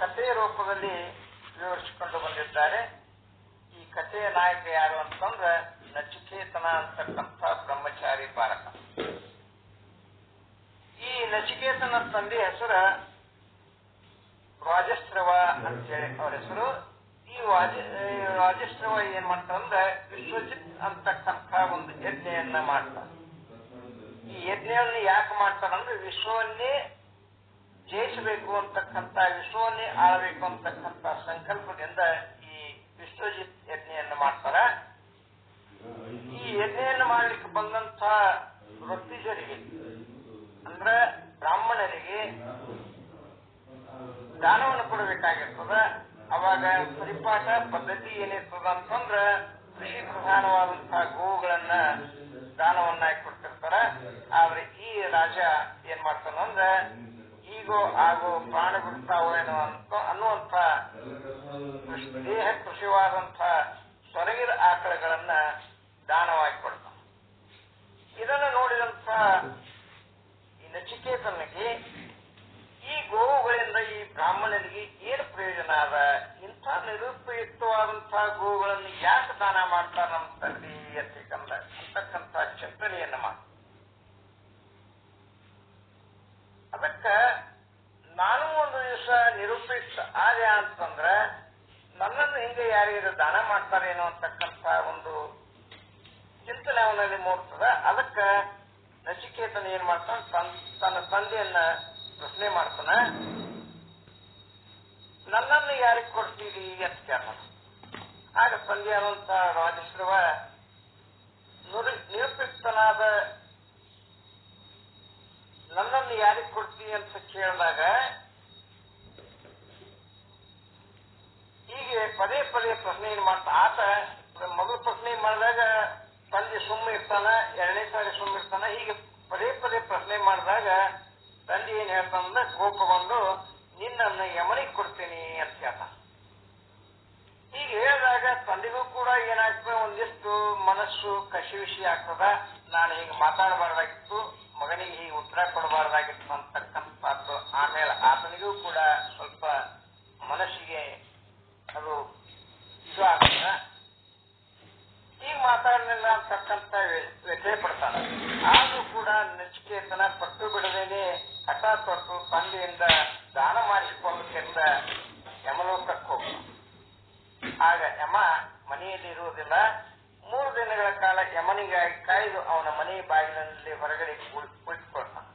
ಕಥೆಯ ರೂಪದಲ್ಲಿ ವಿವರಿಸಿಕೊಂಡು ಬಂದಿದ್ದಾರೆ. ಈ ಕಥೆಯ ನಾಯಕ ಯಾರು ಅಂತಂದ್ರೆ ನಚಿಕೇತನ ಅಂತಕ್ಕಂಥ ಬ್ರಹ್ಮಚಾರಿ ಬಾಲಕ. ಈ ನಚಿಕೇತನ ತಂದೆ ಹೆಸರು ರಾಜಶ್ರವ ಅಂತೇಳಿ ಅವರ ಹೆಸರು. ಈ ರಾಜಶ್ರವ ಏನ್ ಮಾಡ್ತಾರಂದ್ರೆ ವಿಶ್ವಜಿತ್ ಅಂತಕ್ಕಂಥ ಒಂದು ಯಜ್ಞೆಯನ್ನ ಮಾಡ್ತಾರೆ. ಈ ಯಜ್ಞವನ್ನು ಯಾಕೆ ಮಾಡ್ತಾರಂದ್ರೆ ವಿಶ್ವವನ್ನೇ ಜಯಿಸಬೇಕು ಅಂತಕ್ಕಂಥ, ವಿಶ್ವವನ್ನೇ ಆಳಬೇಕು ಅಂತಕ್ಕಂಥ ಸಂಕಲ್ಪದಿಂದ ಈ ವಿಶ್ವಜಿತ್ ಯಜ್ಞೆಯನ್ನು ಮಾಡ್ತಾರ. ಈ ಯಜ್ಞೆಯನ್ನು ಮಾಡ್ಲಿಕ್ಕೆ ಬಂದಂತ ಋತ್ವಿಜರಿಗೆ ಅಂದ್ರೆ ಬ್ರಾಹ್ಮಣರಿಗೆ ದಾನವನ್ನು ಕೊಡಬೇಕಾಗಿರ್ತದ. ಅವಾಗ ಪರಿಪಾಠ ಪದ್ಧತಿ ಏನಿರ್ತದ ಅಂತಂದ್ರ ಕೃಷಿ ಪ್ರಧಾನವಾದಂತಹ ಗೋವುಗಳನ್ನ ದಾನವನ್ನಾಗಿ ಕೊಡ್ತಿರ್ತಾರ. ಆದ್ರೆ ಈ ರಾಜ ಏನ್ ಮಾಡ್ತಾನಂದ್ರ ಈಗೋ ಆಗೋ ಪ್ರಾಣ ಬಿಡ್ತಾವೋ ಏನೋ ಅನ್ನುವಂತ ದೇಹ ಕೃಷಿವಾದಂತ ಸೊರಗಿದ ಆಕಳಗಳನ್ನ ದಾನವಾಗಿ ಕೊಡ್ತಾನೆ. ಇದನ್ನು ನೋಡಿದಂತ ಈ ನಚಿಕೇತನಿಗೆ ಈ ಗೋವುಗಳಿಂದ ಈ ಬ್ರಾಹ್ಮಣರಿಗೆ ಏನು ಪ್ರಯೋಜನ ಅದ, ಇಂಥ ನಿರುಪಯುಕ್ತವಾದಂತಹ ಗೋವುಗಳನ್ನು ಯಾಕೆ ದಾನ ಮಾಡ್ತಾರ ನಮ್ಮ ತಂದೆ ಅಂತಕ್ಕಂಥ ಚಿಂತನೆಯನ್ನ ಮಾಡಿ ಅದಕ್ಕ ನಾನು ಒಂದು ದಿವಸ ನಿರುಪಯುಕ್ತ ಆದೆ ಅಂತಂದ್ರ ನನ್ನನ್ನು ಹಿಂಗೆ ಯಾರಿಗಾರು ದಾನ ಮಾಡ್ತಾರೇನೋ ಅಂತಕ್ಕಂಥ ಒಂದು ಚಿಂತನೆ ಅವನಲ್ಲಿ ಮೂಡ್ತದ. ಅದಕ್ಕ ನಚಿಕೇತನ ಏನ್ ಮಾಡ್ತಾನ, ತನ್ನ ತಂದೆಯನ್ನ ಪ್ರಶ್ನೆ ಮಾಡ್ತಾನ, ನನ್ನನ್ನು ಯಾರಿಗೆ ಕೊಡ್ತೀರಿ ಅಂತ ಕೇಳ್ತಾನ. ಆಗ ತಂದೆಯಾದಂತ ರಾಜಶ್ರವ ನಿರುಪಯುಕ್ತನಾದ ನನ್ನನ್ನು ಯಾರಿಗೆ ಕೊಡ್ತೀವಿ ಅಂತ ಕೇಳಿದಾಗ ಹೀಗೆ ಪದೇ ಪದೇ ಪ್ರಶ್ನೆ ಏನ್ ಮಾಡ್ತಾ ಆತ ಮೊದಲು ಪ್ರಶ್ನೆ ಮಾಡಿದಾಗ ತಂದೆ ಸುಮ್ಮ ಇರ್ತಾನ, ಎರಡನೇ ಸಾರಿ ಸುಮ್ಮ ಇರ್ತಾನ. ಹೀಗೆ ಪದೇ ಪದೇ ಪ್ರಶ್ನೆ ಮಾಡಿದಾಗ ತಂದೆ ಏನ್ ಹೇಳ್ತಾನಂದ್ರೆ ಕೋಪಗೊಂಡು ನಿನ್ನನ್ನು ಯಮನಿಗೆ ಕೊಡ್ತೀನಿ ಅಂತ ಹೇಳ್ತಾನ. ಹೀಗೆ ಹೇಳಿದಾಗ ತಂದೆಗೂ ಕೂಡ ಏನಾಗ್ತದೆ, ಒಂದಿಷ್ಟು ಮನಸ್ಸು ಕಸಿವಿಸಿ ಆಗ್ತದ. ನಾನು ಹೀಗೆ ಮಾತಾಡಬಾರ್ದಾಗಿತ್ತು, ಮಗನಿಗೆ ಹೀಗೆ ಉತ್ತರ ಕೊಡಬಾರ್ದಾಗಿತ್ತು ಅಂತಕ್ಕಂಥದ್ದು. ಆಮೇಲೆ ಆತನಿಗೂ ಕೂಡ ಸ್ವಲ್ಪ ಮನಸ್ಸಿಗೆ ಅದು ಇದು ಆಗ್ತದ. ಈಗ ಮಾತಾಡಲಿಲ್ಲ ಅಂತಕ್ಕಂಥ ವ್ಯಥೆ ಪಡ್ತಾನೆ. ಆದ್ರೂ ಕೂಡ ನಚಿಕೇತನ ಪಟ್ಟು ಬಿಡದೇನೆ ಹಠ ತೊಟ್ಟು ತಂದೆಯಿಂದ ದಾನ ಮಾಡಿಸಿಕೊಳ್ಳುತ್ತಿಂದ ಯಮಲೋಕಕ್ಕೆ ಹೋಗ್ತಾನೆ. ಆಗ ಯಮ ಮನೆಯಲ್ಲಿ ಇರುವುದಿಲ್ಲ. 3 ದಿನಗಳ ಕಾಲ ಯಮನಿಗಾಗಿ ಕಾಯ್ದು ಅವನ ಮನೆ ಬಾಗಿಲಿನಲ್ಲಿ ಹೊರಗಡೆ ಕುಳಿತುಕೊಳ್ತಾನೆ.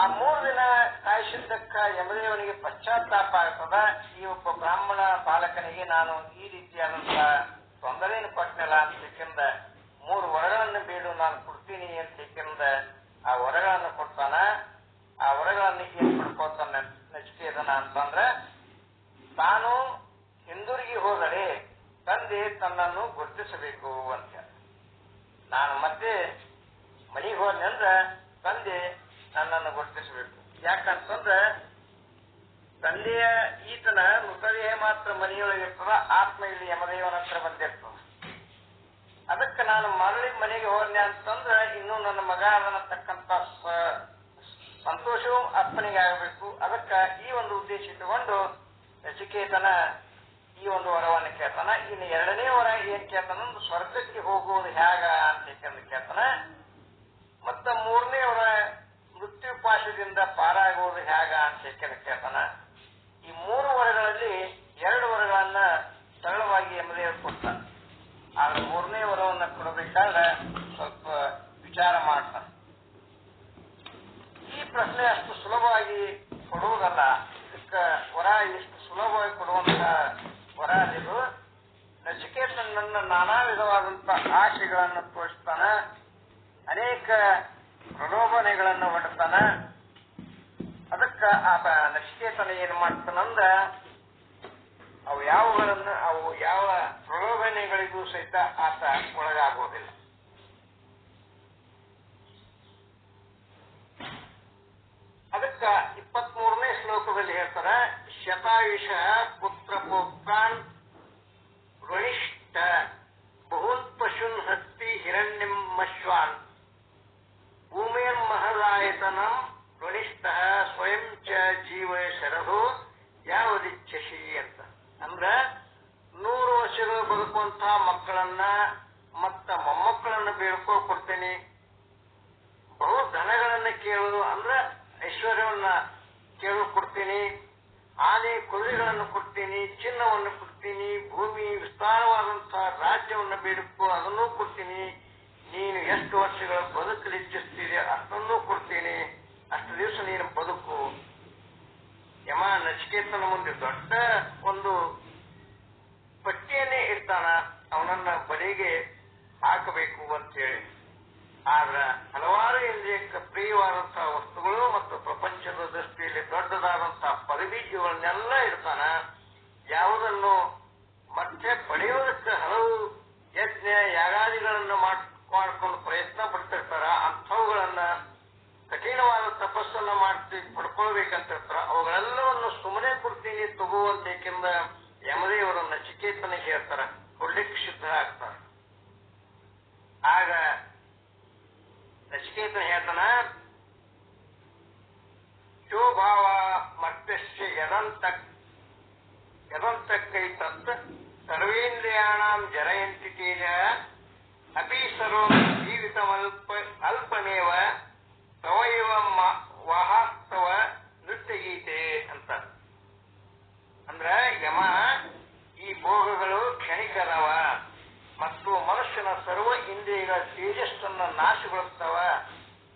ಆ 3 ದಿನ ಕಾಯಿಸಿದ್ದಕ್ಕ ಯಮದೇವನಿಗೆ ಪಶ್ಚಾತ್ತಾಪ ಆಗ್ತದ. ಈ ಒಬ್ಬ ಬ್ರಾಹ್ಮಣ ಬಾಲಕನಿಗೆ ನಾನು ಈ ರೀತಿಯಾದಂತಹ ತೊಂದರೆಯನ್ನು ಕೊಟ್ಟನಲ್ಲ ಅಂತ 3 ವರಗಳನ್ನು ಬೇಡು ನಾನು ಕೊಡ್ತೀನಿ ಅಂತ ಆ ವರಗಳನ್ನು ಕೊಡ್ತಾನ. ಆ ವರಗಳನ್ನು ಏನ್ ಪಡ್ಕೊತಾನೆ ನಚಿಕೇತನ ಅಂತಂದ್ರೆ, ತಾನು ಹಿಂದಿರುಗಿ ಹೋದರೆ ತಂದೆ ತನ್ನನ್ನು ಗುರುತಿಸಬೇಕು ಅಂತ. ನಾನು ಮತ್ತೆ ಮನೆಗೆ ಹೋದೆ ಅಂದ್ರೆ ತಂದೆ ನನ್ನನ್ನು ಗುರುತಿಸಬೇಕು. ಯಾಕಂತಂದ್ರೆ ತಂದೆಯ ಈತನ ಮೃತದೇಹ ಮಾತ್ರ ಮನೆಯೊಳಗಿರ್ತದ, ಆತ್ಮ ಇಲ್ಲಿ ಯಮದೇವನ ಹತ್ರ ಬಂದಿರ್ತದ. ಅದಕ್ಕೆ ನಾನು ಮರಳಿ ಮನೆಗೆ ಹೋದೆ ಅಂತಂದ್ರೆ ಇನ್ನೂ ನನ್ನ ಮಗ ಅದನ್ನತಕ್ಕಂಥ ಸಂತೋಷವೂ ಅಪ್ಪನಿಗೆ ಆಗಬೇಕು. ಅದಕ್ಕೆ ಈ ಒಂದು ಉದ್ದೇಶ ಇಟ್ಟುಕೊಂಡು ನಚಿಕೇತನ ಈ ಒಂದು ವರವನ್ನು ಕೇಳ್ತಾನ. ಇನ್ನು 2ನೇ ವರ ಏನ್ ಕೇಳ್ತಾನ, ಸ್ವರ್ಗಕ್ಕೆ ಹೋಗುವುದು ಹೇಗ ಅಂತ ಕೇಳ್ತಾನ. ಮತ್ತ 3ನೇ ವರ ಮೃತ್ಯು ಪಾಶದಿಂದ ಪಾರಾಗುವುದು ಹೇಗ ಅಂತ ಕೇಳ್ತಾನ. ಈ 3 ವರಗಳಲ್ಲಿ 2 ವರಗಳನ್ನ ಸರಳವಾಗಿ ಯಮದೇವರು ಕೊಡ್ತಾನೆ. ಆದ್ರೆ 3ನೇ ವರವನ್ನು ಕೊಡಬೇಕಾದ್ರೆ ಸ್ವಲ್ಪ ವಿಚಾರ ಮಾಡ್ತಾನೆ. ಈ ಪ್ರಶ್ನೆ ಅಷ್ಟು ಸುಲಭವಾಗಿ ಕೊಡುವುದಲ್ಲ. ಇದಕ್ಕೆ ವರ ಎಷ್ಟು ಸುಲಭವಾಗಿ ಕೊಡುವಂತ ವರ ಇದು. ನಚಿಕೇತನನ್ನ ನಾನಾ ವಿಧವಾದಂತಹ ಆಶೆಗಳನ್ನು ತೋರಿಸ್ತಾನ, ಅನೇಕ ಪ್ರಲೋಭನೆಗಳನ್ನು ಒಡ್ತಾನ. ಅದಕ್ಕ ಆತ ನಚಿಕೇತನ ಏನ್ ಮಾಡ್ತಾನಂದ್ರ ಅವು ಯಾವ ಪ್ರಲೋಭನೆಗಳಿಗೂ ಸಹಿತ ಆತ ಒಳಗಾಗುವುದಿಲ್ಲ. ಅದಕ್ಕ 23ನೇ ಶ್ಲೋಕದಲ್ಲಿ ಹೇಳ್ತಾರ, ಶತಾಯುಷ ಪುತ್ರ ಪೋಕ್ತಾನ್ ಋಣಿಷ್ಠ ಬಹೂನ್ ಪಶುನ್ ಹಸ್ತಿ ಹಿರಣ್ಯಂ ಮಶ್ವಾನ್ ಭೂಮೇರ್ಮಹದಾಯತನಂ ಋಣಿಷ್ಠ ಸ್ವಯಂ ಚ ಜೀವ ಶರಧೋ ಯಾವದಿಚ್ಛಸಿ ಅಂತ. ಅಂದ್ರ 100 ವರ್ಷಗಳು ಬದುಕುವಂತಹ ಮಕ್ಕಳನ್ನ ಮತ್ತ ಮೊಮ್ಮಕ್ಕಳನ್ನ ಕೊಡ್ತೇನೆ. ಬಹು ಧನಗಳನ್ನ ಕೇಳು ಅಂದ್ರ ಐಶ್ವರ್ಯವನ್ನ ಕೊಡ್ತೀನಿ. ಆನೆ ಕುದುರೆಗಳನ್ನು ಕೊಡ್ತೀನಿ, ಚಿನ್ನವನ್ನು ಕೊಡ್ತೀನಿ, ಭೂಮಿ ವಿಸ್ತಾರವಾದಂತಹ ರಾಜ್ಯವನ್ನು ಬೇಡಿಕೊ ಅದನ್ನೂ ಕೊಡ್ತೀನಿ. ನೀನು ಎಷ್ಟು ವರ್ಷಗಳ ಬದುಕಲು ಇಚ್ಛಿಸ್ತೀರಿ ಅಷ್ಟನ್ನೂ ಕೊಡ್ತೀನಿ. ಅಷ್ಟು ದಿವಸ ನೀನು ಬದುಕು. ಯಮ ನಚಿಕೇತನ ಮುಂದೆ ದೊಡ್ಡ ಒಂದು ಪಟ್ಟಿಯನ್ನೇ ಇರ್ತಾನ, ಅವನನ್ನ ಬಲಿಗೆ ಹಾಕಬೇಕು ಅಂತೇಳಿ. ಆದ್ರ ಹಲವಾರು ಇಂದ್ರಿಯಕ್ಕೆ ಪ್ರಿಯವಾದಂತಹ ವಸ್ತುಗಳು ಮತ್ತು ಪ್ರಪಂಚದ ದೃಷ್ಟಿಯಲ್ಲಿ ದೊಡ್ಡದಾದಂತಹ ಪದವಿ ಇವುಗಳನ್ನೆಲ್ಲ ಇಡ್ತಾನ. ಯಾವುದನ್ನು ಮತ್ತೆ ಪಡೆಯುವುದಕ್ಕೆ ಹಲವು ಯಜ್ಞ ಯಾಗಾದಿಗಳನ್ನು ಮಾಡ್ಕೊಂಡು ಪ್ರಯತ್ನ ಪಡ್ತಿರ್ತಾರ, ಅಂಥವುಗಳನ್ನ ಕಠಿಣವಾದ ತಪಸ್ಸನ್ನ ಪಡ್ಕೊಳ್ಬೇಕಂತಿರ್ತಾರ. ಅವುಗಳೆಲ್ಲವನ್ನು ಸುಮ್ಮನೆ ಕೊಡ್ತೀನಿ ತಗೋವಂತೇಕೆಂದ ಯಮದೇವರು ನಚಿಕೇತನಿಗೆ ಹೇಳ್ತಾರ, ಕೊಡ್ಲಿಕ್ಕೆ ಸಿದ್ಧ ಆಗ್ತಾರ. ಆಗ ನಚಿಕೇತನ ಹೇಳ್ತಾನ, ಶೋಭಾವ ಮರ್ತ್ಯಸ್ಯ ಯದಂತಕ್ಕೈ ತತ್ ಸರ್ವೇಂದ್ರಿಯಾಣಾಂ ಜರಯಂತಿ ತೇಜ ಅಪಿ ಸರ್ವಂ ಜೀವಿತಮಲ್ಪಮೇವ ತವೈವ ವಹಾಸ್ತವ ನೃತ್ಯಗೀತೆ ಅಂತ. ಅಂದ್ರ ಯಮ ಈ ಭೋಗಗಳು ಕ್ಷಣಿಕದವ ಮತ್ತು ಮನುಷ್ಯನ ಸರ್ವ ಇಂದ್ರಿಯಗಳ ತೇಜಸ್ಸನ್ನ ನಾಶಗೊಳಿಸ್ತಾವ.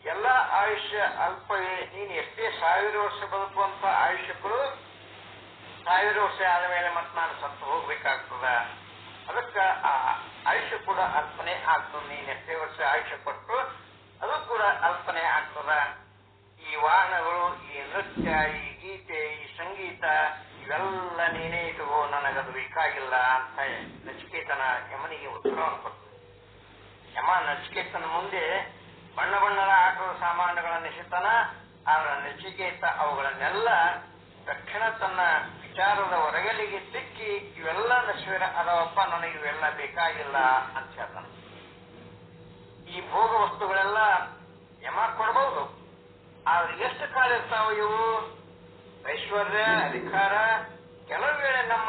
ಎಲ್ಲ ಆಯುಷ್ಯ ಅಲ್ಪವೇ. ನೀನು ಎಷ್ಟೇ 1000 ವರ್ಷ ಬದುಕುವಂತ ಆಯುಷ್ಯಗಳು 1000 ವರ್ಷ ಆದ ಮೇಲೆ ಮತ್ತೆ ನಾನು ಸತ್ತು ಹೋಗ್ಬೇಕಾಗ್ತದ. ಅದಕ್ಕ ಆ ಆಯುಷ್ಯ ಕೂಡ ಅಲ್ಪನೆ ಆಗ್ತದ. ನೀನ್ ಎಷ್ಟೇ ವರ್ಷ ಆಯುಷ್ಯ ಕೊಟ್ಟು ಅದು ಕೂಡ ಅಲ್ಪನೆ ಆಗ್ತದ. ಈ ವಾಹನಗಳು, ಈ ನೃತ್ಯ, ಈ ಗೀತೆ, ಈ ಸಂಗೀತ ಇವೆಲ್ಲ ನೀನೇ ಇಟ್ಕೋ, ನನಗದು ಬೇಕಾಗಿಲ್ಲ ಅಂತ ನಚಿಕೇತನ ಯಮನಿಗೆ ಉತ್ತರವನ್ನು ಕೊಟ್ಟು. ಯಮ ನಚಿಕೇತನ ಮುಂದೆ ಬಣ್ಣ ಬಣ್ಣದ ಆಟದ ಸಾಮಾನುಗಳನ್ನು ಎಸೆತಾನ. ಆದ್ರೆ ನಚಿಕೇತ ಅವುಗಳನ್ನೆಲ್ಲ ತಕ್ಷಣ ತನ್ನ ವಿಚಾರದ ಹೊರಗಲಿಗೆ ಸಿಕ್ಕಿ ಇವೆಲ್ಲ ನಶ್ವರ ಅದವಪ್ಪ, ನನಗೆ ಇವೆಲ್ಲ ಬೇಕಾಗಿಲ್ಲ ಅಂತ ಹೇಳ್ತಾನ. ಈ ಭೋಗ ವಸ್ತುಗಳೆಲ್ಲ ಯಮ ಕೊಡಬಹುದು, ಆದ್ರೆ ಎಷ್ಟು ಕಾಲ ಇರ್ತಾವ ಇವು? ಐಶ್ವರ್ಯ, ಅಧಿಕಾರ ಕೆಲವು ವೇಳೆ ನಮ್ಮ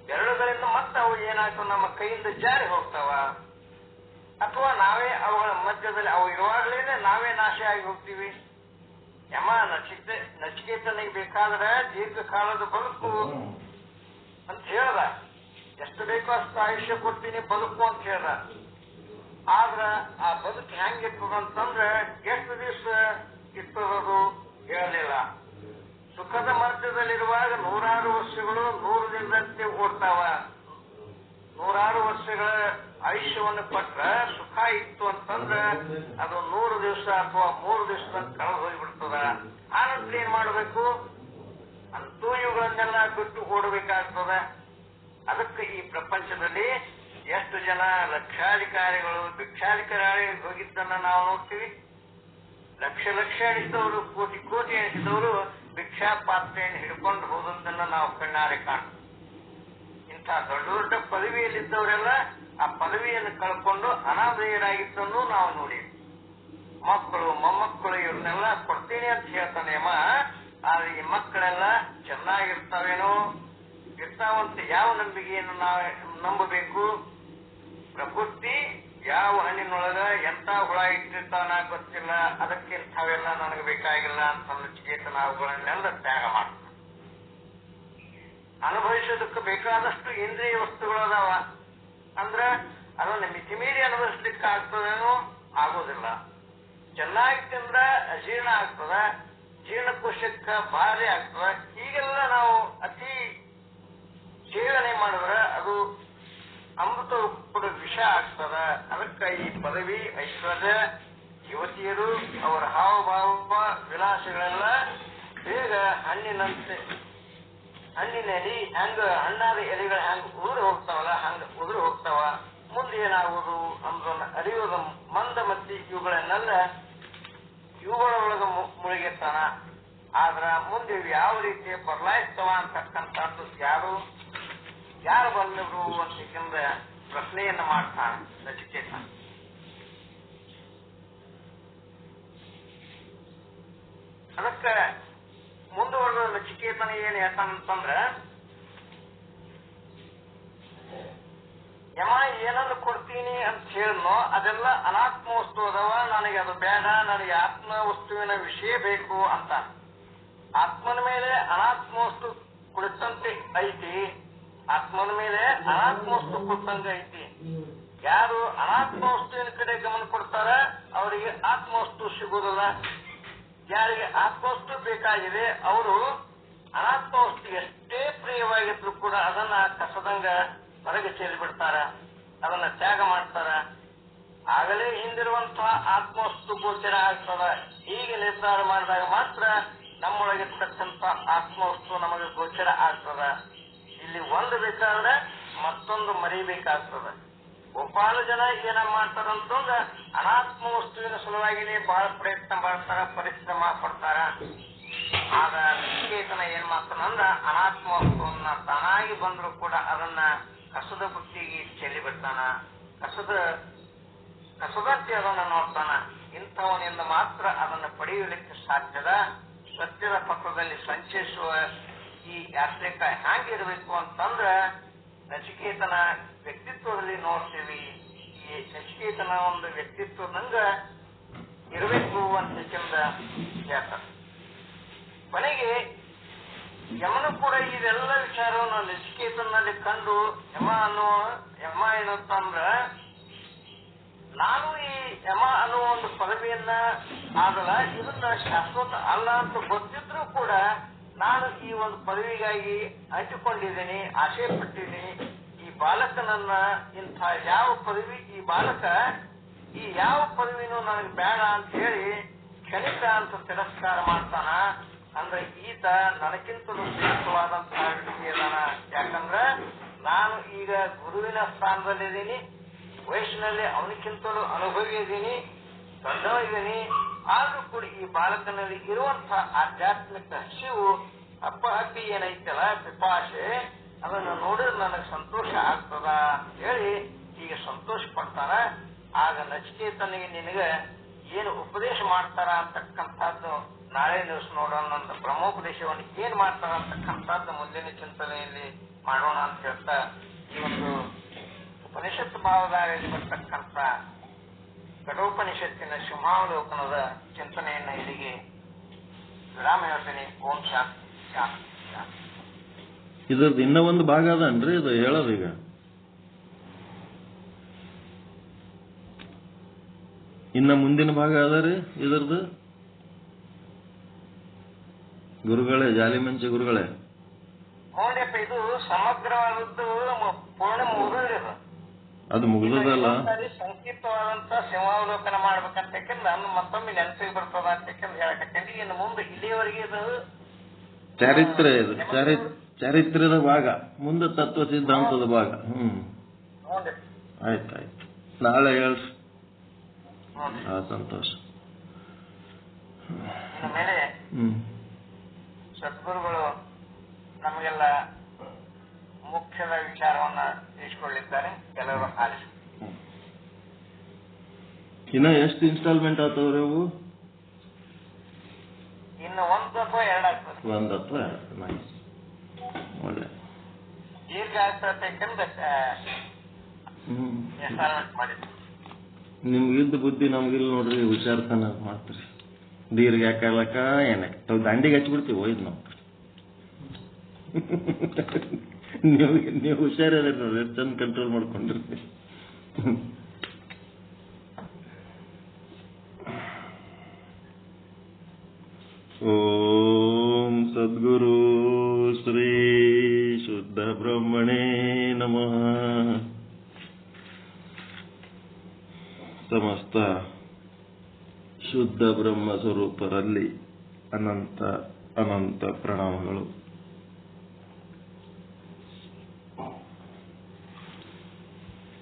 ಬೆರಳುಗಳಿಂದ ಮತ್ತೆ ಅವು ಏನಾಗ್ತವೆ, ನಮ್ಮ ಕೈಯಿಂದ ಜಾರಿ ಹೋಗ್ತಾವ. ಅಥವಾ ನಾವೇ ಅವುಗಳ ಮಧ್ಯದಲ್ಲಿ ಅವು ಇರುವಾಗಲೇ ನಾವೇ ನಾಶ ಆಗಿ ಹೋಗ್ತೀವಿ. ಯಮ ನಚಿಕೇತನಿಗೆ ಬೇಕಾದ್ರೆ ದೀರ್ಘಕಾಲದ ಬದುಕು ಅಂತ ಹೇಳ್ದ. ಎಷ್ಟು ಬೇಕೋ ಅಷ್ಟು ಆಯುಷ್ಯ ಕೊಡ್ತೀನಿ ಬದುಕು ಅಂತ ಹೇಳ್ದ. ಆದ್ರ ಆ ಬದುಕು ಹೆಂಗಿರ್ತದಂತಂದ್ರೆ ಎಷ್ಟು ದಿವಸ ಇರ್ತದದು ಹೇಳಲಿಲ್ಲ. ಸುಖದ ಮಧ್ಯದಲ್ಲಿರುವಾಗ 100 ವರ್ಷಗಳು 100 ದಿನದಂತೆ ಓಡ್ತಾವ. 100 ವರ್ಷಗಳ ಆಯುಷ್ಯವನ್ನು ಕೊಟ್ರ ಸುಖ ಇತ್ತು ಅಂತಂದ್ರೆ ಅದು 100 ದಿವಸ ಅಥವಾ 3 ದಿವಸದಂತ ಕಳೆದು ಹೋಗಿಬಿಡ್ತದ. ಆನಂತರ ಏನ್ ಮಾಡಬೇಕು? ಅಂತೂ ಇವುಗಳನ್ನೆಲ್ಲ ಬಿಟ್ಟು ಓಡಬೇಕಾಗ್ತದ. ಅದಕ್ಕೆ ಈ ಪ್ರಪಂಚದಲ್ಲಿ ಎಷ್ಟು ಜನ ಲಕ್ಷಾಧಿಕಾರಿಗಳು ಭಿಕ್ಷಾಧಿಕಾರಿ ಹೋಗಿದ್ದನ್ನ ನಾವು ನೋಡ್ತೀವಿ. ಲಕ್ಷ ಎಣಿಸಿದವರು, ಕೋಟಿ ಎಣಿಸಿದವರು ಭಿಕ್ಷಾ ಪಾತ್ರೆಯನ್ನು ಹಿಡ್ಕೊಂಡು ಹೋದದ್ದನ್ನ ನಾವು ಕಣ್ಣಾರೆ ಕಾಣ್ತೀವಿ. ಇಂಥ ದೊಡ್ಡ ಪದವಿಯಲ್ಲಿದ್ದವರೆಲ್ಲ ಆ ಪದವಿಯನ್ನು ಕಳ್ಕೊಂಡು ಅನಾಮಧೇಯರಾಗಿದ್ದನ್ನು ನಾವು ನೋಡಿ. ಮಕ್ಕಳು ಮೊಮ್ಮಕ್ಕಳು ಇವ್ರನ್ನೆಲ್ಲ ಕೊಡ್ತೀನಿ ಅಂತ ಹೇಳ್ತಾನೆ ಯಮ. ಆದ್ರೆ ಈ ಮಕ್ಕಳೆಲ್ಲ ಚೆನ್ನಾಗಿರ್ತಾವೇನೋ, ಇರ್ತಾವಂತ ಯಾವ ನಂಬಿಕೆಯನ್ನು ನಾವು ನಂಬಬೇಕು? ಪ್ರಕೃತಿ ಯಾವ ಹಣ್ಣಿನೊಳಗ ಎಂತ ಹುಳ ಇಟ್ಟಿರ್ತಾನ ಗೊತ್ತಿಲ್ಲ, ಅದಕ್ಕಿಂತವೆಲ್ಲ ನನಗೆ ಬೇಕಾಗಿಲ್ಲ ಅಂತ ನಚಿಕೇತನ ಅವುಗಳನ್ನೆಲ್ಲ ತ್ಯಾಗ ಮಾಡ್ತಾನೆ. ಅನುಭವಿಸೋದಕ್ಕೆ ಬೇಕಾದಷ್ಟು ಇಂದ್ರಿಯ ವಸ್ತುಗಳು ಅದಾವ. ಅಂದ್ರ ಅದನ್ನ ಮಿತಿಮೀರಿ ಅನುಭವಿಸ್ಲಿಕ್ಕೆ ಆಗ್ತದೇನೋ, ಆಗೋದಿಲ್ಲ. ಚೆನ್ನಾಗಿ ತಿಂದ್ರ ಅಜೀರ್ಣ ಆಗ್ತದ, ಜೀರ್ಣಕೋಶಕ್ಕ ಭಾರಿ ಆಗ್ತದ. ಹೀಗೆಲ್ಲ ನಾವು ಅತಿ ಸೇವನೆ ಮಾಡಿದ್ರೆ ಅದು ಅಮೃತ ಕೂಡ ವಿಷ ಆಗ್ತದ. ಅದಕ್ಕೆ ಈ ಪದವಿ, ಐಶ್ವರ್ಯ, ಯುವತಿಯರು ಅವರ ಹಾವಭಾವ ವಿಲಾಸಗಳೆಲ್ಲ ಬೇಗ ಹಣ್ಣಿನಂತೆ, ಹಣ್ಣಿನ ಎಲೆ ಹೆಂಗ ಹಣ್ಣಾದ ಎಲೆಗಳು ಹೆಂಗ ಉದುರು ಹೋಗ್ತಾವಲ್ಲ ಹಂಗ ಉದುರು ಹೋಗ್ತಾವ. ಮುಂದೆ ಏನಾಗುವುದು ಅನ್ನೋದನ್ನ ಅರಿಯೋದು ಮಂದಮತಿ ಇವುಗಳನ್ನೆಲ್ಲ ಇವುಗಳೊಳಗೆ ಮುಳುಗಿರ್ತಾನ. ಆದ್ರ ಮುಂದೆ ಯಾವ ರೀತಿ ಬದಲಾಯಿಸ್ತವ ಅಂತಕ್ಕಂಥದ್ದು ಯಾರು ಬಂದರು ಅಂತಕ್ಕಿಂತ ಪ್ರಶ್ನೆಯನ್ನ ಮಾಡ್ತಾನ ನಚಿಕೇತ. ಅದಕ್ಕೆ ಮುಂದುವರೆದ ನಚಿಕೇತ ನಚಿಕೇತನ ಏನ್ ಹೇಳ್ತಾನಂತಂದ್ರ, ಯಮ ಏನನ್ನು ಕೊಡ್ತೀನಿ ಅಂತ ಹೇಳಿದ್ನೋ ಅದೆಲ್ಲ ಅನಾತ್ಮ ವಸ್ತು ಅದಾವ, ನನಗೆ ಅದು ಬೇಡ, ನನಗೆ ಆತ್ಮ ವಸ್ತುವಿನ ವಿಷಯ ಬೇಕು ಅಂತ. ಆತ್ಮನ ಮೇಲೆ ಅನಾತ್ಮ ವಸ್ತು ಕುಳಿತಂತೆ ಐತಿ, ಆತ್ಮನ ಮೇಲೆ ಅನಾತ್ಮ ವಸ್ತು ಕುಳಿತಂಗ ಐತಿ. ಯಾರು ಅನಾತ್ಮ ವಸ್ತುವಿನ ಕಡೆ ಗಮನ ಕೊಡ್ತಾರ ಅವರಿಗೆ ಆತ್ಮವಸ್ತು ಸಿಗುವುದಿಲ್ಲ. ಯಾರಿಗೆ ಆತ್ಮವಸ್ತು ಬೇಕಾಗಿದೆ ಅವರು ಅನಾತ್ಮ ವಸ್ತು ಎಷ್ಟೇ ಪ್ರಿಯವಾಗಿದ್ರು ಕೂಡ ಅದನ್ನ ಕಸದಂಗ ಹೊರಗೆ ಚೆಲ್ಲಿ ಬಿಡ್ತಾರ, ಅದನ್ನ ತ್ಯಾಗ ಮಾಡ್ತಾರ. ಆಗಲೇ ಹಿಂದಿರುವಂತಹ ಆತ್ಮವಸ್ತು ಗೋಚರ ಆಗ್ತದ. ಹೀಗೆ ನಿರ್ಧಾರ ಮಾಡಿದಾಗ ಮಾತ್ರ ನಮ್ಮೊಳಗಿರ್ತಕ್ಕಂಥ ಆತ್ಮವಸ್ತು ನಮಗೆ ಗೋಚರ ಆಗ್ತದ. ಇಲ್ಲಿ ಒಂದು ಬೇಕಾದ್ರೆ ಮತ್ತೊಂದು ಮರಿಬೇಕಾಗ್ತದ. ಬಹುಪಾಲು ಜನ ಏನ ಮಾಡ್ತಾರಂತಂದ್ರ ಅನಾತ್ಮ ವಸ್ತುವಿನ ಸಲುವಾಗಿನೇ ಬಹಳ ಪ್ರಯತ್ನ ಮಾಡ್ತಾರ, ಪರಿಶ್ರಮ ಪಡ್ತಾರ. ಆಗ ನಚಿಕೇತನ ಏನ್ ಮಾಡ್ತಾನಂದ್ರ ಅನಾತ್ಮ ವಸ್ತುವನ್ನ ತಾನಾಗಿ ಬಂದ್ರು ಕೂಡ ಅದನ್ನ ಕಸದ ಬುತ್ತಿಗೆ ಚೆಲ್ಲಿ ಬಿಡ್ತಾನ, ಕಸದಂತೆ ಅದನ್ನ ನೋಡ್ತಾನ. ಇಂಥವನಿಂದ ಮಾತ್ರ ಅದನ್ನು ಪಡೆಯಲಿಕ್ಕೆ ಸಾಧ್ಯದ. ಸತ್ಯದ ಪತ್ರದಲ್ಲಿ ಸಂಚರಿಸುವ ಈ ಯಾತ್ರೆಕಾಯಿ ಹ್ಯಾಂಗಿರ್ಬೇಕು ಅಂತಂದ್ರ ನಚಿಕೇತನ ವ್ಯಕ್ತಿತ್ವದಲ್ಲಿ ನೋಡ್ತೀವಿ. ಈ ನಚಿಕೇತನ ಒಂದು ವ್ಯಕ್ತಿತ್ವದಂಗ ಇರಬೇಕು ಅಂತ ಹೇಳ್ತಾರೆ. ಕೊನೆಗೆ ಯಮನು ಕೂಡ ಇದೆಲ್ಲ ವಿಚಾರವನ್ನು ನಚಿಕೇತನಲ್ಲಿ ಕಂಡು ಯಮ ಏನಂತಂದ್ರ, ನಾನು ಈ ಯಮ ಅನ್ನುವ ಒಂದು ಪದವಿಯನ್ನ ಆಗಲ್ಲ, ಇದನ್ನ ಶಾಶ್ವತ ಅಲ್ಲ ಅಂತ ಗೊತ್ತಿದ್ರು ಕೂಡ ನಾನು ಈ ಒಂದು ಪದವಿಗಾಗಿ ಅಂಟಿಕೊಂಡಿದ್ದೀನಿ, ಆಶೆ ಪಟ್ಟಿದ್ದೀನಿ. ಈ ಬಾಲಕನನ್ನ ಇಂಥ ಯಾವ ಪದವಿ, ಈ ಬಾಲಕ ಈ ಯಾವ ಪದವಿನೂ ನನಗೆ ಬೇಡ ಅಂತ ಹೇಳಿ ಕ್ಷಣಿಕ ಅಂತ ತಿರಸ್ಕಾರ ಮಾಡ್ತಾನ. ಅಂದ್ರೆ ಈತ ನನಗಿಂತಲೂ ಶ್ರೇಷ್ಠವಾದಂತಹ ವ್ಯಕ್ತಿ ಅದಾನ. ಯಾಕಂದ್ರ ನಾನು ಈಗ ಗುರುವಿನ ಸ್ಥಾನದಲ್ಲಿದ್ದೀನಿ, ವಯಸ್ಸಿನಲ್ಲಿ ಅವನಿಗಿಂತಲೂ ಅನುಭವಿ ಇದ್ದೀನಿ, ದೊಡ್ಡವ ಇದ್ದೀನಿ. ಆದ್ರೂ ಕೂಡ ಈ ಬಾಲಕನಲ್ಲಿ ಇರುವಂತಹ ಆಧ್ಯಾತ್ಮಿಕ ಹಸಿವು, ಅಪ್ಪಿ ಏನೈತಲ್ಲ ಪಿಪಾಶೆ, ಅದನ್ನು ನೋಡಿದ್ರೆ ನನಗೆ ಸಂತೋಷ ಆಗ್ತದ ಹೇಳಿ ಈಗ ಸಂತೋಷ ಪಡ್ತಾನ. ಆಗ ನಚಿಕೇತನಿಗೆ ನಿನಗೆ ಏನು ಉಪದೇಶ ಮಾಡ್ತಾರ ಅಂತಕ್ಕಂಥದ್ದು ನಾಳೆ ದಿವಸ ನೋಡೋಣ. ನನ್ನ ಬ್ರಹ್ಮೋಪದೇಶವನ್ನು ಏನ್ ಮಾಡ್ತಾರ ಅಂತಕ್ಕಂಥದ್ದು ಮುಂದಿನ ಚಿಂತನೆಯಲ್ಲಿ ಮಾಡೋಣ ಅಂತ ಹೇಳ್ತಾ ಈ ಒಂದು ಉಪನಿಷತ್ ಭಾವದಲ್ಲಿ ಬರ್ತಕ್ಕಂಥ ಕಠೋಪನಿಷತ್ತಿನ ಸಿಂಹಾವಲೋಕನದ ಚಿಂತನೆಯನ್ನ ಇಲ್ಲಿಗೆ ವಿರಾಮ ಹೇಳ್ತೀನಿ. ಓಂ ಶಾಂತಿ. ಇದ್ರದ್ದು ಇನ್ನೂ ಒಂದು ಭಾಗ ಅದನ್ರಿ ಇದು ಹೇಳೋದೀಗ. ಇನ್ನ ಮುಂದಿನ ಭಾಗ ಅದರಿ ಇದ್ರದ್ದು. ಗುರುಗಳೇ, ಜಾಲಿಮಂಚಿ ಗುರುಗಳೇ, ನೋಡ್ಯಪ್ಪ ಇದು ಸಮಗ್ರವಾದದ್ದು ಪೂರ್ಣ ಮುಗಿದಿದೆ. ಅದು ಮುಗಿದಲ್ಲ, ಸಂಕ್ಷಿಪ್ತವಾದಂತ ಸಿಂಹಾವಲೋಕನ ಮಾಡ್ಬೇಕಂತ ಯಾಕಂದ್ರೆ ನಾನು ಮತ್ತೊಮ್ಮೆ ನೆನಪಿಗೆ ಬರ್ತದ ಅಂತ ಯಾಕಂದ್ರೆ ಹೇಳಕಂಡಿ. ಇನ್ನು ಮುಂದೆ ಇಲ್ಲಿಯವರೆಗೆ ಇದು ಚಾರಿತ್ರ್ಯ, ಇದು ಚಾರಿತ್ರ್ಯದ ಭಾಗ, ಮುಂದೆ ತತ್ವ ಸಿದ್ಧಾಂತದ ಭಾಗ. ಆಯ್ತಾಯ್ತು, ನಾಳೆ ಹೇಳ್ರಿ. ಸಂತೋಷ. ಮೇಲೆ ಸದ್ಗುರುಗಳು ನಮಗೆಲ್ಲ ಮುಖ್ಯದ ವಿಚಾರವನ್ನ ತಿಳಿಸಿಕೊಳ್ಳಿದ್ದಾರೆ. ಕೆಲವರು ಆಲಿಸಿ. ಇನ್ನ ಎಷ್ಟು ಇನ್ಸ್ಟಾಲ್ಮೆಂಟ್ ಆಗ್ತವ್ರಿ ಅವು? ಇನ್ನು ಒಂದು ಅಥವಾ ಎರಡು ಆಗ್ತದೆ. ಒಂದು ಅಥವಾ ನೈಸ್, ಒಳ್ಳೆ ದೀರ್ಘ ಆಗ್ತದೆ ಯಾಕಂದ್ರೆ ಇನ್ಸ್ಟಾಲ್ಮೆಂಟ್ ಮಾಡಿದ್ವಿ. ನಿಮ್ಗಿದ್ದ ಬುದ್ಧಿ ನಮ್ಗಿಲ್ಲ ನೋಡ್ರಿ, ಹುಷಾರ್ತನ ಮಾಡ್ತೀರಿ. ದೀರ್ಘ ಯಾಕಲಕ್ಕ ಏನಕ್ಕೆ ನಾವು ದಂಡಿಗೆ ಹಚ್ಬಿಡ್ತೀವಿ ಒಯ್ದು ನಾವು. ನೀವು ಹುಷಾರಿಲ್ಲ ನೋಡ್ರಿ, ಚಂದ ಕಂಟ್ರೋಲ್ ಮಾಡ್ಕೊಂಡಿರ್ತೀವಿ. ಓಂ ಸದ್ಗುರು ಶ್ರೀ ಶುದ್ಧ ಬ್ರಹ್ಮಣೇ ನಮಃ. ಸಮಸ್ತ ಶುದ್ಧ ಬ್ರಹ್ಮ ಸ್ವರೂಪರಲ್ಲಿ ಅನಂತ ಅನಂತ ಪ್ರಣಾಮಗಳು.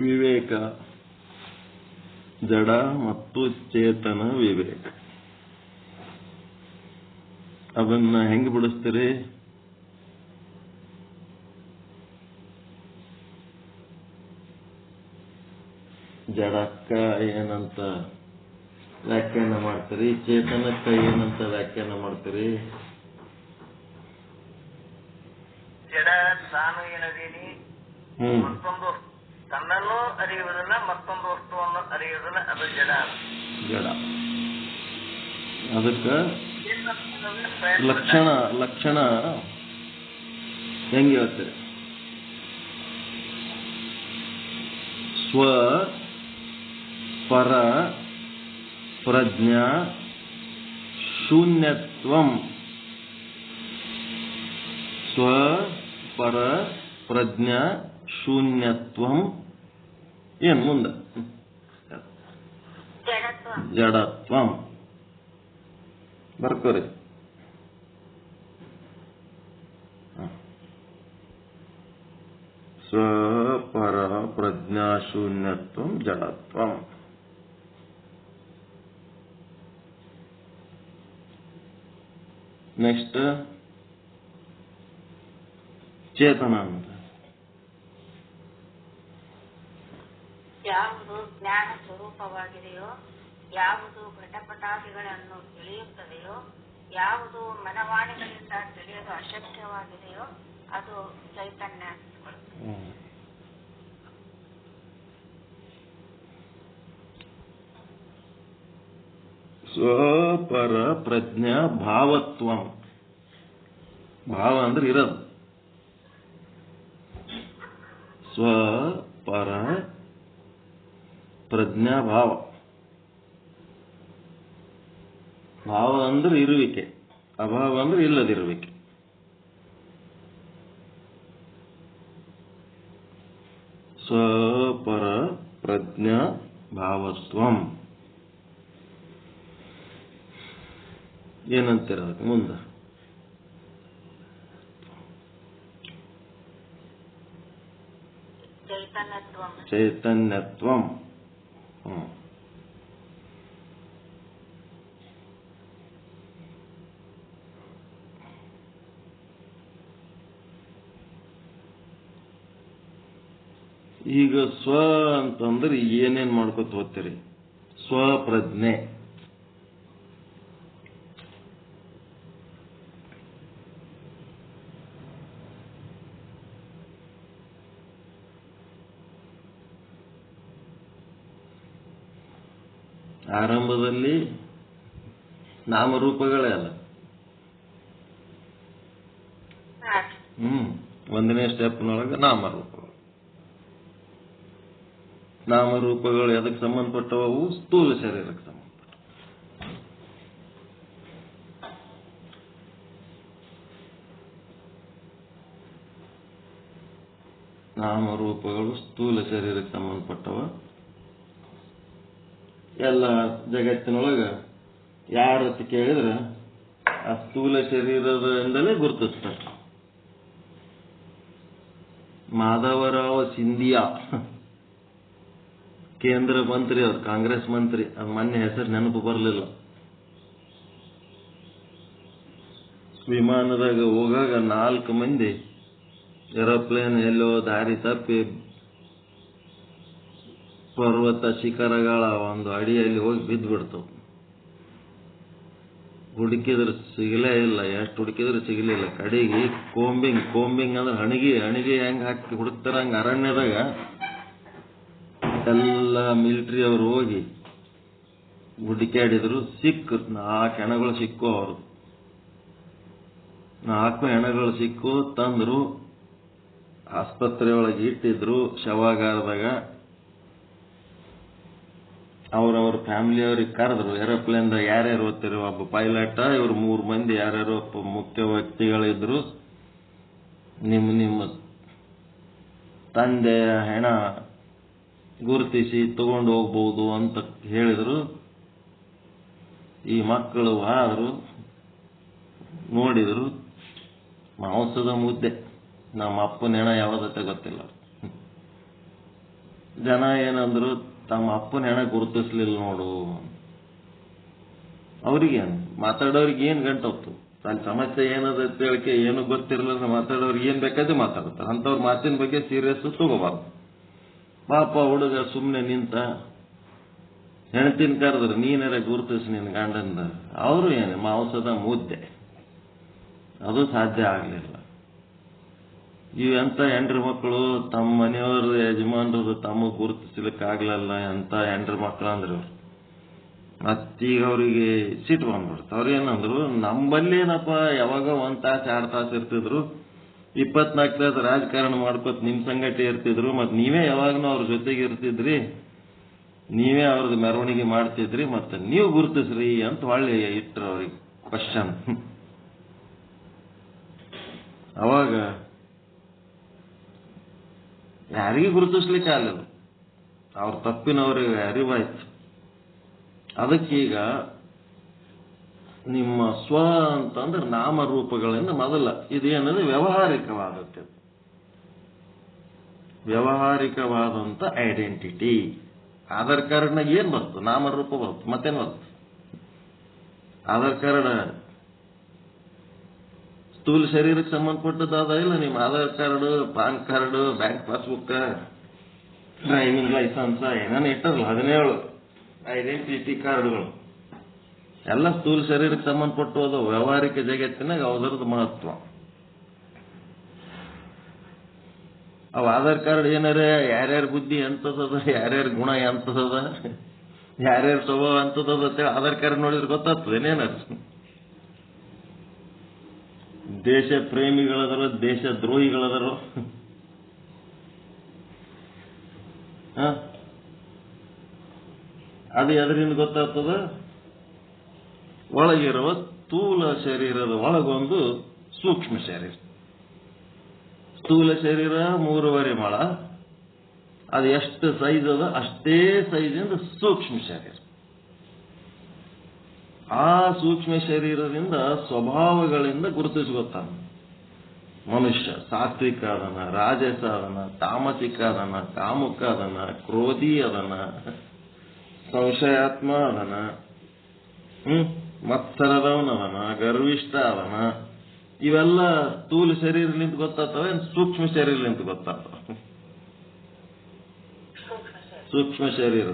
ವಿವೇಕ, ಜಡ ಮತ್ತು ಚೇತನ ವಿವೇಕ, ಅದನ್ನ ಹೆಂಗ್ ಬಿಡಿಸ್ತೀರಿ? ಜಡಕ್ಕ ಏನಂತ ವ್ಯಾಖ್ಯಾನ ಮಾಡ್ತೀರಿ, ಚೇತನಕ್ಕ ಏನಂತ ವ್ಯಾಖ್ಯಾನ ಮಾಡ್ತೀರಿ? ಜಡ ತಾನು ಏನದೀನಿ, ಮತ್ತೊಂದು ತನ್ನನ್ನು ಅರಿಯುವುದನ್ನ ಮತ್ತೊಂದು ವಸ್ತುವನ್ನು ಅರಿಯುವುದನ್ನ ಅದು ಜಡ. ಅದಕ್ಕ ಲಕ್ಷಣ ಹೆಂಗೆ ಹೇಳ್ತಾರೆ? ಸ್ವ ಪರ ಪ್ರಜ್ಞಾ ಶೂನ್ಯತ್ವಂ. ಸ್ವ ಪರ ಪ್ರಜ್ಞಾ ಶೂನ್ಯತ್ವಂ. ಏನ್ ಮುಂದೆ? ಜಡತ್ವಂ. ಬರ್ಕೋರಿ. ಸ್ವಪರ ಪ್ರಜ್ಞಾ ಶೂನ್ಯತ್ವಂ ಜಡತ್ವಂ. ನೆಕ್ಸ್ಟ್ ಚೇತನ ಅಂತ. ಯಾವುದು ಜ್ಞಾನ ಸ್ವರೂಪವಾಗಿದೆಯೋ, ಯಾವುದು ಘಟಪಟಾದಿಗಳನ್ನು ತಿಳಿಯುತ್ತದೆಯೋ, ಯಾವುದು ಮನವಾಣಿಗಳಿಂದ ತಿಳಿಯಲು ಅಶಕ್ಯವಾಗಿದೆಯೋ ಅದು ಚೈತನ್ಯ. ಸ್ವಪರ ಪ್ರಜ್ಞಾ ಭಾವತ್ವಂ. ಭಾವ ಅಂದ್ರೆ ಇರೋದು. ಸ್ವಪರ ಪ್ರಜ್ಞಾ ಭಾವ. ಭಾವ ಅಂದ್ರೆ ಇರುವಿಕೆ, ಅಭಾವ ಅಂದ್ರೆ ಇಲ್ಲದಿರುವಿಕೆ. ಸ್ವಪರ ಪ್ರಜ್ಞಾ ಭಾವತ್ವಂ. ಏನಂತೀರ ಅದಕ್ಕೆ ಮುಂದೆ? ಚೈತನ್ಯತ್ವಂ. ಈಗ ಸ್ವ ಅಂತಂದ್ರೆ ಏನೇನ್ ಮಾಡ್ಕೊತ ಹೋಗ್ತೀರಿ? ಸ್ವಪ್ರಜ್ಞೆ. ಆರಂಭದಲ್ಲಿ ನಾಮರೂಪಗಳೇ ಅಲ್ಲ. ಒಂದನೇ ಸ್ಟೆಪ್ನೊಳಗೆ ನಾಮರೂಪಗಳು. ನಾಮರೂಪಗಳು ಎದಕ್ಕೆ ಸಂಬಂಧಪಟ್ಟವು? ಸ್ಥೂಲ ಶರೀರಕ್ಕೆ ಸಂಬಂಧಪಟ್ಟ. ನಾಮರೂಪಗಳು ಸ್ಥೂಲ ಶರೀರಕ್ಕೆ ಸಂಬಂಧಪಟ್ಟವ. ಎಲ್ಲ ಜಗತ್ತಿನೊಳಗ ಯಾರತ್ತ ಕೇಳಿದ್ರೆ ಆ ಸ್ಥೂಲ ಶರೀರದಿಂದಲೇ ಗುರುತಿಸ್ತಾರೆ. ಮಾಧವರಾವ್ ಸಿಂಧಿಯಾ ಕೇಂದ್ರ ಮಂತ್ರಿ, ಅವ್ರು ಕಾಂಗ್ರೆಸ್ ಮಂತ್ರಿ. ಅದು ಮೊನ್ನೆ ಹೆಸರು ನೆನಪು ಬರಲಿಲ್ಲ. ವಿಮಾನದಾಗ ಹೋಗಾಗ 4 ಮಂದಿ ಏರೋಪ್ಲೇನ್ ಎಲ್ಲೋ ದಾರಿ ತಪ್ಪಿ ಪರ್ವತ ಶಿಖರಗಳ ಒಂದು ಅಡಿಯಲ್ಲಿ ಹೋಗಿ ಬಿದ್ದು ಬಿಡ್ತವು. ಹುಡುಕಿದ್ರೆ ಸಿಗಲೇ ಇಲ್ಲ. ಎಷ್ಟು ಹುಡುಕಿದ್ರೆ ಸಿಗಲಿಲ್ಲ. ಕಡೆಗೆ ಕೋಂಬಿಂಗ್ ಅಂದ್ರೆ ಹಣಿಗೆ ಹೆಂಗ್ ಹಾಕಿ ಹುಡುಕ್ತಾರ ಹಂಗ ಅರಣ್ಯದಾಗ ಎಲ್ಲ ಮಿಲಿಟರಿ ಅವರು ಹೋಗಿ ಹುಡುಕಾಡಿದ್ರು. 4 ಹೆಣಗಳು ಸಿಕ್ಕು. ಅವರು 4 ಹೆಣಗಳು ಸಿಕ್ಕು. ತಂದ್ರು, ಆಸ್ಪತ್ರೆಯೊಳಗೆ ಇಟ್ಟಿದ್ರು, ಶವಾಗಾರದಾಗ. ಅವ್ರವ್ರ ಫ್ಯಾಮಿಲಿಯವ್ರಿಗೆ ಕರೆದ್ರು. ಏರೋಪ್ಲೇನ್ದಾಗ ಯಾರ್ಯಾರು ಓದ್ತಿರೋ, ಒಬ್ಬ ಪೈಲಟ್, ಇವ್ರು 3 ಮಂದಿ ಯಾರ್ಯಾರು ಮುಖ್ಯ ವ್ಯಕ್ತಿಗಳಿದ್ರು. ನಿಮ್ಮ ತಂದೆಯ ಹೆಣ ಗುರುತಿಸಿ ತಗೊಂಡು ಹೋಗ್ಬೋದು ಅಂತ ಹೇಳಿದ್ರು. ಈ ಮಕ್ಕಳು ಆದ್ರು, ನೋಡಿದ್ರು, ಮಾಂಸದ ಮುದ್ದೆ. ನಮ್ಮ ಅಪ್ಪನ ಹೆಣ ಯಾವುದತ್ತೆ ಗೊತ್ತಿಲ್ಲ. ಜನ ಏನಂದ್ರು, ತಮ್ಮ ಅಪ್ಪನ ಹೆಣ ಗುರುತಿಸ್ಲಿಲ್ಲ ನೋಡು. ಅವ್ರಿಗೇನು ಮಾತಾಡೋರಿಗೆ ಏನು ಗಂಟು? ಅಲ್ಲಿ ಸಮಸ್ಯೆ ಏನದ ಹೇಳಿಕೆ ಏನು ಗೊತ್ತಿರಲಿಲ್ಲ. ಮಾತಾಡೋರಿಗೆ ಏನ್ ಬೇಕಾದ್ರೆ ಮಾತಾಡ್ತಾರೆ. ಅಂಥವ್ರ ಮಾತಿನ ಬಗ್ಗೆ ಸೀರಿಯಸ್ ತಗೋಬಾರ್ದು. ಪಾಪ ಹುಡುಗ ಸುಮ್ಮನೆ ನಿಂತ. ಹೆಣ್ತಿನ ಕರೆದ್ರೆ ನೀನಾರ ಗುರುತಿಸ್ ನಿನ್ ಗಂಡಂದ. ಅವರು ಏನು ಮಾಂಸದ ಮುದ್ದೆ. ಅದು ಸಾಧ್ಯ ಆಗಲಿಲ್ಲ. ಎಂತ ಹೆಂಡ್ರ ಮಕ್ಕಳು ತಮ್ಮ ಮನೆಯವ್ರ ಯಜಮಾನ್ರದು ತಮಗೆ ಗುರುತಿಸ್ಲಿಕ್ಕಾಗ್ಲಲ್ಲ ಎಂತ ಹೆಂಡ್ರ ಮಕ್ಕಳು ಅಂದ್ರು. ಮತ್ತೀಗ ಅವ್ರಿಗೆ ಸಿಟ್ಟು ಬಂದ್ಬಿಡ್ತು. ಅವ್ರೇನಂದ್ರು, ನಂಬಲ್ಲಿ ಏನಪ್ಪ ಯಾವಾಗ 1 ತಾಸು 2 ತಾಸು ಇರ್ತಿದ್ರು, 24 ತಾಸು ರಾಜಕಾರಣ ಮಾಡ್ಕೊತ ನಿಮ್ ಸಂಗತಿ ಇರ್ತಿದ್ರು, ಮತ್ ನೀವೇ ಯಾವಾಗನೂ ಅವ್ರ ಜೊತೆಗೆ ಇರ್ತಿದ್ರಿ, ನೀವೇ ಅವ್ರದ್ದು ಮೆರವಣಿಗೆ ಮಾಡ್ತಿದ್ರಿ, ಮತ್ತೆ ನೀವು ಗುರುತಿಸ್ರಿ ಅಂತ ಹೊಳ್ಳಿ ಇಟ್ರು ಅವ್ರಿಗೆ ಕ್ವಶನ್. ಅವಾಗ ಯಾರಿಗೂ ಗುರುತಿಸ್ಲಿಕ್ಕೆ ಆಗಲ್ಲ, ಅವ್ರ ತಪ್ಪಿನವ್ರಿಗೆ ಅರಿವಾಯ್ತು. ಅದಕ್ಕೀಗ ನಿಮ್ಮ ಸ್ವ ಅಂತಂದ್ರೆ ನಾಮರೂಪಗಳಿಂದ ಮೊದಲ ಇದೇನದು ವ್ಯಾವಹಾರಿಕವಾದದ್ದು, ವ್ಯಾವಹಾರಿಕವಾದಂತ ಐಡೆಂಟಿಟಿ. ಆಧಾರ್ ಕಾರ್ಡ್ನಾಗ ಏನ್ ಬಂತು? ನಾಮರೂಪ ಬಂತು, ಮತ್ತೇನ್ ಬಂತು? ಆಧಾರ್ ಕಾರ್ಡ್ ಸ್ಥೂಲ ಶರೀರಕ್ಕೆ ಸಂಬಂಧಪಟ್ಟದಾದ ಇಲ್ಲ? ನಿಮ್ಮ Aadhaar card, PAN card, bank passbook, driving licence ಏನೇನು ಇಟ್ಟರಲ್ಲ 17 ಐಡೆಂಟಿಟಿ ಕಾರ್ಡ್ಗಳು ಎಲ್ಲ ಸ್ಥೂಲ ಶರೀರಕ್ಕೆ ಸಂಬಂಧಪಟ್ಟು ಹೋದ ವ್ಯಾವಹಾರಿಕ ಜಗತ್ತಿನಾಗ ಅದರದ್ದು ಮಹತ್ವ. ಅವು ಆಧಾರ್ ಕಾರ್ಡ್ ಏನಾರ ಯಾರ್ಯಾರ ಬುದ್ಧಿ ಎಂತದ, ಯಾರ್ಯಾರ ಗುಣ ಎಂತದ, ಯಾರ್ಯಾರ ಸ್ವಭಾವ ಎಂತದ ಅಂತೇಳಿ ಆಧಾರ್ ಕಾರ್ಡ್ ನೋಡಿದ್ರೆ ಗೊತ್ತಾಗ್ತದೆ. ಏನೇನಾರ ದೇಶ ಪ್ರೇಮಿಗಳದರು, ದೇಶ ದ್ರೋಹಿಗಳದರು, ಅದು ಎದರಿಂದ ಗೊತ್ತಾಗ್ತದ? ಒಳಗಿರುವ ಸ್ಥೂಲ ಶರೀರದ ಒಳಗೊಂದು ಸೂಕ್ಷ್ಮ ಶರೀರ. ಸ್ಥೂಲ ಶರೀರ 3.5 ಮೊಳ, ಅದು ಎಷ್ಟು ಸೈಜ್ ಅದ ಅಷ್ಟೇ ಸೈಜಿಂದ ಸೂಕ್ಷ್ಮ ಶರೀರ. ಆ ಸೂಕ್ಷ್ಮ ಶರೀರದಿಂದ ಸ್ವಭಾವಗಳಿಂದ ಗುರುತಿಸ್ಕೊತಾನ ಮನುಷ್ಯ. ಸಾತ್ವಿಕ ಅದನ, ರಾಜಸ ಅದನ, ತಾಮಸಿಕ ಅದನ, ಕಾಮುಕ ಅದನ, ಕ್ರೋಧಿ ಅದನ, ಸಂಶಯಾತ್ಮ ಅದನ, ಮತ್ಸರದವನದನ, ಗರ್ವಿಷ್ಠ ಅದನ. ಇವೆಲ್ಲ ಸ್ಥೂಲ ಶರೀರಲಿಂತ ಗೊತ್ತಾಗ್ತವೆ, ಸೂಕ್ಷ್ಮ ಶರೀರಲಿಂತ ಗೊತ್ತಾಗ್ತವೆ? ಸೂಕ್ಷ್ಮ ಶರೀರ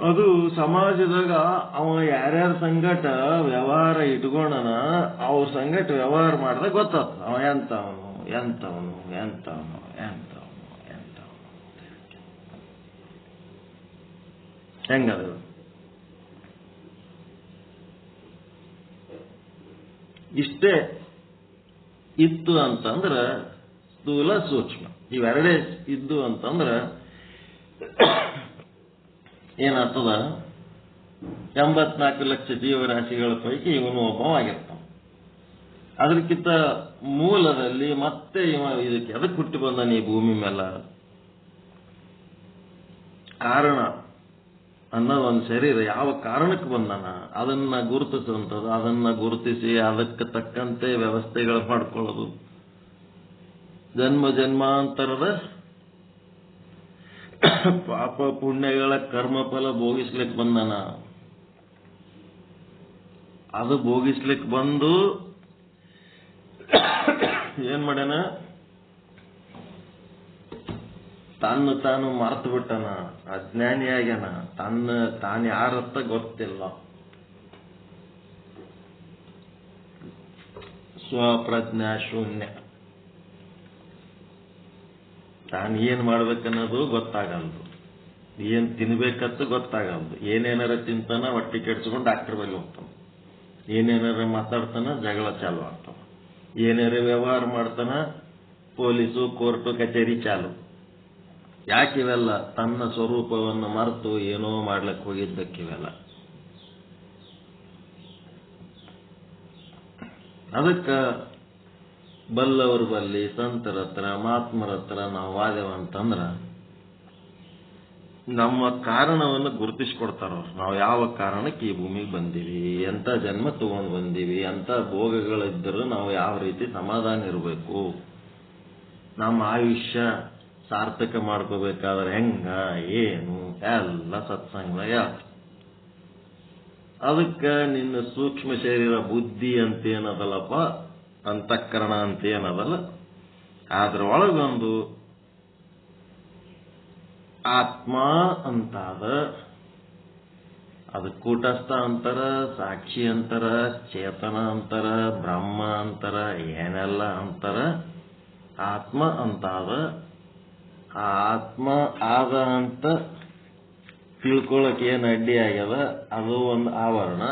ಅದು ಸಮಾಜದಾಗ ಅವ ಯಾರ್ಯಾರ ಸಂಗಟ ವ್ಯವಹಾರ ಇಟ್ಕೊಂಡನ, ಅವ್ರ ಸಂಗಟ ವ್ಯವಹಾರ ಮಾಡಿದಾಗ ಗೊತ್ತಾಗ್ತದ ಅವ ಎಂತವನು ಎಂತವನು ಎಂತವನು ಎಂತವನು ಎಂತವನು ಹೆಂಗದ. ಇಷ್ಟೇ ಇತ್ತು ಅಂತಂದ್ರ ಸ್ಥೂಲ ಸೂಕ್ಷ್ಮ ಇವೆರಡೇ ಇದ್ದು ಅಂತಂದ್ರ ಏನಾಗ್ತದ? 84 ಲಕ್ಷ ಜೀವರಾಶಿಗಳ ಪೈಕಿ ಇವನು ಒಬ್ಬವಾಗಿರ್ತಾನ. ಅದಕ್ಕಿಂತ ಮೂಲದಲ್ಲಿ ಮತ್ತೆ ಇವ ಇದಕ್ಕೆ ಎದಕ್ಕೆ ಹುಟ್ಟಿ ಬಂದಾನ ಈ ಭೂಮಿ ಮೇಲೆ? ಕಾರಣ ಅನ್ನೋದು ಒಂದು ಶರೀರ ಯಾವ ಕಾರಣಕ್ಕೆ ಬಂದಾನ ಅದನ್ನ ಗುರುತಿಸುವಂಥದ್ದು, ಅದನ್ನ ಗುರುತಿಸಿ ಅದಕ್ಕೆ ತಕ್ಕಂತೆ ವ್ಯವಸ್ಥೆಗಳು ಮಾಡ್ಕೊಳ್ಳೋದು, ಜನ್ಮ ಜನ್ಮಾಂತರದ ಪಾಪ ಪುಣ್ಯಗಳ ಕರ್ಮಫಲ ಭೋಗಿಸ್ಲಿಕ್ಕೆ ಬಂದಾನ. ಅದು ಭೋಗಿಸ್ಲಿಕ್ಕೆ ಬಂದು ಏನ್ ಮಾಡ್ಯಾನ? ತಾನು ಮರ್ತು ಬಿಟ್ಟನ, ಅಜ್ಞಾನಿಯಾಗ್ಯಾನ, ತಾನು ಯಾರತ್ತ ಗೊತ್ತಿಲ್ಲ, ಸ್ವಪ್ರಜ್ಞಾ ಶೂನ್ಯ. ತಾನು ಏನ್ ಮಾಡ್ಬೇಕನ್ನೋದು ಗೊತ್ತಾಗಲ್ದು, ಏನ್ ತಿನ್ಬೇಕಂತ ಗೊತ್ತಾಗಲ್ದು. ಏನೇನಾರ ತಿಂತಾನ ಹೊಟ್ಟೆ ಕೆಡ್ಸ್ಕೊಂಡು ಡಾಕ್ಟರ್ ಬಳಿ ಹೋಗ್ತಾನ, ಏನೇನಾರ ಮಾತಾಡ್ತಾನ ಜಗಳ ಚಾಲು ಆಗ್ತಾನ, ಏನಾರ ವ್ಯವಹಾರ ಮಾಡ್ತಾನ ಪೊಲೀಸು ಕೋರ್ಟು ಕಚೇರಿ ಚಾಲು. ಯಾಕಿವೆಲ್ಲ? ತನ್ನ ಸ್ವರೂಪವನ್ನು ಮರೆತು ಏನೋ ಮಾಡ್ಲಿಕ್ಕೆ ಹೋಗಿದ್ದಕ್ಕಿವೆಲ್ಲ. ಅದಕ್ಕ ಬಲ್ಲವ್ರ ಬಲ್ಲಿ, ಸಂತರ ಹತ್ರ, ಮಹಾತ್ಮರ ಹತ್ರ ನಾವು ವಾದೇವಂತಂದ್ರ ನಮ್ಮ ಕಾರಣವನ್ನು ಗುರುತಿಸ್ಕೊಡ್ತಾರ ಅವ್ರು. ನಾವು ಯಾವ ಕಾರಣಕ್ಕೆ ಈ ಭೂಮಿಗೆ ಬಂದೀವಿ, ಎಂತ ಜನ್ಮ ತಗೊಂಡು ಬಂದೀವಿ, ಎಂತ ಭೋಗಗಳಿದ್ದರೂ ನಾವು ಯಾವ ರೀತಿ ಸಮಾಧಾನ ಇರಬೇಕು, ನಮ್ಮ ಆಯುಷ್ಯ ಸಾರ್ಥಕ ಮಾಡ್ಕೋಬೇಕಾದ್ರೆ ಹೆಂಗ ಏನು ಎಲ್ಲ ಸತ್ಸಂಗದಾಗ. ಅದಕ್ಕ ನಿನ್ನ ಸೂಕ್ಷ್ಮ ಶರೀರ ಬುದ್ಧಿ ಅಂತ ಏನದಲ್ಲಪ್ಪ, ಅಂತಃಕರಣ ಅಂತ ಏನದಲ್ಲ, ಅದ್ರೊಳಗೊಂದು ಆತ್ಮ ಅಂತಾದ ಅದು ಕೂಟಸ್ಥ ಅಂತಾರ, ಸಾಕ್ಷಿ ಅಂತಾರ, ಚೇತನ ಅಂತಾರ, ಬ್ರಹ್ಮ ಅಂತಾರ, ಏನೆಲ್ಲ ಅಂತಾರ. ಆತ್ಮ ಅಂತಾದ. ಆ ಆತ್ಮ ಆದ ಅಂತ ತಿಳ್ಕೊಳಕ್ ಏನು ಅಡ್ಡಿ ಆಗ್ಯದ, ಅದು ಒಂದು ಆವರಣ.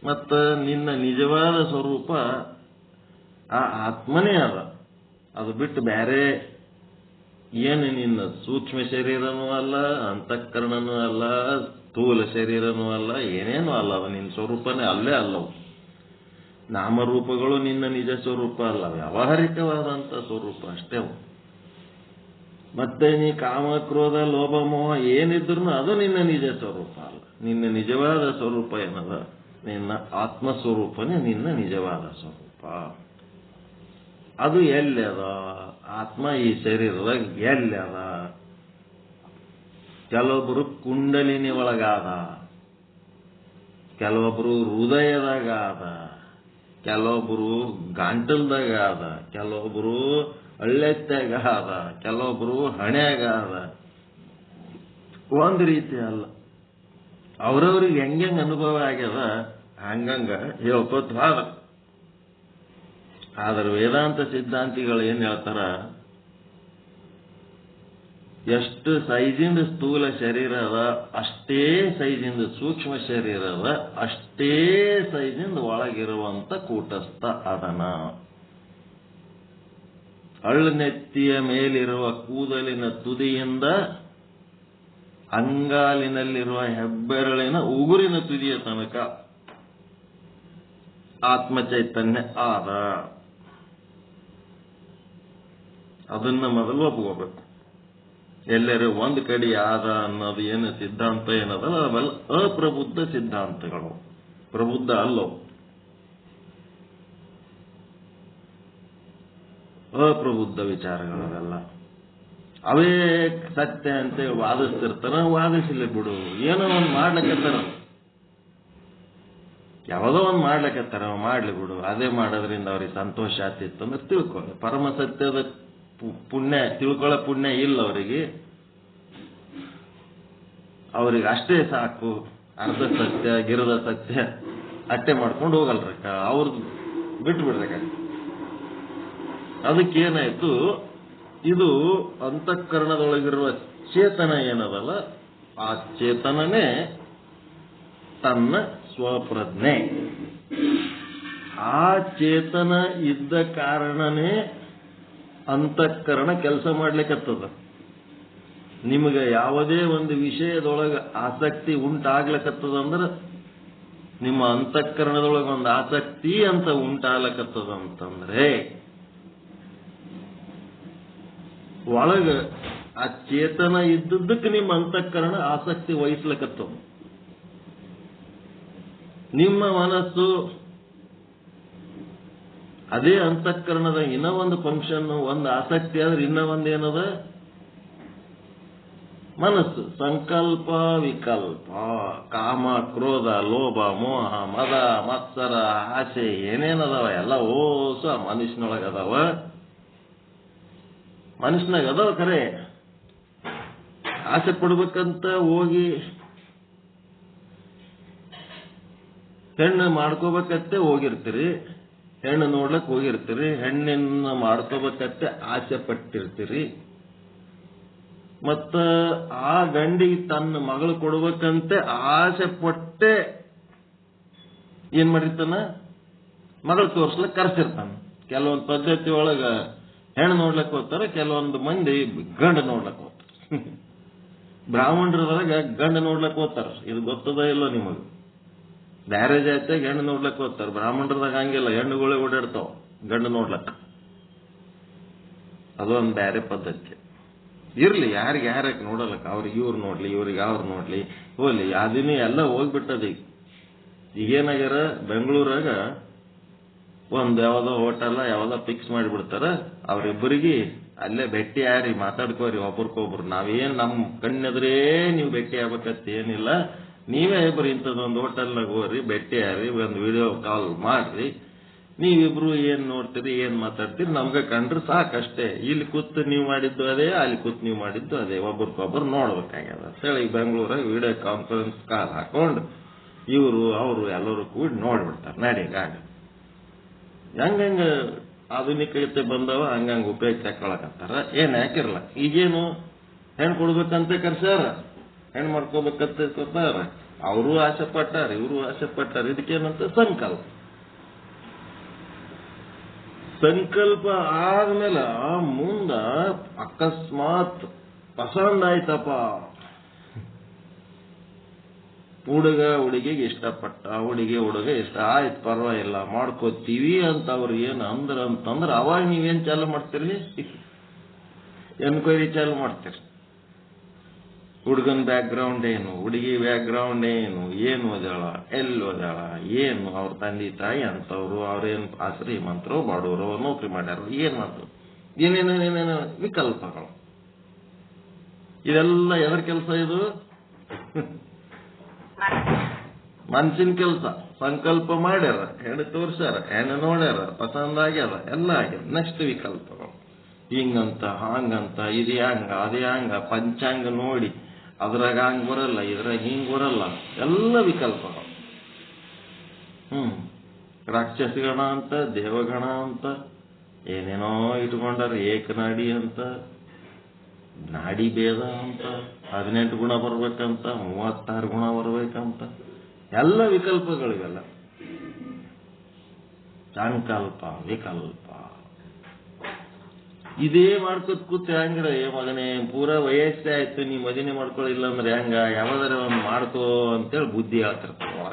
ಮತ್ತ ನಿನ್ನ ನಿಜವಾದ ಸ್ವರೂಪ ಆ ಆತ್ಮನೇ ಅದ. ಅದು ಬಿಟ್ಟು ಬೇರೆ ಏನು ನಿನ್ನ ಸೂಕ್ಷ್ಮ ಶರೀರನೂ ಅಲ್ಲ, ಅಂತಃಕರಣನೂ ಅಲ್ಲ, ಸ್ಥೂಲ ಶರೀರನೂ ಅಲ್ಲ, ಏನೇನೂ ಅಲ್ಲ. ಅದು ನಿನ್ನ ಸ್ವರೂಪನೇ ಅಲ್ಲೇ ಅಲ್ಲವು. ನಾಮರೂಪಗಳು ನಿನ್ನ ನಿಜ ಸ್ವರೂಪ ಅಲ್ಲ, ವ್ಯಾವಹಾರಿಕವಾದಂಥ ಸ್ವರೂಪ ಅಷ್ಟೇ ಅವು. ಮತ್ತೆ ನೀ ಕಾಮ, ಕ್ರೋಧ, ಲೋಭ, ಮೋಹ ಏನಿದ್ರು ಅದು ನಿನ್ನ ನಿಜ ಸ್ವರೂಪ ಅಲ್ಲ. ನಿನ್ನ ನಿಜವಾದ ಸ್ವರೂಪ ಏನದ, ನಿನ್ನ ಆತ್ಮಸ್ವರೂಪನೇ ನಿನ್ನ ನಿಜವಾದ ಸ್ವರೂಪ. ಅದು ಎಲ್ಲಿ ಅದ? ಆತ್ಮ ಈ ಶರೀರದಾಗ ಎಲ್ಲಿ ಅದ? ಕೆಲವೊಬ್ಬರು ಕುಂಡಲಿನಿ ಒಳಗಾದ, ಕೆಲವೊಬ್ಬರು ಹೃದಯದಾಗ ಆದ, ಕೆಲವೊಬ್ಬರು ಗಂಟಲ್ದಾಗ ಆದ, ಕೆಲವೊಬ್ಬರು ಹಳ್ಳೆತ್ತಾಗ ಆದ, ಕೆಲವೊಬ್ಬರು ಹಣೆಯಾಗ ಆದ. ಒಂದು ರೀತಿ ಅಲ್ಲ, ಅವ್ರವ್ರಿಗೆ ಹೆಂಗೆಂಗೆ ಅನುಭವ ಆಗ್ಯದ ಹಂಗಂಗ ಹೇಳ್ಕೊತ ಹೋದ. ಆದ್ರೆ ವೇದಾಂತ ಸಿದ್ಧಾಂತಿಗಳು ಏನ್ ಹೇಳ್ತಾರ, ಎಷ್ಟು ಸೈಜಿಂದ ಸ್ಥೂಲ ಶರೀರ ಅದ ಅಷ್ಟೇ ಸೈಜಿಂದ ಸೂಕ್ಷ್ಮ ಶರೀರ ಅದ, ಅಷ್ಟೇ ಸೈಜಿಂದ ಒಳಗಿರುವಂತ ಕೂಟಸ್ಥ ಅದನ. ಅಳ್ಳೆತ್ತಿಯ ಮೇಲಿರುವ ಕೂದಲಿನ ತುದಿಯಿಂದ ಅಂಗಾಲಿನಲ್ಲಿರುವ ಹೆಬ್ಬೆರಳಿನ ಉಗುರಿನ ತುದಿಯ ತನಕ ಆತ್ಮಚೈತನ್ಯ ಆದ. ಅದನ್ನ ಮೊದಲು ಒಪ್ಕೋಬೇಕು. ಎಲ್ಲರೂ ಒಂದು ಕಡೆ ಆದ ಅನ್ನೋದು ಏನು ಸಿದ್ಧಾಂತ ಏನದಲ್ಲ, ಅವೆಲ್ಲ ಅಪ್ರಬುದ್ಧ ಸಿದ್ಧಾಂತಗಳು, ಪ್ರಬುದ್ಧ ಅಲ್ಲವು. ಅಪ್ರಬುದ್ಧ ವಿಚಾರಗಳವೆಲ್ಲ. ಅವೇ ಸತ್ಯ ಅಂತೇಳಿ ವಾದಿಸ್ತಿರ್ತಾರ. ವಾದಿಸಲಿ ಬಿಡು, ಏನೋ ಒಂದು ಮಾಡ್ಲಿಕ್ಕತ್ತಾರ, ಯಾವುದೋ ಒಂದು ಮಾಡ್ಲಿಕ್ಕತ್ತಾರ, ಮಾಡ್ಲಿ ಬಿಡು. ಅದೇ ಮಾಡೋದ್ರಿಂದ ಅವ್ರಿಗೆ ಸಂತೋಷ ಆಗ್ತಿತ್ತು ಅಂದ್ರೆ ತಿಳ್ಕೊಳ್ಳಿ. ಪರಮ ಸತ್ಯದ ಪುಣ್ಯ ತಿಳ್ಕೊಳ್ಳೋ ಪುಣ್ಯ ಇಲ್ಲ ಅವರಿಗೆ. ಅವ್ರಿಗೆ ಅಷ್ಟೇ ಸಾಕು, ಅರ್ಧ ಸತ್ಯ ಗಿರದ ಸತ್ಯ ಅಷ್ಟೇ ಮಾಡ್ಕೊಂಡು ಹೋಗಲ್ರಕ್ಕ, ಅವ್ರದ್ದು ಬಿಟ್ಟು ಬಿಡ್ಬೇಕ. ಅದಕ್ಕೇನಾಯ್ತು, ಇದು ಅಂತಃಕರಣದೊಳಗಿರುವ ಚೇತನ ಏನದಲ್ಲ, ಆ ಚೇತನನೇ ತನ್ನ ಸ್ವಪ್ರಜ್ಞೆ. ಆ ಚೇತನ ಇದ್ದ ಕಾರಣನೇ ಅಂತಃಕರಣ ಕೆಲಸ ಮಾಡ್ಲಿಕ್ಕತ್ತದ. ನಿಮಗೆ ಯಾವುದೇ ಒಂದು ವಿಷಯದೊಳಗೆ ಆಸಕ್ತಿ ಉಂಟಾಗ್ಲಕತ್ತದಂದ್ರೆ ನಿಮ್ಮ ಅಂತಃಕರಣದೊಳಗೆ ಒಂದು ಆಸಕ್ತಿ ಅಂತ ಉಂಟಾಗ್ಲಕತ್ತದ ಅಂತಂದ್ರೆ ಒಳಗ ಆ ಚೇತನ ಇದ್ದದ್ದಕ್ಕೆ ನಿಮ್ಮ ಅಂತಃಕರಣ ಆಸಕ್ತಿ ವಹಿಸ್ಲಕತ್ತದ. ನಿಮ್ಮ ಮನಸ್ಸು ಅದೇ ಅಂತಃಕರಣದ ಇನ್ನೂ ಒಂದು ಫಂಕ್ಷನ್, ಒಂದು ಆಸಕ್ತಿ ಆದ್ರೆ ಇನ್ನೂ ಒಂದು ಏನದ ಮನಸ್ಸು. ಸಂಕಲ್ಪ ವಿಕಲ್ಪ, ಕಾಮ, ಕ್ರೋಧ, ಲೋಭ, ಮೋಹ, ಮದ, ಮತ್ಸರ, ಆಸೆ ಏನೇನದಾವ ಎಲ್ಲ ಓಸ ಮನುಷ್ಯನೊಳಗದಾವ. ಮನುಷ್ಯನಾಗ ಅದಾವ ಖರೆ. ಆಸೆ ಪಡ್ಬೇಕಂತ ಹೋಗಿ ಹೆಣ್ಣು ಮಾಡ್ಕೋಬೇಕತ್ತೆ ಹೋಗಿರ್ತೀರಿ, ಹೆಣ್ಣು ನೋಡ್ಲಕ್ ಹೋಗಿರ್ತೀರಿ, ಹೆಣ್ಣನ್ನ ಮಾಡ್ಕೋಬೇಕತ್ತೆ ಆಸೆ ಪಟ್ಟಿರ್ತೀರಿ. ಮತ್ತ ಆ ಗಂಡಿಗೆ ತನ್ನ ಮಗಳು ಕೊಡ್ಬೇಕಂತೆ ಆಸೆ ಪಟ್ಟೆ ಏನ್ ಮಾಡಿರ್ತಾನ, ಮಗಳು ತೋರ್ಸ್ಲಕ್ ಕರ್ಸಿರ್ತಾನ. ಕೆಲವೊಂದು ಪದ್ಧತಿ ಒಳಗ ಹೆಣ್ಣು ನೋಡ್ಲಕ್ ಹೋಗ್ತಾರ, ಕೆಲವೊಂದು ಮಂದಿ ಗಂಡ ನೋಡ್ಲಕ್ ಹೋಗ್ತಾರ. ಬ್ರಾಹ್ಮಣರದಾಗ ಗಂಡ ನೋಡ್ಲಕ್ ಹೋಗ್ತಾರ, ಇದು ಗೊತ್ತದ ಇಲ್ಲ ನಿಮಗ. ಬ್ಯಾರೆ ಜಾತಿಯಾಗ ಹೆಣ್ಣು ನೋಡ್ಲಕ್ ಹೋಗ್ತಾರ, ಬ್ರಾಹ್ಮಣರದಾಗ ಹಂಗಿಲ್ಲ, ಹೆಣ್ಣುಗಳೇ ಓಡಾಡ್ತಾವ ಗಂಡು ನೋಡ್ಲಕ್. ಅದೊಂದು ಬ್ಯಾರೆ ಪದ್ಧತಿ. ಇರ್ಲಿ, ಯಾರಿಗೆ ಯಾರಕ್ಕೆ ನೋಡಲಕ್ಕ, ಅವ್ರಿಗೆ ಇವ್ರು ನೋಡ್ಲಿ, ಇವ್ರಿಗೆ ಅವ್ರು ನೋಡ್ಲಿ, ಹೋಗ್ಲಿ. ಅದಿನ ಎಲ್ಲ ಹೋಗ್ಬಿಟ್ಟದ. ಈಗೇನಾಗ್ಯಾರ, ಬೆಂಗಳೂರಾಗ ಒಂದು ಯಾವ್ದೋ ಹೋಟೆಲ್ ಯಾವ್ದೋ ಫಿಕ್ಸ್ ಮಾಡಿಬಿಡ್ತಾರ. ಅವ್ರಿಬ್ಬರಿಗೆ ಅಲ್ಲೇ ಭೇಟಿ ಯಾರಿ ಮಾತಾಡ್ಕೋರಿ ಒಬ್ರಿಗೊಬ್ರು. ನಾವೇನ್ ನಮ್ ಕಣ್ಣೆದ್ರೇ ನೀವು ಭೇಟಿ ಆಗ್ಬೇಕಂತ ಏನಿಲ್ಲ, ನೀವೇ ಇಬ್ಬರು ಇಂಥದ್ದೊಂದು ಹೋಟೆಲ್ನಾಗ ಹೋಗ್ರಿ, ಭೇಟಿ ಯಾರಿ, ಒಂದು ವಿಡಿಯೋ ಕಾಲ್ ಮಾಡ್ರಿ, ನೀವಿಬ್ರು ಏನ್ ನೋಡ್ತೀರಿ ಏನ್ ಮಾತಾಡ್ತೀರಿ ನಮ್ಗೆ ಕಂಡ್ರೆ ಸಾಕಷ್ಟೇ. ಇಲ್ಲಿ ಕೂತು ನೀವು ಮಾಡಿದ್ದು ಅದೇ, ಅಲ್ಲಿ ಕೂತು ನೀವು ಮಾಡಿದ್ದು ಅದೇ, ಒಬ್ರಿಗೊಬ್ರು ನೋಡ್ಬೇಕಾಗ್ಯದ. ಹೇಳಿ ಬೆಂಗಳೂರಾಗ ವಿಡಿಯೋ ಕಾನ್ಫರೆನ್ಸ್ ಕಾಲ್ ಹಾಕೊಂಡು ಇವರು ಅವರು ಎಲ್ಲರೂ ಕೂಡಿ ನೋಡ್ಬಿಡ್ತಾರೆ. ನಡಿ ಗಾಡಿ ಹೆಂಗ ಆಧುನಿಕತೆ ಬಂದವ ಹಂಗಂಗ ಉಪಯೋಗ ತಕೊಳಕತ್ತಾರ. ಏನ್ ಹಾಕಿರಲ್ಲ. ಈಗೇನು ಹೆಣ್ ಕೊಡ್ಬೇಕಂತ ಕರ್ಸ್ಯಾರ, ಹೆಣ್ ಮಾಡ್ಕೋಬೇಕಂತ ಕೊಟ್ಟಾರ. ಅವರು ಆಸೆ ಪಟ್ಟಾರ, ಇವರು ಆಸೆ ಪಟ್ಟಾರ. ಇದಕ್ಕೇನಂತ ಸಂಕಲ್ಪ. ಸಂಕಲ್ಪ ಆದ್ಮೇಲೆ ಮುಂದ ಅಕಸ್ಮಾತ್ ಪಸಂದ್ ಆಯ್ತಪ್ಪ, ಹುಡುಗ ಹುಡುಗಿಗೆ ಇಷ್ಟಪಟ್ಟ, ಹುಡುಗ ಇಷ್ಟ ಆಯ್ತು, ಪರವಾಗಿಲ್ಲ ಮಾಡ್ಕೋತೀವಿ ಅಂತ ಅವ್ರು ಏನು ಅಂತಂದ್ರೆ ಅವಾಗ ನೀವೇನ್ ಚಾಲು ಮಾಡ್ತೀರಿ? ಎನ್ಕ್ವೈರಿ ಚಾಲು ಮಾಡ್ತೀರಿ. ಹುಡುಗನ ಬ್ಯಾಕ್ಗ್ರೌಂಡ್ ಏನು, ಹುಡುಗಿ ಬ್ಯಾಕ್ಗ್ರೌಂಡ್ ಏನು ಓದಾಳ, ಎಲ್ಲಿ ಓದಾಳ, ಏನು ಅವ್ರ ತಂದೆ ತಾಯಿ ಅಂತವ್ರು, ಅವ್ರೇನು ಶ್ರೀಮಂತರು ಬಡವರು, ನೌಕರಿ ಮಾಡ್ಯಾರ, ಏನ್ ಮಾಡ್ತಾರೆ, ಏನೇನೇನೇನೇನು ವಿಕಲ್ಪಗಳು. ಇದೆಲ್ಲ ಎದರ ಕೆಲಸ? ಇದು ಮನ್ಸಿನ ಕೆಲಸ. ಸಂಕಲ್ಪ ಮಾಡ್ಯಾರ, ಹೆಣ್ಣು ತೋರ್ಸ್ಯಾರ, ಹೆಣ್ಣು ನೋಡ್ಯಾರ, ಪಸಂದ್ ಆಗ್ಯಾರ, ಎಲ್ಲ ಆಗ್ಯಾರ. ನೆಕ್ಸ್ಟ್ ವಿಕಲ್ಪಗಳು. ಹಿಂಗಂತ ಹಾಂಗಂತ, ಇದು ಹಂಗ ಅದೇ ಹಂಗ, ಪಂಚಾಂಗ ನೋಡಿ ಅದ್ರಾಗ ಹಂಗ್ ಬರಲ್ಲ, ಇದ್ರಾಗ ಹಿಂಗ್ ಬರಲ್ಲ, ಎಲ್ಲ ವಿಕಲ್ಪಗಳು. ರಾಕ್ಷಸಗಣ ಅಂತ, ದೇವಗಣ ಅಂತ ಏನೇನೋ ಇಟ್ಕೊಂಡಾರ. ಏಕನಾಡಿ ಅಂತ, ನಾಡಿ ಭೇದ ಅಂತ, 18 ಗುಣ ಬರ್ಬೇಕಂತ, 36 ಗುಣ ಬರ್ಬೇಕಂತ, ಎಲ್ಲ ವಿಕಲ್ಪಗಳಿವೆಲ್ಲ. ಸಂಕಲ್ಪ ವಿಕಲ್ಪ ಇದೇ ಮಾಡ್ಕೊತ್ ಕೂತ್ ಹೆಂಗ್ರೆ ಮಗನೇ, ಪೂರಾ ವಯಸ್ಸೇ ಆಯ್ತು, ನೀ ಮದುವೆ ಮಾಡ್ಕೊಳ್ಳಿಲ್ಲ ಅಂದ್ರೆ ಹೆಂಗ, ಯಾವ್ದಾರ ಒಂದು ಮಾಡ್ಕೋ ಅಂತೇಳಿ ಬುದ್ಧಿ ಹೇಳ್ತಿರ್ತಾವ.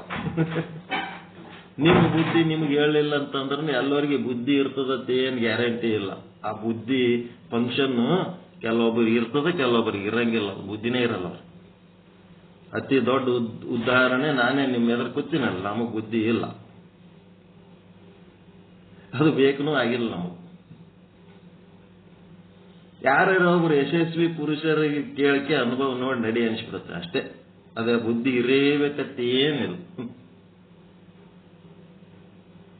ನಿಮ್ ಬುದ್ಧಿ ನಿಮ್ಗೆ ಹೇಳಿಲ್ಲ ಅಂತಂದ್ರೆ ಎಲ್ಲರಿಗೆ ಬುದ್ಧಿ ಇರ್ತದತ್ತ ಏನ್ ಗ್ಯಾರಂಟಿ ಇಲ್ಲ. ಆ ಬುದ್ಧಿ ಫಂಕ್ಷನ್ ಕೆಲವೊಬ್ಬರಿಗೆ ಇರ್ತದೆ, ಕೆಲವೊಬ್ಬರಿಗೆ ಇರಂಗಿಲ್ಲ, ಬುದ್ಧಿನೇ ಇರಲ್ಲ. ಅತಿ ದೊಡ್ಡ ಉದಾಹರಣೆ ನಾನೇ ನಿಮ್ಮ ಎದುರು ಕೂತೀನಲ್ಲ, ನಮಗ್ ಬುದ್ಧಿ ಇಲ್ಲ, ಅದು ಬೇಕೂ ಆಗಿಲ್ಲ ನಮಗ್. ಯಾರ್ಯಾರೋ ಒಬ್ರು ಯಶಸ್ವಿ ಪುರುಷರಿಗೆ ಕೇಳಕ್ಕೆ ಅನುಭವ ನೋಡಿ ನಡಿ ಅನಿಸ್ಬಿಡುತ್ತೆ ಅಷ್ಟೇ. ಅದೇ ಬುದ್ಧಿ ಇರೇಬೇಕಂತ ಏನಿಲ್ಲ.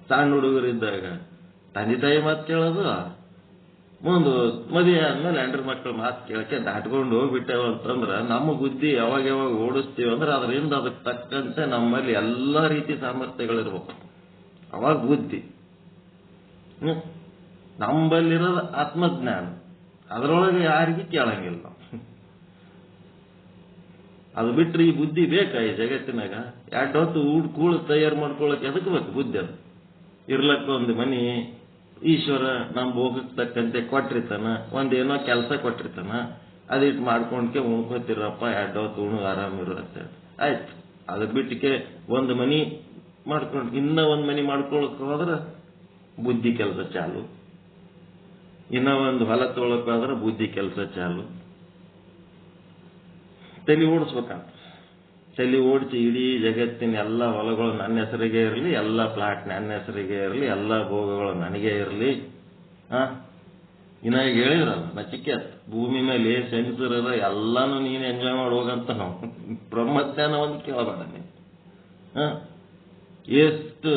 ಸಣ್ಣ ಹುಡುಗರಿದ್ದಾಗ ತಂದೆ ತಾಯಿ ಮಾತು ಕೇಳೋದು, ಮುಂದೆ ಮದುವೆ ಆದ್ಮೇಲೆ ಹೆಂಡ್ರ ಮಕ್ಕಳ ಮಾತು ಕೇಳಕ್ಕೆ ದಾಟ್ಕೊಂಡು ಹೋಗ್ಬಿಟ್ಟೇವ ಅಂತಂದ್ರ ನಮ್ಮ ಬುದ್ಧಿ ಯಾವಾಗ ಓಡಿಸ್ತೀವಿ ಅಂದ್ರೆ ಅದರಿಂದ ಅದಕ್ಕೆ ತಕ್ಕಂತೆ ನಮ್ಮಲ್ಲಿ ಎಲ್ಲಾ ರೀತಿ ಸಾಮರ್ಥ್ಯಗಳಿರ್ಬೇಕು. ಅವಾಗ ಬುದ್ಧಿ. ನಮ್ಮಲ್ಲಿರೋದು ಆತ್ಮಜ್ಞಾನ, ಅದರೊಳಗೆ ಯಾರಿಗೂ ಕೇಳಂಗಿಲ್ಲ. ಅದು ಬಿಟ್ರೆ ಈ ಬುದ್ಧಿ ಬೇಕಾ ಈ ಜಗತ್ತಿನಾಗ? 2 ಹೊತ್ತು ಕೂಳು ತಯಾರು ಮಾಡ್ಕೊಳಕ್ ಎದಕ್ ಬೇಕು ಬುದ್ಧಿ? ಅದು ಇರ್ಲಕ್ಕ ಒಂದು ಮನಿ ಈಶ್ವರ ನಮ್ಮ ಭೋಗಕ್ಕೆ ತಕ್ಕಂತೆ ಕೊಟ್ಟಿರ್ತಾನ, ಒಂದೇನೋ ಕೆಲಸ ಕೊಟ್ಟಿರ್ತಾನ, ಅದಿಟ್ಟು ಮಾಡ್ಕೊಂಡ್ಕೆ ಉಣ್ಕೋತಿರಪ್ಪ, 2 ಹೊತ್ತು ಉಣ್ಣು ಆರಾಮಿರುತ್ತೆ, ಆಯ್ತು. ಅದ್ ಬಿಟ್ಟಿಗೆ ಒಂದು ಮನಿ ಮಾಡ್ಕೊಂಡು ಇನ್ನ ಒಂದ್ ಮನಿ ಮಾಡ್ಕೊಳಕ್ ಹೋದ್ರೆ ಬುದ್ಧಿ ಕೆಲಸ ಚಾಲು, ಇನ್ನ ಒಂದು ಹೊಲ ತೊಳಕ್ ಹೋದ್ರೆ ಬುದ್ಧಿ ಕೆಲಸ ಚಾಲು. ತಲೆ ಓಡಿಸ್ಬೇಕಂತ. ತಲೆ ಓಡಿಸಿ ಇಡೀ ಜಗತ್ತಿನ ಎಲ್ಲ ಹೊಲಗಳು ನನ್ನ ಹೆಸರಿಗೆ ಇರಲಿ, ಎಲ್ಲ ಪ್ಲಾಟ್ ನನ್ನ ಹೆಸರಿಗೆ ಇರಲಿ, ಎಲ್ಲ ಭೋಗಗಳು ನನಗೆ ಇರಲಿ. ಇನ್ನ ಹೇಳಿದ್ರಲ್ಲ ನಚಿಕೇತ, ಭೂಮಿ ಮೇಲೆ ಸೆನ್ಸರದ ಎಲ್ಲಾನು ನೀನು ಎಂಜಾಯ್ ಮಾಡಿ ಹೋಗಂತ. ನಾವು ಬ್ರಹ್ಮಜ್ಞಾನ ಒಂದು ಕೇಳಬೇಡ ನೀನು. ಎಷ್ಟು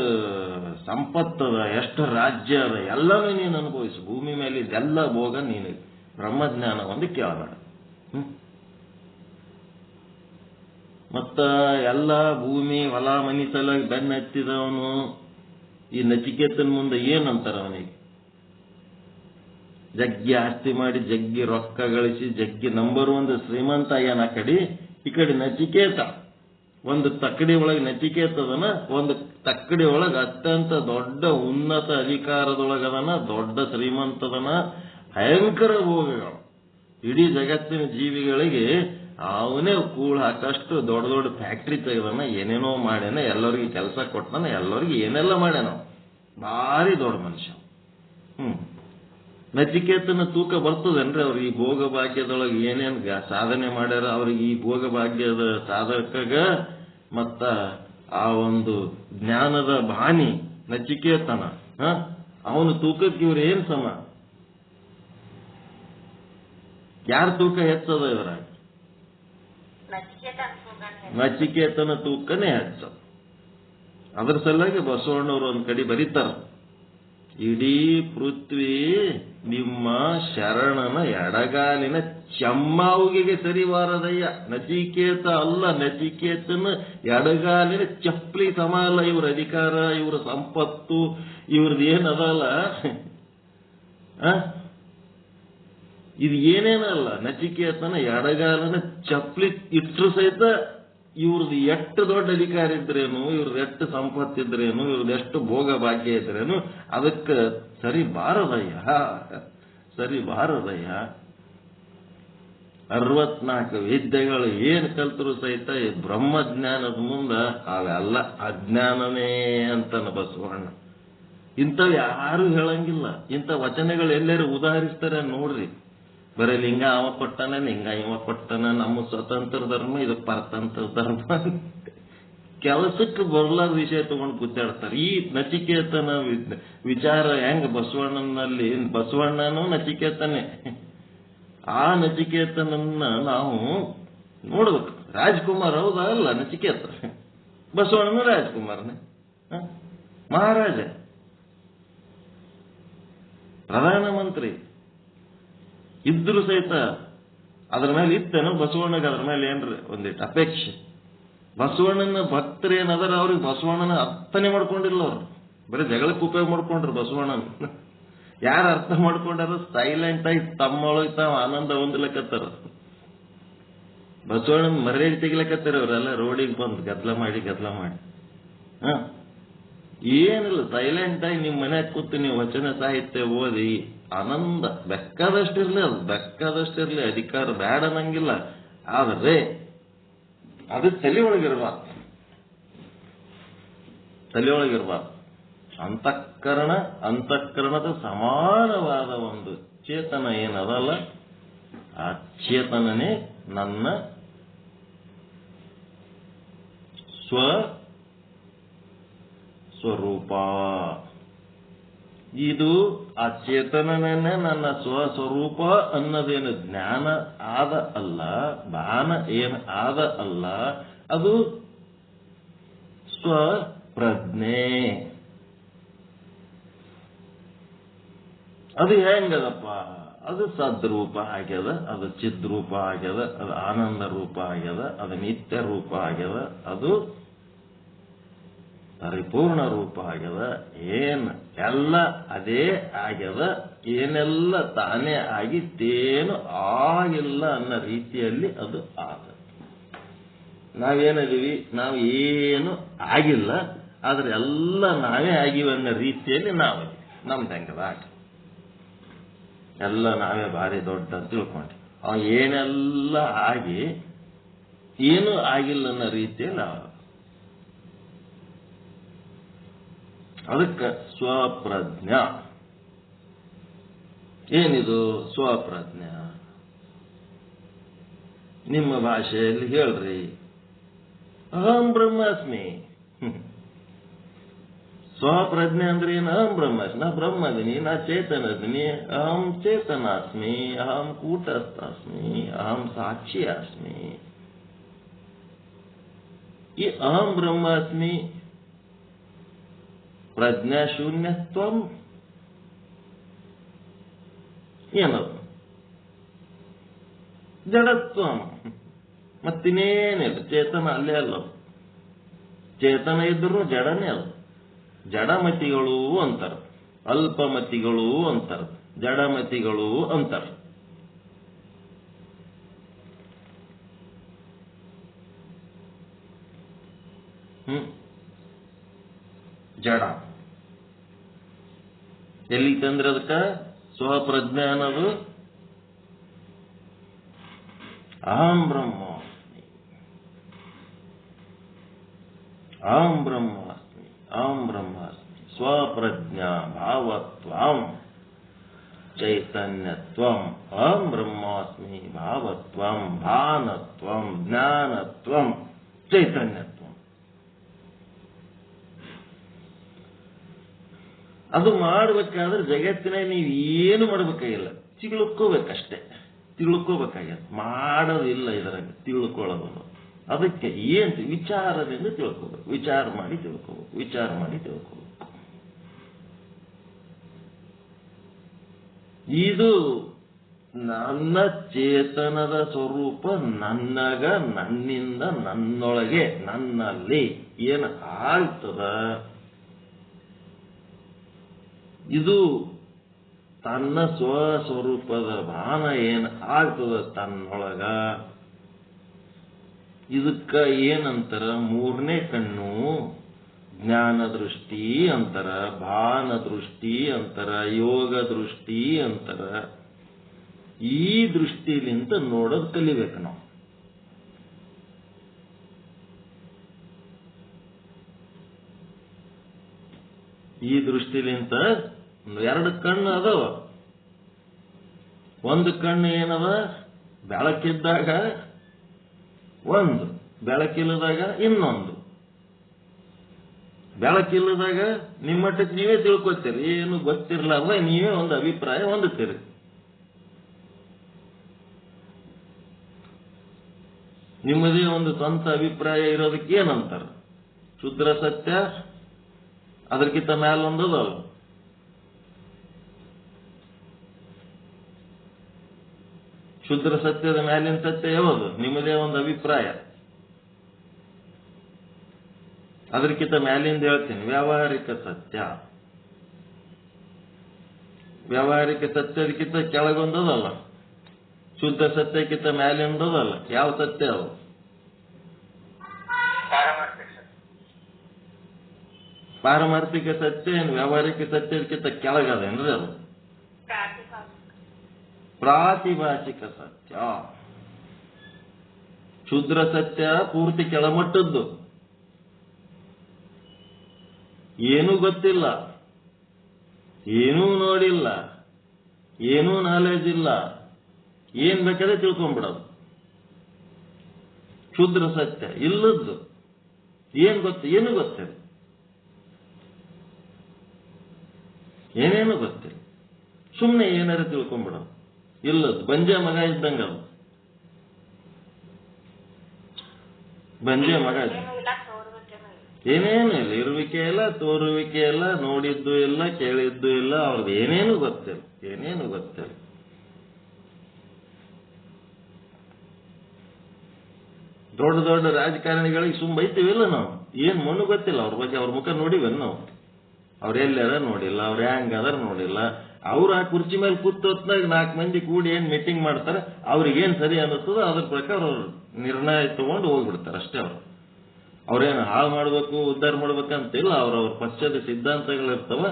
ಸಂಪತ್ತದ, ಎಷ್ಟು ರಾಜ್ಯ ಅದ, ಎಲ್ಲಾನು ನೀನು ಅನುಭವಿಸು. ಭೂಮಿ ಮೇಲೆ ಇದೆಲ್ಲ ಭೋಗ ನೀನು. ಬ್ರಹ್ಮಜ್ಞಾನ ಒಂದು ಕೇಳಬೇಡ. ಮತ್ತ ಎಲ್ಲ ಭೂಮಿ ಹೊಲ ಮನಿ ಸಲುವಾಗಿ ಬೆನ್ನ ಹತ್ತಿದವನು ಈ ನಚಿಕೇತನ ಮುಂದೆ ಏನಂತಾರ? ಅವನಿಗೆ ಜಗ್ಗಿ ಆಸ್ತಿ ಮಾಡಿ, ಜಗ್ಗಿ ರೊಕ್ಕ ಗಳಿಸಿ, ಜಗ್ಗಿ ನಂಬರ್ 1 ಶ್ರೀಮಂತ ಆಗ್ಯಾನ ಆ ಕಡೆ. ಈ ಕಡೆ ನಚಿಕೇತ ಒಂದು ತಕ್ಕಡಿ ಒಳಗೆ ನಚಿಕೇತದನ, ಒಂದು ತಕ್ಕಡಿ ಒಳಗೆ ಅತ್ಯಂತ ದೊಡ್ಡ ಉನ್ನತ ಅಧಿಕಾರದೊಳಗದನ, ದೊಡ್ಡ ಶ್ರೀಮಂತದನ, ಭಯಂಕರ ಭೋಗಗಳು. ಇಡೀ ಜಗತ್ತಿನ ಜೀವಿಗಳಿಗೆ ಅವನೇ ಕೂಳ್ ಹಾಕಷ್ಟು ದೊಡ್ಡ ದೊಡ್ಡ ಫ್ಯಾಕ್ಟ್ರಿ ತೆಗೆದಾನ, ಏನೇನೋ ಮಾಡ್ಯಾನ, ಎಲ್ಲರಿಗೆ ಕೆಲಸ ಕೊಟ್ಟಾನ, ಎಲ್ಲರಿಗೆ ಏನೆಲ್ಲ ಮಾಡ್ಯಾನ. ಭಾರಿ ದೊಡ್ಡ ಮನುಷ್ಯ. ನಚಿಕೇತನ ತೂಕ ಬರ್ತದೇನ್ರಿ? ಅವ್ರಿಗೆ ಈ ಭೋಗ ಭಾಗ್ಯದೊಳಗೆ ಏನೇನ್ ಸಾಧನೆ ಮಾಡ್ಯಾರ, ಅವ್ರಿಗೆ ಈ ಭೋಗ ಭಾಗ್ಯದ ಸಾಧಕಗ ಮತ್ತ ಆ ಒಂದು ಜ್ಞಾನದ ಬಾನಿ ನಚಿಕೇತನ, ಅವನ ತೂಕಕ್ಕೆ ಇವ್ರು ಏನ್ ಸಮ? ಯಾರ ತೂಕ ಹೆಚ್ಚದ ಇದ್ರಾಗ? ನಚಿಕೇತನ ತೂಕನೇ ಹೆಚ್ಚ. ಅದ್ರ ಸಲುವಾಗಿ ಬಸವಣ್ಣವ್ರು ಒಂದ್ ಕಡೆ ಬರೀತಾರ, ಇಡೀ ಪೃಥ್ವಿ ನಿಮ್ಮ ಶರಣನ ಎಡಗಾಲಿನ ಚಮ್ಮಾವುಗೆ ಸರಿವಾರದಯ್ಯ. ನಚಿಕೇತ ಅಲ್ಲ, ನಚಿಕೇತನ ಎಡಗಾಲಿನ ಚಪ್ಪಲಿ ಸಮ ಅಲ್ಲ. ಇವ್ರ ಅಧಿಕಾರ, ಇವ್ರ ಸಂಪತ್ತು, ಇವ್ರದ್ದು ಏನದಲ್ಲ, ಇದು ಏನೇನಲ್ಲ. ನಚಿಕೇತನ ಎಡಗಾಲನ ಚಪ್ಪಲಿ ಇಟ್ಟರು ಸಹಿತ ಇವ್ರದ್ದು ಎಷ್ಟು ದೊಡ್ಡ ಅಧಿಕಾರ ಇದ್ರೇನು, ಇವ್ರದ್ದು ಎಷ್ಟು ಸಂಪತ್ತಿದ್ರೇನು, ಇವ್ರದ್ದು ಎಷ್ಟು ಭೋಗ ಭಾಗ್ಯ ಇದ್ರೇನು ಅದಕ್ಕೆ ಸರಿ ಬಾರದಯ್ಯ, ಸರಿ ಬಾರದಯ್ಯ. 64 ವಿದ್ಯೆಗಳು ಏನ್ ಕಲ್ತರು ಸಹಿತ ಈ ಬ್ರಹ್ಮಜ್ಞಾನದ ಮುಂದ ಅವೆಲ್ಲ ಅಜ್ಞಾನನೇ ಅಂತನ ಬಸವಣ್ಣ. ಇಂಥವು ಯಾರು ಹೇಳಂಗಿಲ್ಲ. ಇಂಥ ವಚನಗಳು ಎಲ್ಲರೂ ಉದಾಹರಿಸ್ತಾರೆ ನೋಡ್ರಿ. ಬರೀ ಲಿಂಗ ಅವ ಕೊಟ್ಟನ, ಲಿಂಗ ಇವ ಕೊಟ್ಟನ, ನಮ್ಮ ಸ್ವತಂತ್ರ ಧರ್ಮ, ಇದು ಪರತಂತ್ರ ಧರ್ಮ, ಕೆಲಸಕ್ಕೆ ಬರ್ಲಾದ ವಿಷಯ ತಗೊಂಡು ಕೂತಾಡ್ತಾರೆ. ಈ ನಚಿಕೇತನ ವಿಚಾರ ಹೆಂಗ ಬಸವಣ್ಣನಲ್ಲಿ, ಬಸವಣ್ಣನೂ ನಚಿಕೇತನೇ. ಆ ನಚಿಕೇತನನ್ನ ನಾವು ನೋಡ್ಬೇಕು. ರಾಜ್ಕುಮಾರ್ ಹೌದಾ? ಅಲ್ಲ, ನಚಿಕೇತ. ಬಸವಣ್ಣನು ರಾಜ್ಕುಮಾರ್ನೇ, ಮಹಾರಾಜ, ಪ್ರಧಾನಮಂತ್ರಿ ಇದ್ರು ಸಹಿತ ಅದ್ರ ಮೇಲೆ ಇತ್ತೇನೋ ಬಸವಣ್ಣಗೆ ಅದ್ರ ಮೇಲೆ ಏನ್ರಿ ಒಂದಿಟ್ಟು ಅಪೇಕ್ಷೆ. ಬಸವಣ್ಣನ ಭಕ್ತರೇನದರ ಅವ್ರಿಗೆ ಬಸವಣ್ಣನ ಅರ್ಥನೇ ಮಾಡ್ಕೊಂಡಿಲ್ಲ. ಅವ್ರು ಬರೀ ಜಗಳಕ್ಕೆ ಉಪಯೋಗ ಮಾಡ್ಕೊಂಡ್ರು ಬಸವಣ್ಣನ. ಯಾರು ಅರ್ಥ ಮಾಡ್ಕೊಂಡಾರ ಸೈಲೆಂಟ್ ಆಗಿ ತಮ್ಮೊಳಗೆ ತಾವು ಆನಂದ ಹೊಂದಲಕತ್ತಾರ. ಬಸವಣ್ಣನ ಮರ್ಯಾದೆ ತೆಗಿಲಕತ್ತಾರ ಅವರೆಲ್ಲ ರೋಡಿಗೆ ಬಂದು ಗದ್ಲ ಮಾಡಿ ಏನಿಲ್ಲ, ಸೈಲೆಂಟ್ ಆಗಿ ನಿಮ್ ಮನ್ಯಾಗ ಕೂತು ನೀವು ವಚನ ಸಾಹಿತ್ಯ ಓದಿ ಆನಂದ ಬೇಕಾದಷ್ಟಿರ್ಲಿ, ಅದು ಬೇಕಾದಷ್ಟಿರ್ಲಿ, ಅಧಿಕಾರ ಬೇಡ ಅನ್ನಂಗಿಲ್ಲ. ಆದ್ರೆ ಅದು ತಲೆಯೊಳಗಿರ್ಬಾರ್ದು, ತಲೆಯೊಳಗಿರ್ಬಾರ್ದು. ಅಂತಃಕರಣದ ಸಮಾನವಾದ ಒಂದು ಚೇತನ ಏನದಲ್ಲ, ಆ ಚೇತನನೇ ನನ್ನ ಸ್ವರೂಪ. ಇದು ಆ ಚೇತನನೇ ನನ್ನ ಸ್ವಸ್ವರೂಪ ಅನ್ನೋದೇನು ಜ್ಞಾನ ಆದ ಅಲ್ಲ, ಭಾನ ಏನು ಆದ ಅಲ್ಲ, ಅದು ಸ್ವಪ್ರಜ್ಞೆ. ಅದು ಹೆಂಗದಪ್ಪ? ಅದು ಸದ್ರೂಪ ಆಗ್ಯದ, ಅದು ಚಿದ್ರೂಪ ಆಗ್ಯದ, ಅದು ಆನಂದ ರೂಪ ಆಗ್ಯದ, ಅದು ನಿತ್ಯ ರೂಪ ಆಗ್ಯದ, ಅದು ಪರಿಪೂರ್ಣ ರೂಪ ಆಗ್ಯದ. ಏನ್ ಎಲ್ಲ ಅದೇ ಆಗ್ಯದ. ಏನೆಲ್ಲ ತಾನೇ ಆಗಿತ್ತೇನು ಆಗಿಲ್ಲ ಅನ್ನೋ ರೀತಿಯಲ್ಲಿ ಅದು ಆದ. ನಾವೇನದೀವಿ? ನಾವು ಏನು ಆಗಿಲ್ಲ, ಆದ್ರೆ ಎಲ್ಲ ನಾವೇ ಆಗಿವೆ ಅನ್ನೋ ರೀತಿಯಲ್ಲಿ ನಾವು ನಮ್ದು ಹೆಂಗದ ಆಗ ಎಲ್ಲ ನಾವೇ ಭಾರಿ ದೊಡ್ಡ ಅಂತ ತಿಳ್ಕೊಂಡ್ವಿ. ಏನೆಲ್ಲ ಆಗಿ ಏನು ಆಗಿಲ್ಲ ಅನ್ನೋ ರೀತಿಯಲ್ಲಿ ಅದಕ್ಕೆ ಸ್ವಪ್ರಜ್ಞ. ಏನಿದು ಸ್ವಪ್ರಜ್ಞ? ನಿಮ್ಮ ಭಾಷೆಯಲ್ಲಿ ಹೇಳ್ರಿ. ಅಹಂ ಬ್ರಹ್ಮಾಸ್ಮಿ. ಸ್ವಪ್ರಜ್ಞೆ ಅಂದ್ರೆ ಏನು? ಅಹಂ ಬ್ರಹ್ಮಾಸ್ಮಿ, ನಾ ಬ್ರಹ್ಮದಿನಿ, ನಾ ಚೇತನದಿನಿ, ಅಹಂ ಚೇತನಾಸ್ಮಿ, ಅಹಂ ಕೂಟಸ್ಥಾಸ್ಮಿ, ಅಹಂ ಸಾಕ್ಷಿ ಅಸ್ಮಿ. ಈ ಅಹಂ ಬ್ರಹ್ಮಾಸ್ಮಿ ಪ್ರಜ್ಞಾಶೂನ್ಯತ್ವಂ ಏನದು? ಜಡತ್ವಂ. ಮತ್ತಿನ್ನೇನಿಲ್ಲ. ಚೇತನ ಅಲ್ಲೇ ಅಲ್ಲ. ಚೇತನ ಇದ್ರು ಜಡನೇ ಅಲ್ಲ. ಜಡಮತಿಗಳು ಅಂತಾರ, ಅಲ್ಪಮತಿಗಳು ಅಂತಾರ, ಜಡಮತಿಗಳು ಅಂತಾರ. ಜಡ ಎಲ್ಲಿ ತಂದ್ರೆ ಅದಕ್ಕ ಸ್ವಪ್ರಜ್ಞೆ ಅನ್ನೋದು ಅಹಂ ಬ್ರಹ್ಮಾಸ್ಮಿ, ಅಹಂ ಬ್ರಹ್ಮಾಸ್ಮಿ, ಅಹಂ ಬ್ರಹ್ಮಾಸ್ಮಿ. ಸ್ವಪ್ರಜ್ಞಾ ಭಾವತ್ವಂ ಚೈತನ್ಯತ್ವಂ, ಅಹಂ ಬ್ರಹ್ಮಾಸ್ಮಿ ಭಾವತ್ವಂ ಭಾನತ್ವಂ ಜ್ಞಾನತ್ವಂ ಚೈತನ್ಯತ್ವಂ. ಅದು ಮಾಡಬೇಕಾದ್ರೆ ಜಗತ್ತಿನ ನೀವು ಏನು ಮಾಡಬೇಕಾಗಿಲ್ಲ, ತಿಳ್ಕೋಬೇಕಷ್ಟೇ. ತಿಳ್ಕೋಬೇಕಾಗ್ಯದ, ಮಾಡೋದಿಲ್ಲ. ಇದರಾಗ ತಿಳ್ಕೊಳ್ಳೋದು ಅದಕ್ಕೆ ಏನ್ ವಿಚಾರದಿಂದ ತಿಳ್ಕೋಬೇಕು. ವಿಚಾರ ಮಾಡಿ ತಿಳ್ಕೋಬೇಕು, ವಿಚಾರ ಮಾಡಿ ತಿಳ್ಕೋಬೇಕು. ಇದು ನನ್ನ ಚೇತನದ ಸ್ವರೂಪ ನನ್ನಗ, ನನ್ನಿಂದ, ನನ್ನೊಳಗೆ, ನನ್ನಲ್ಲಿ ಏನು ಆಗ್ತದ, ಇದು ತನ್ನ ಸ್ವಸ್ವರೂಪದ ಭಾನ ಏನು ಆಗ್ತದ ತನ್ನೊಳಗ, ಇದಕ್ಕ ಏನಂತಾರ, ಮೂರನೇ ಕಣ್ಣು ಜ್ಞಾನ ದೃಷ್ಟಿ ಅಂತಾರ, ಭಾನ ದೃಷ್ಟಿ ಅಂತಾರ, ಯೋಗ ದೃಷ್ಟಿ ಅಂತಾರ. ಈ ದೃಷ್ಟಿಲಿಂತ ನೋಡೋದು ಕಲಿಬೇಕು ನಾವು. ಈ ದೃಷ್ಟಿಲಿಂತ ಎರಡು ಕಣ್ಣು ಅದಾವ. ಒಂದು ಕಣ್ಣು ಏನದ, ಬೆಳಕಿದ್ದಾಗ ಒಂದು, ಬೆಳಕಿಲ್ಲದಾಗ ಇನ್ನೊಂದು. ಬೆಳಕಿಲ್ಲದಾಗ ನಿಮ್ಮಟ್ಟಕ್ಕೆ ನೀವೇ ತಿಳ್ಕೊತೀರಿ, ಏನು ಗೊತ್ತಿರಲಾರ್ದ ನೀವೇ ಒಂದು ಅಭಿಪ್ರಾಯ ಹೊಂದುತ್ತೀರಿ. ನಿಮ್ಮದೇ ಒಂದು ಸ್ವಂತ ಅಭಿಪ್ರಾಯ ಇರೋದಕ್ಕೆ ಏನಂತಾರ, ಶುದ್ಧ ಸತ್ಯ. ಅದಕ್ಕಿಂತ ಮ್ಯಾಲೊಂದದಲ್ಲ, ಶುದ್ಧ ಸತ್ಯದ ಮ್ಯಾಲಿನ ಸತ್ಯ ಯಾವುದು, ನಿಮ್ಮದೇ ಒಂದು ಅಭಿಪ್ರಾಯ. ಅದಕ್ಕಿಂತ ಮ್ಯಾಲಿಂದ ಹೇಳ್ತೀನಿ, ವ್ಯಾವಹಾರಿಕ ಸತ್ಯ. ವ್ಯಾವಹಾರಿಕ ಸತ್ಯದಕ್ಕಿಂತ ಕೆಳಗೊಂದದಲ್ಲ, ಶುದ್ಧ ಸತ್ಯಕ್ಕಿಂತ ಮ್ಯಾಲಿಂದದಲ್ಲ. ಯಾವ ಸತ್ಯ ಅದು? ಪಾರಮಾರ್ಥಿಕ ಸತ್ಯ ಏನು ವ್ಯಾವಹಾರಿಕ ಸತ್ಯದಕ್ಕಿಂತ ಕೆಳಗದೇನ್ರಿ ಅದು? ಪ್ರಾತಿಭಾಷಿಕ ಸತ್ಯ. ಶುದ್ಧ ಸತ್ಯ ಪೂರ್ತಿ ಕೆಳಮಟ್ಟದ್ದು, ಏನೂ ಗೊತ್ತಿಲ್ಲ, ಏನೂ ನೋಡಿಲ್ಲ, ಏನೂ ನಾಲೆಜ್ ಇಲ್ಲ, ಏನ್ ಬೇಕಾದ್ರೆ ತಿಳ್ಕೊಂಡ್ಬಿಡೋದು. ಶುದ್ಧ ಸತ್ಯ ಇಲ್ಲದ್ದು, ಏನ್ ಗೊತ್ತು, ಏನು ಗೊತ್ತಿಲ್ಲ, ಏನೇನು ಗೊತ್ತಿಲ್ಲ, ಸುಮ್ಮನೆ ಏನಾರು ತಿಳ್ಕೊಂಡ್ಬಿಡೋದು. ಇಲ್ಲದ್ದು ಬಂಜೆ ಮಗ ಇದ್ದಂಗ, ಅದು ಬಂಜೆ ಮಗ ಇದ್ದ, ಏನೇನು ಇಲ್ಲ, ಇರುವಿಕೆ ಇಲ್ಲ, ತೋರುವಿಕೆ ಇಲ್ಲ, ನೋಡಿದ್ದು ಇಲ್ಲ, ಕೇಳಿದ್ದು ಇಲ್ಲ, ಅವ್ರದ್ದು ಏನೇನು ಗೊತ್ತಿಲ್ಲ, ಏನೇನು ಗೊತ್ತಿಲ್ಲ. ದೊಡ್ಡ ದೊಡ್ಡ ರಾಜಕಾರಣಿಗಳಿಗೆ ಸುಮ್ಮ ಬೈತೀವಿಲ್ಲ ನಾವು, ಏನ್ ಮಣ್ಣು ಗೊತ್ತಿಲ್ಲ ಅವ್ರ ಬಗ್ಗೆ, ಅವ್ರ ಮುಖ ನೋಡಿವನ್ ನಾವು. ಅವ್ರೆಲ್ಲಾರ ನೋಡಿಲ್ಲ, ಅವ್ರ ಹೆಂಗದಾರ ನೋಡಿಲ್ಲ. ಅವ್ರು ಆ ಕುರ್ಚಿ ಮೇಲೆ ಕೂತ್ ಹೊತ್ನಾಗ 4 ಮಂದಿ ಕೂಡಿ ಏನ್ ಮೀಟಿಂಗ್ ಮಾಡ್ತಾರೆ, ಅವ್ರಿಗೇನ್ ಸರಿ ಅನ್ನಿಸ್ತದ ಅದ್ರ ಪ್ರಕಾರ ಅವ್ರು ನಿರ್ಣಯ ತಗೊಂಡು ಹೋಗ್ಬಿಡ್ತಾರೆ ಅಷ್ಟೇ. ಅವ್ರೇನು ಹಾಳು ಮಾಡ್ಬೇಕು, ಉದ್ಧಾರ ಮಾಡ್ಬೇಕಂತಿಲ್ಲ. ಅವ್ರವ್ರ ಪಶ್ಚಾದ ಸಿದ್ಧಾಂತಗಳಿರ್ತವ,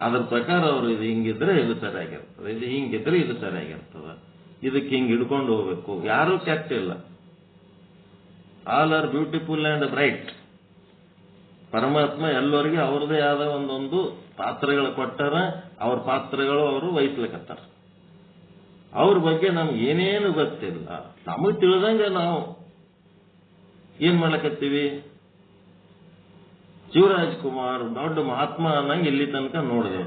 ಅದ್ರ ಪ್ರಕಾರ ಅವ್ರು ಇದು ಹಿಂಗಿದ್ರೆ ಇದು ಸರಿಯಾಗಿರ್ತದೆ, ಇದು ಹಿಂಗಿದ್ರೆ ಇದು ಸರಿಯಾಗಿರ್ತದ, ಇದಕ್ಕೆ ಹಿಂಗ್ ಹಿಡ್ಕೊಂಡು ಹೋಗ್ಬೇಕು. ಯಾರೂ ಕೆಟ್ಟಿಲ್ಲ, all are beautiful and bright. ಪರಮಾತ್ಮ ಎಲ್ಲರಿಗೆ ಅವ್ರದೇ ಆದ ಒಂದೊಂದು ಪಾತ್ರಗಳು ಕೊಟ್ಟಾರ, ಅವ್ರ ಪಾತ್ರಗಳು ಅವರು ವಹಿಸ್ಲಿಕ್ಕತ್ತಾರ. ಅವ್ರ ಬಗ್ಗೆ ನಮ್ಗೆ ಏನೇನು ಗೊತ್ತಿಲ್ಲ. ನಮಗ್ ತಿಳಿದಂಗೆ ನಾವು ಏನ್ ಮಾಡ್ಲಕತ್ತೀವಿ, ಶಿವರಾಜ್ ಕುಮಾರ್ ದೊಡ್ಡ ಮಹಾತ್ಮ ಅನ್ನಂಗೆ ಇಲ್ಲಿ ತನಕ ನೋಡಿದೆವು.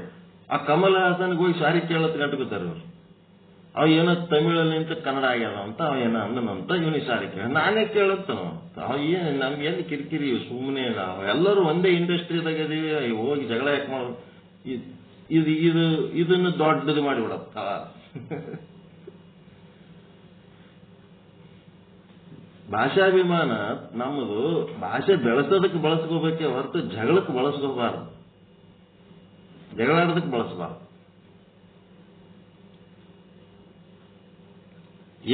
ಆ ಕಮಲ್ ಹಾಸನ್ಗೆ ಹೋಗಿ ಸಾರಿ ಕೇಳತ್ ಗಂಟುಕೊತಾರ ಇವ್ರು. ಅವ ಏನೋ ತಮಿಳಲ್ಲಿ ನಿಂತ ಕನ್ನಡ ಆಗ್ಯಾದ ಅಂತ ಅವ ಏನೋ ಅಂದನಂತ ಇವನಿಗೆ ಸಾರಿ ಕೇಳ. ನಾನೇ ಕೇಳತ್ತ ಅವ ಏನ್ ನಮ್ಗೆ ಎಲ್ಲಿ ಕಿರಿಕಿರಿ, ಸುಮ್ಮನೆ ನಾವು ಎಲ್ಲರೂ ಒಂದೇ ಇಂಡಸ್ಟ್ರಿದಾಗ ಇದೀವಿ, ಹೋಗಿ ಜಗಳ ಯಾಕೆ ಮಾಡೋದು, ಇದನ್ನು ದೊಡ್ಡದು ಮಾಡಿಬಿಡತ್ತ. ಭಾಷಾಭಿಮಾನ ನಮ್ಮದು ಭಾಷೆ ಬೆಳೆಸೋದಕ್ಕೆ ಬಳಸ್ಕೋಬೇಕೆ ಹೊರತು ಜಗಳಕ್ಕೆ ಬಳಸ್ಕೋಬಾರ್ದು, ಜಗಳಾಡೋದಕ್ಕೆ ಬಳಸಬಾರ್ದು.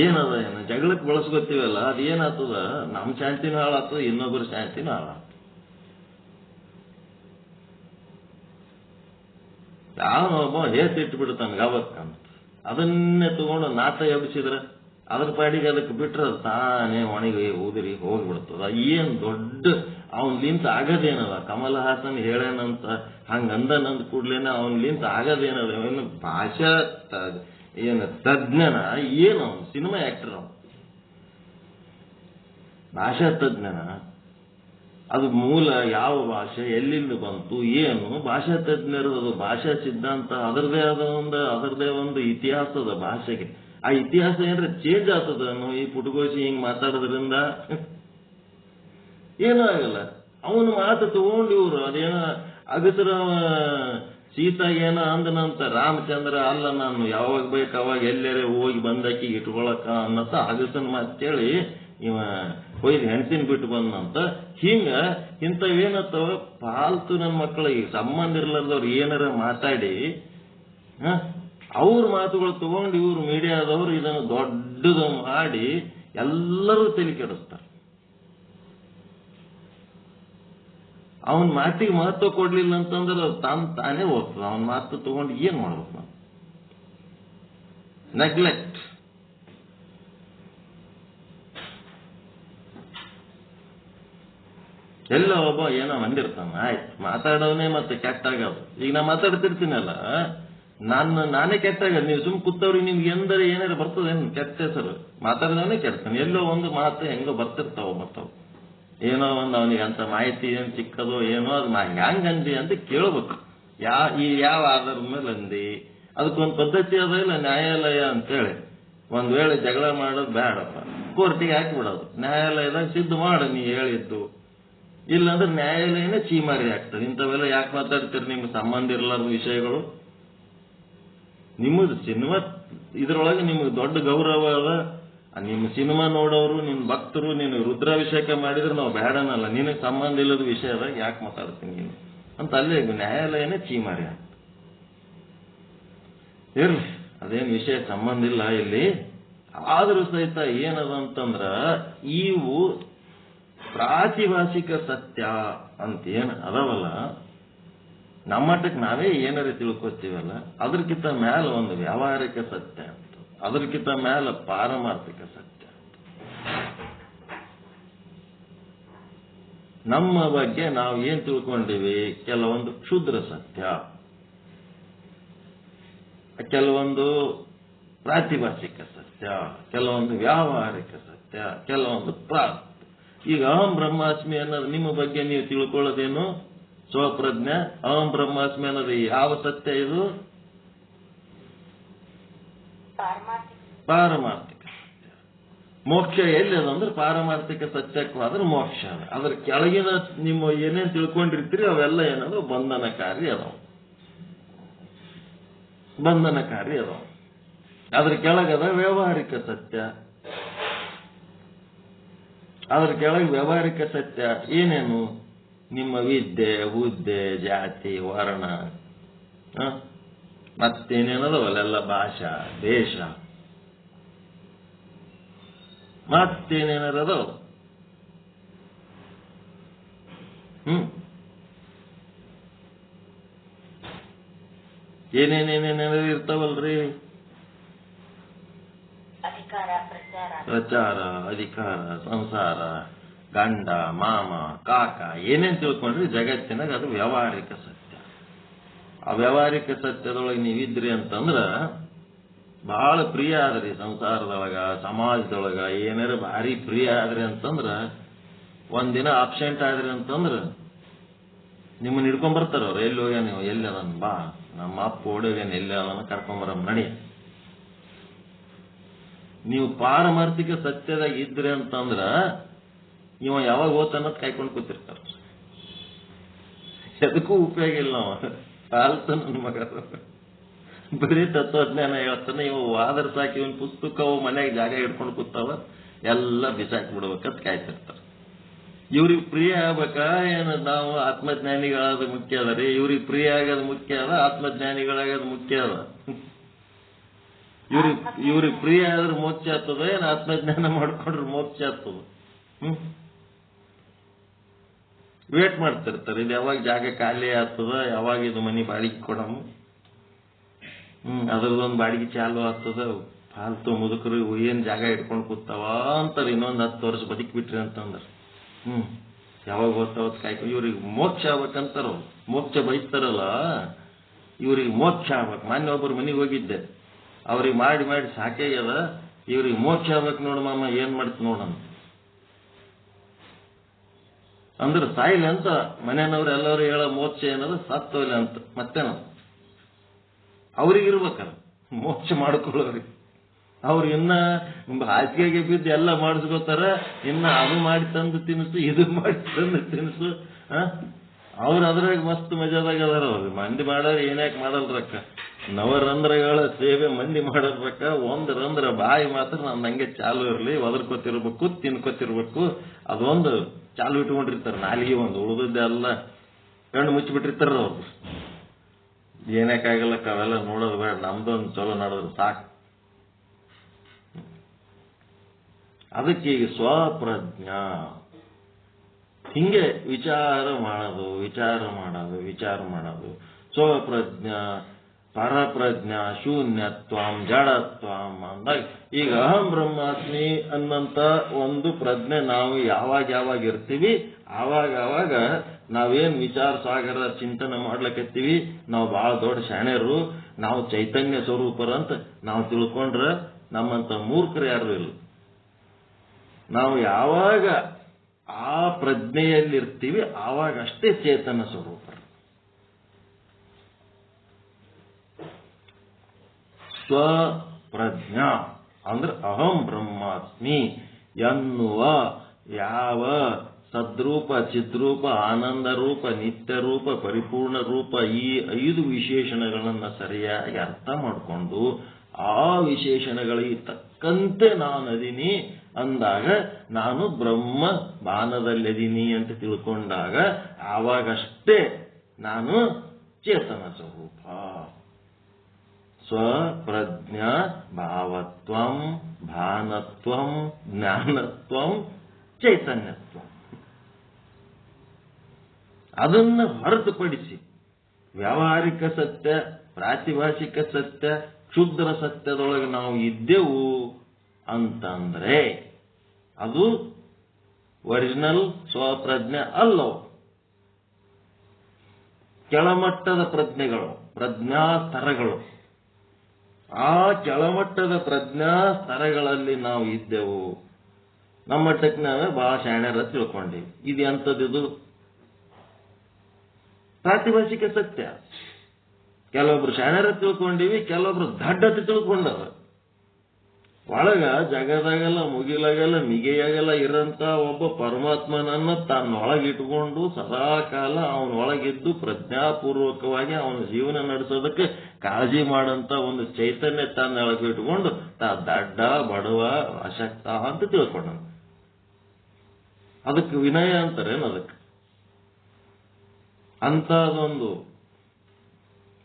ಏನದ ಏನು ಜಗಳಕ್ಕೆ ಬಳಸ್ಕೊತೀವಲ್ಲ, ಅದೇನಾಗ್ತದ, ನಮ್ಮ ಶಾಂತಿನೂ ಹಾಳಾಗ್ತದ, ಇನ್ನೊಬ್ಬರ ಶಾಂತಿನೂ ಹಾಳಾಗ್ತದ. ಯಾವನೊಬ್ಬ ಹೇಸಿಟ್ಬಿಡ್ತಾನೆ ಗವಕ್ಕಂತ, ಅದನ್ನೇ ತಗೊಂಡು ನಾಟ ಎಬ್ಸಿದ್ರೆ ಅದ್ರ ಪಾಡಿಗೆ ಅದಕ್ಕೆ ಬಿಟ್ರೆ ತಾನೇ ಒಣಗಿ ಉದುರಿ ಹೋಗ್ಬಿಡ್ತದ. ಏನ್ ದೊಡ್ಡ ಅವನ್ಲಿಂತ ಆಗದೇನದ. ಕಮಲ್ ಹಾಸನ್ ಹೇಳೇನಂತ ಹಂಗಂದನಂದ ಕೂಡ್ಲೇನ ಅವನ್ಲಿಂತ ಆಗದೇನದ. ಏನು ಭಾಷಾ ಏನು ತಜ್ಞನ, ಏನು ಅವನು ಸಿನಿಮಾ ಆಕ್ಟರ್, ಅವನು ಭಾಷಾ ತಜ್ಞನ. ಅದು ಮೂಲ ಯಾವ ಭಾಷೆ ಎಲ್ಲಿಂದ ಬಂತು ಏನು, ಭಾಷಾ ತಜ್ಞರು, ಅದು ಭಾಷಾ ಸಿದ್ಧಾಂತ, ಅದರದೇ ಒಂದು ಇತಿಹಾಸದ ಭಾಷೆಗೆ. ಆ ಇತಿಹಾಸ ಏನ್ರ ಚೇಂಜ್ ಆಗ್ತದ ಈ ಪುಟಗೋಸಿ ಹಿಂಗ್ ಮಾತಾಡೋದ್ರಿಂದ? ಏನೂ ಆಗಲ್ಲ. ಅವನು ಮಾತು ತಗೊಂಡು ಇವ್ರು ಅದೇನೋ ಅಗಸರ ಸೀತಾಗೇನ ಅಂದನಂತ ರಾಮಚಂದ್ರ ಅಲ್ಲ ನಾನು ಯಾವಾಗ ಬೇಕು ಅವಾಗ ಎಲ್ಲರೇ ಹೋಗಿ ಬಂದಾಕಿ ಇಟ್ಕೊಳಕ ಅನ್ನತ್ತ ಆಗಸನ್ ಮಾತೇಳಿ ಇವ ಒಯ್ದು ಹೆಣ್ತಿನ ಬಿಟ್ಟು ಬಂದಂತ. ಹಿಂಗ ಇಂಥವೇನತ್ತವ ಪಾಲ್ತು ನನ್ನ ಮಕ್ಕಳಿಗೆ ಸಂಬಂಧ ಇರ್ಲಾರ್ದವ್ರು ಏನಾರ ಮಾತಾಡಿ ಅವ್ರ ಮಾತುಗಳು ತಗೊಂಡು ಇವ್ರು ಮೀಡಿಯಾದವ್ರು ಇದನ್ನು ದೊಡ್ಡದು ಮಾಡಿ ಎಲ್ಲರೂ ತಲೆ ಕೆಡಿಸ್ತಾರೆ. ಅವನ ಮಾತಿಗೆ ಮಹತ್ವ ಕೊಡ್ಲಿಲ್ಲ ಅಂತಂದ್ರೆ ತಾನೇ ಹೋಗ್ತದ. ಅವನ ಮಾತು ತಗೊಂಡು ಏನ್ ಮಾಡ್ಬೇಕು ನಾವು? ನೆಗ್ಲೆಕ್ಟ್. ಎಲ್ಲ ಒಬ್ಬ ಏನೋ ಅಂದಿರ್ತಾನ, ಆಯ್ತು ಮಾತಾಡೋನೇ ಮತ್ತೆ ಕೆಟ್ಟಾಗದು. ಈಗ ನಾ ಮಾತಾಡ್ತಿರ್ತೀನಲ್ಲ, ನಾನೇ ಕೆಟ್ಟಾಗದು. ನೀವು ಸುಮ್ ಕೂತವ್ರಿಗೆ ನಿಮ್ಗೆ ಎಂದರೆ ಏನಾರು ಬರ್ತದೇನು ಕೆಟ್ಟ ಹೆಸರು? ಮಾತಾಡಿದವನೇ ಕೆಡ್ತಾನೆ. ಎಲ್ಲೋ ಒಂದು ಮಾತು ಹೆಂಗೋ ಬರ್ತಿರ್ತಾವ ಮತ್ತವು. ಏನೋ ಒಂದು ಅವನಿಗೆ ಅಂತ ಮಾಹಿತಿ ಏನು ಸಿಕ್ಕದೋ ಏನೋ ಅದು ಹ್ಯಾಂಗ್ ಅಂದಿ ಅಂತ ಕೇಳ್ಬೇಕು. ಯಾವ ಆಧಾರದ ಮೇಲೆ ಅಂದಿ? ಅದಕ್ಕೊಂದು ಪದ್ಧತಿ ಅದ ಇಲ್ಲ, ನ್ಯಾಯಾಲಯ ಅಂತೇಳಿ. ಒಂದ್ ವೇಳೆ ಜಗಳ ಮಾಡೋದು ಬೇಡಪ್ಪ, ಕೋರ್ಟಿಗೆ ಹಾಕಿಬಿಡೋದು. ನ್ಯಾಯಾಲಯದಾಗ ಸಿದ್ಧ ಮಾಡು ನೀ ಹೇಳಿದ್ದು, ಇಲ್ಲಾಂದ್ರೆ ನ್ಯಾಯಾಲಯನೇ ಚೀಮಾರಿ ಆಗ್ತದೆ. ಇಂಥವೆಲ್ಲ ಯಾಕೆ ಮಾತಾಡ್ತೀರಿ? ನಿಮ್ಗೆ ಸಂಬಂಧ ಇರಲಾರ್ದ ವಿಷಯಗಳು. ನಿಮ್ಮದು ಸಿನಿಮಾ ಇದ್ರೊಳಗೆ ನಿಮ್ಗೆ ದೊಡ್ಡ ಗೌರವ ಅದ. ನಿಮ್ಮ ಸಿನಿಮಾ ನೋಡೋರು, ನಿನ್ ಭಕ್ತರು, ನೀನು ರುದ್ರಾಭಿಷೇಕ ಮಾಡಿದ್ರೆ ನಾವು ಬೇಡನಲ್ಲ. ನಿನಗೆ ಸಂಬಂಧ ಇಲ್ಲದ ವಿಷಯದಾಗ ಯಾಕೆ ಮಾತಾಡ್ತೀನಿ ನೀನು ಅಂತ ಅಲ್ಲೇ ನ್ಯಾಯಾಲಯನೇ ಚೀಮಾರಿ ಆಗ್ತದೆ. ಇರ್ಲಿ, ಅದೇನು ವಿಷಯ ಸಂಬಂಧ ಇಲ್ಲ ಇಲ್ಲಿ. ಆದ್ರೂ ಸಹಿತ ಏನದ ಅಂತಂದ್ರ ಇವು ಪ್ರಾತಿಭಾಷಿಕ ಸತ್ಯ ಅಂತ ಏನ್ ಅದಾವಲ್ಲ, ನಮ್ಮಟ್ಟಕ್ಕೆ ನಾವೇ ಏನಾರ ತಿಳ್ಕೊತೀವಲ್ಲ, ಅದಕ್ಕಿಂತ ಮೇಲೆ ಒಂದು ವ್ಯಾವಹಾರಿಕ ಸತ್ಯ ಅಂತ, ಅದಕ್ಕಿಂತ ಮೇಲೆ ಪಾರಮಾರ್ಥಿಕ ಸತ್ಯ ಅಂತ. ನಮ್ಮ ಬಗ್ಗೆ ನಾವು ಏನ್ ತಿಳ್ಕೊಂಡಿವಿ? ಕೆಲವೊಂದು ಕ್ಷುದ್ರ ಸತ್ಯ, ಕೆಲವೊಂದು ಪ್ರಾತಿಭಾಷಿಕ ಸತ್ಯ, ಕೆಲವೊಂದು ವ್ಯಾವಹಾರಿಕ ಸತ್ಯ, ಕೆಲವೊಂದು ಪ್ರಾಪ್ತ. ಈಗ ಅಹಂ ಬ್ರಹ್ಮಾಸ್ಮಿ ಅನ್ನೋದು ನಿಮ್ಮ ಬಗ್ಗೆ ನೀವು ತಿಳ್ಕೊಳ್ಳೋದೇನು? ಸ್ವಪ್ರಜ್ಞೆ. ಅಹಂ ಬ್ರಹ್ಮಾಸ್ಮಿ ಅನ್ನೋದು ಯಾವ ಸತ್ಯ? ಇದು ಪಾರಮಾರ್ಥಿಕ ಸತ್ಯ. ಮೋಕ್ಷ ಎಲ್ಲಿ ಅದಂದ್ರೆ ಪಾರಮಾರ್ಥಿಕ ಸತ್ಯಕ್ಕಾದ್ರೆ ಮೋಕ್ಷ. ಅದ್ರ ಕೆಳಗಿನ ನಿಮ್ಮ ಏನೇನ್ ತಿಳ್ಕೊಂಡಿರ್ತೀರಿ ಅವೆಲ್ಲ ಏನಂದ್ರೆ ಬಂಧನಕಾರಿ ಅದಾವ, ಬಂಧನಕಾರಿ ಅದಾವ. ಅದ್ರ ಕೆಳಗದ ವ್ಯಾವಹಾರಿಕ ಸತ್ಯ. ಅದ್ರ ಕೆಳಗೆ ವ್ಯಾವಹಾರಿಕ ಸತ್ಯ ಏನೇನು? ನಿಮ್ಮ ವಿದ್ಯೆ, ಹುದ್ದೆ, ಜಾತಿ, ವರ್ಣ, ಮತ್ತೇನೇನದವಲ್ಲೆಲ್ಲ, ಭಾಷಾ, ದೇಶ, ಮತ್ತೇನೇನದವ. ಏನೇನೇನೇನೇನಾದ್ರು ಇರ್ತಾವಲ್ರಿ? ಪ್ರಚಾರ, ಅಧಿಕಾರ, ಸಂಸಾರ, ಗಂಡ, ಮಾಮ, ಕಾಕ, ಏನೇನ್ ತಿಳ್ಕೊಂಡ್ರಿ ಜಗತ್ತಿನಾಗ ಅದು ವ್ಯಾವಹಾರಿಕ ಸತ್ಯ. ಆ ವ್ಯಾವಹಾರಿಕ ಸತ್ಯದೊಳಗೆ ನೀವಿದ್ರಿ ಅಂತಂದ್ರ ಬಹಳ ಪ್ರಿಯ ಆದ್ರಿ. ಸಂಸಾರದೊಳಗ, ಸಮಾಜದೊಳಗ ಏನಾರ ಭಾರಿ ಪ್ರಿಯ ಆದ್ರಿ ಅಂತಂದ್ರ, ಒಂದಿನ ಅಬ್ಸೆಂಟ್ ಆದ್ರಿ ಅಂತಂದ್ರ ನಿಮ್ಮನ್ನ ಹಿಡ್ಕೊಂಡ್ ಬರ್ತಾರ ಅವ್ರು. ಎಲ್ಲಿ ಹೋಗ್ಯ ನೀವು? ಎಲ್ಲಿ ಅದನ್? ಬಾ, ನಮ್ಮ ಅಪ್ಪ ಓಡೋಗ್ಯಾನ, ಎಲ್ಲಿ ಅದನ್ನ ಕರ್ಕೊಂಬರಮ್ ನಡಿ. ನೀವು ಪಾರಮಾರ್ಥಿಕ ಸತ್ಯದಾಗ ಇದ್ರಿ ಅಂತಂದ್ರ ಇವ ಯಾವಾಗ ಹೋತಾನತ್ ಕಾಯ್ಕೊಂಡು ಕೂತಿರ್ತಾರ. ಎದಕ್ಕೂ ಉಪಯೋಗ ಇಲ್ಲ. ಅವ ಕಾಲ್ತ ನನ್ನ ಮಗ ಬರೀ ತತ್ವಜ್ಞಾನ ಹೇಳ್ತಾನೆ. ಇವ ವಾದರ್ ಸಾಕಿ ಇವನ್ ಪುಸ್ತಕವು ಮನ್ಯಾಗ ಜಾಗ ಹಿಡ್ಕೊಂಡು ಕೂತಾವ, ಎಲ್ಲ ಬಿಸಾಕಿ ಬಿಡ್ಬೇಕಂತ ಕಾಯ್ತಿರ್ತಾರ. ಇವ್ರಿಗೆ ಪ್ರಿಯ ಆಗ್ಬೇಕಾ ಏನು? ನಾವು ಆತ್ಮಜ್ಞಾನಿಗಳಾದ ಮುಖ್ಯ ಅದ ರೀ. ಇವ್ರಿಗೆ ಪ್ರಿಯ ಆಗೋದು ಮುಖ್ಯ ಅದ, ಆತ್ಮಜ್ಞಾನಿಗಳಾಗೋದು ಮುಖ್ಯ ಅದ. ಇವ್ರಿಗೆ ಪ್ರಿಯ ಆದ್ರೆ ಮೋಕ್ಷ ಆಗ್ತದ, ಏನ್ ಆತ್ಮಜ್ಞಾನ ಮಾಡ್ಕೊಂಡ್ರೆ ಮೋಕ್ಷ ಆಗ್ತದ? ವೇಟ್ ಮಾಡ್ತಿರ್ತಾರೆ. ಇದು ಯಾವಾಗ ಜಾಗ ಖಾಲಿ ಆಗ್ತದ, ಯಾವಾಗ ಇದು ಮನಿ ಬಾಡಿಗೆ ಕೊಡಮ್ಮ, ಅದ್ರದೊಂದು ಬಾಡಿಗೆ ಚಾಲು ಆಗ್ತದ. ಫಾಲ್ತು ಮುದುಕರು ಏನ್ ಜಾಗ ಇಟ್ಕೊಂಡು ಕೂತಾವ ಅಂತಾರೆ. ಇನ್ನೊಂದು 10 ವರ್ಷ ಬದುಕಿ ಬಿಟ್ರಿ ಅಂತಂದ್ರ ಯಾವಾಗ ಓದ್ತಾವತ್ ಕಾಯ್ಕೊಂಡು. ಇವ್ರಿಗೆ ಮೋಕ್ಷ ಆಗ್ಬೇಕಂತಾರ. ಮೋಕ್ಷ ಬೈತಾರಲ್ಲ, ಇವ್ರಿಗೆ ಮೋಕ್ಷ ಆಗ್ಬೇಕು. ಮೊನ್ನೆ ಒಬ್ಬರು ಮನೆಗೆ ಹೋಗಿದ್ದೆ, ಅವ್ರಿಗೆ ಮಾಡಿ ಮಾಡಿ ಸಾಕಾಗ್ಯದ. ಇವ್ರಿಗೆ ಮೋಕ್ಷ ಆಗ್ಬೇಕು ನೋಡು ಮಾಮ, ಏನ್ ಮಾಡ್ತಿ ನೋಡಂತ ಅಂದ್ರೆ ಸಾಯಿಲೆ ಅಂತ ಮನೆಯವ್ರು ಎಲ್ಲರೂ ಹೇಳೋ ಮೋಕ್ಷ ಏನದ ಸತ್ತೋಲೆ ಅಂತ. ಮತ್ತೇನ ಅವ್ರಿಗಿರ್ಬೇಕಲ್ಲ ಮೋಕ್ಷ ಮಾಡ್ಕೊಳ್ಳೋರಿಗೆ. ಅವ್ರು ಇನ್ನ ಹಾಸಿಗೆಗೆ ಬಿದ್ದು ಎಲ್ಲ ಮಾಡಿಸ್ಕೋತಾರ. ಇನ್ನ ಅದು ಮಾಡಿ ತಂದು ತಿನ್ನಿಸು, ಇದು ಮಾಡಿ ತಂದು ತಿನ್ನಿಸು. ಅವ್ರು ಅದ್ರಾಗ ಮಸ್ತ್ ಮಜಾದಾಗ ಅದಾರ ಅವ್ರು. ಮಂದಿ ಮಾಡೋರು ಏನ್ಯಾಕೆ ಮಾಡಲ್ರಕ್ಕ, ನವರಂಧ್ರಗಳ ಸೇವೆ ಮಂದಿ ಮಾಡಲ್ರಕ್ಕ. ಒಂದು ರಂಧ್ರ ಬಾಯಿ ಮಾತ್ರ ನಮ್ದು ಹಂಗೆ ಚಾಲು ಇರಲಿ, ಒದರ್ಕೋತಿರ್ಬೇಕು, ತಿನ್ಕೋತಿರ್ಬೇಕು. ಅದೊಂದು ಚಾಲು ಇಟ್ಕೊಂಡಿರ್ತಾರೆ, ನಾಲಿಗೆ ಒಂದು ಉಳಿದದ್ದೆಲ್ಲ ಕಣ್ಣು ಮುಚ್ಚಿಬಿಟ್ಟಿರ್ತಾರ ಅವ್ರು. ಏನಕ್ಕಾಗಲ್ಲಕ್ಕ, ಅವೆಲ್ಲ ನೋಡೋದು ಬೇಡ, ನಮ್ದೊಂದು ಚಲೋ ನಡೆದ್ರೆ ಸಾಕು. ಅದಕ್ಕೆ ಈಗ ಸ್ವಪ್ರಜ್ಞಾ, ಹಿಂಗೆ ವಿಚಾರ ಮಾಡೋದು. ಸ್ವಪ್ರಜ್ಞಾ, ಪರಪ್ರಜ್ಞಾ, ಶೂನ್ಯತ್ವಂ, ಜಡತ್ವಂ ಅಂದಾಗ ಈಗ ಅಹಂ ಬ್ರಹ್ಮಾಸ್ಮಿ ಅನ್ನಂತ ಒಂದು ಪ್ರಜ್ಞೆ ನಾವು ಯಾವಾಗ ಇರ್ತೀವಿ, ಆವಾಗ ನಾವೇನ್ ವಿಚಾರ ಸಾಗರ ಚಿಂತನೆ ಮಾಡ್ಲಕತ್ತೀವಿ, ನಾವು ಬಹಳ ದೊಡ್ಡ ಶಾಣ್ಯರು, ನಾವು ಚೈತನ್ಯ ಸ್ವರೂಪರಂತ ನಾವು ತಿಳ್ಕೊಂಡ್ರ ನಮ್ಮಂತ ಮೂರ್ಖರು ಯಾರು ಇಲ್ಲ. ನಾವು ಯಾವಾಗ ಆ ಪ್ರಜ್ಞೆಯಲ್ಲಿರ್ತೀವಿ ಆವಾಗ ಅಷ್ಟೇ ಚೇತನ ಸ್ವರೂಪರು. ಸ್ವಪ್ರಜ್ಞಾ ಅಂದ್ರೆ ಅಹಂ ಬ್ರಹ್ಮಾಸ್ಮಿ ಎನ್ನುವ ಯಾವ ಸದ್ರೂಪ, ಚಿದ್ರೂಪ, ಆನಂದ ರೂಪ, ನಿತ್ಯ ರೂಪ, ಪರಿಪೂರ್ಣ ರೂಪ, ಈ 5 ವಿಶೇಷಣಗಳನ್ನ ಸರಿಯಾಗಿ ಅರ್ಥ ಮಾಡಿಕೊಂಡು ಆ ವಿಶೇಷಣಗಳಿಗೆ ತಕ್ಕಂತೆ ನಾನು ಅದೀನಿ ಅಂದಾಗ, ನಾನು ಬ್ರಹ್ಮ ಬಾನದಲ್ಲಿದ್ದೀನಿ ಅಂತ ತಿಳ್ಕೊಂಡಾಗ ಆವಾಗಷ್ಟೇ ನಾನು ಚೇತನ ಸ್ವರೂಪ. ಸ್ವಪ್ರಜ್ಞಾ ಭಾವತ್ವಂ, ಭಾನತ್ವಂ, ಜ್ಞಾನತ್ವಂ, ಚೈತನ್ಯತ್ವಂ. ಅದನ್ನು ಹೊರತುಪಡಿಸಿ ವ್ಯಾವಹಾರಿಕ ಸತ್ಯ, ಪ್ರಾತಿಭಾಷಿಕ ಸತ್ಯ, ಕ್ಷುದ್ರ ಸತ್ಯದೊಳಗೆ ನಾವು ಇದ್ದೆವು ಅಂತಂದ್ರೆ ಅದು ಒರಿಜಿನಲ್ ಸ್ವಪ್ರಜ್ಞೆ ಅಲ್ಲವು. ಕೆಳಮಟ್ಟದ ಪ್ರಜ್ಞೆಗಳು, ಪ್ರಜ್ಞಾಸ್ತರಗಳು. ಆ ಕೆಳಮಟ್ಟದ ಪ್ರಜ್ಞಾಸ್ತರಗಳಲ್ಲಿ ನಾವು ಇದ್ದೆವು. ನಮ್ಮ ಮಟ್ಟಕ್ಕೆ ನಾವೇ ಬಹಳ ಶಾಣ್ಯರ ತಿಳ್ಕೊಂಡೇವಿ. ಇದು ಎಂಥದ್ದು? ಪ್ರಾತಿಭಾಷಿಕ ಸತ್ಯ. ಕೆಲವೊಬ್ರು ಶಾಣ್ಯರ ತಿಳ್ಕೊಂಡಿವಿ, ಕೆಲವೊಬ್ರು ದಡ್ಡತ ತಿಳ್ಕೊಂಡವ. ಒಳಗ ಜಗದಾಗೆಲ್ಲ ಮುಗಿಲಾಗೆಲ್ಲ ಮಿಗೆಯಾಗೆಲ್ಲ ಇರಂತ ಒಬ್ಬ ಪರಮಾತ್ಮನನ್ನ ತನ್ನೊಳಗಿಟ್ಕೊಂಡು ಸದಾಕಾಲ ಅವನೊಳಗಿದ್ದು ಪ್ರಜ್ಞಾಪೂರ್ವಕವಾಗಿ ಅವನ ಜೀವನ ನಡೆಸೋದಕ್ಕೆ ಕಾಳಜಿ ಮಾಡಂತ ಒಂದು ಚೈತನ್ಯ ತನ್ನೊಳಗಿಟ್ಕೊಂಡು ದಡ್ಡ, ಬಡವ, ಅಶಕ್ತ ಅಂತ ತಿಳ್ಕೊಂಡ. ಅದಕ್ಕೆ ವಿನಯ ಅಂತಾರೇನು? ಅದಕ್ಕೆ ಅಂತದೊಂದು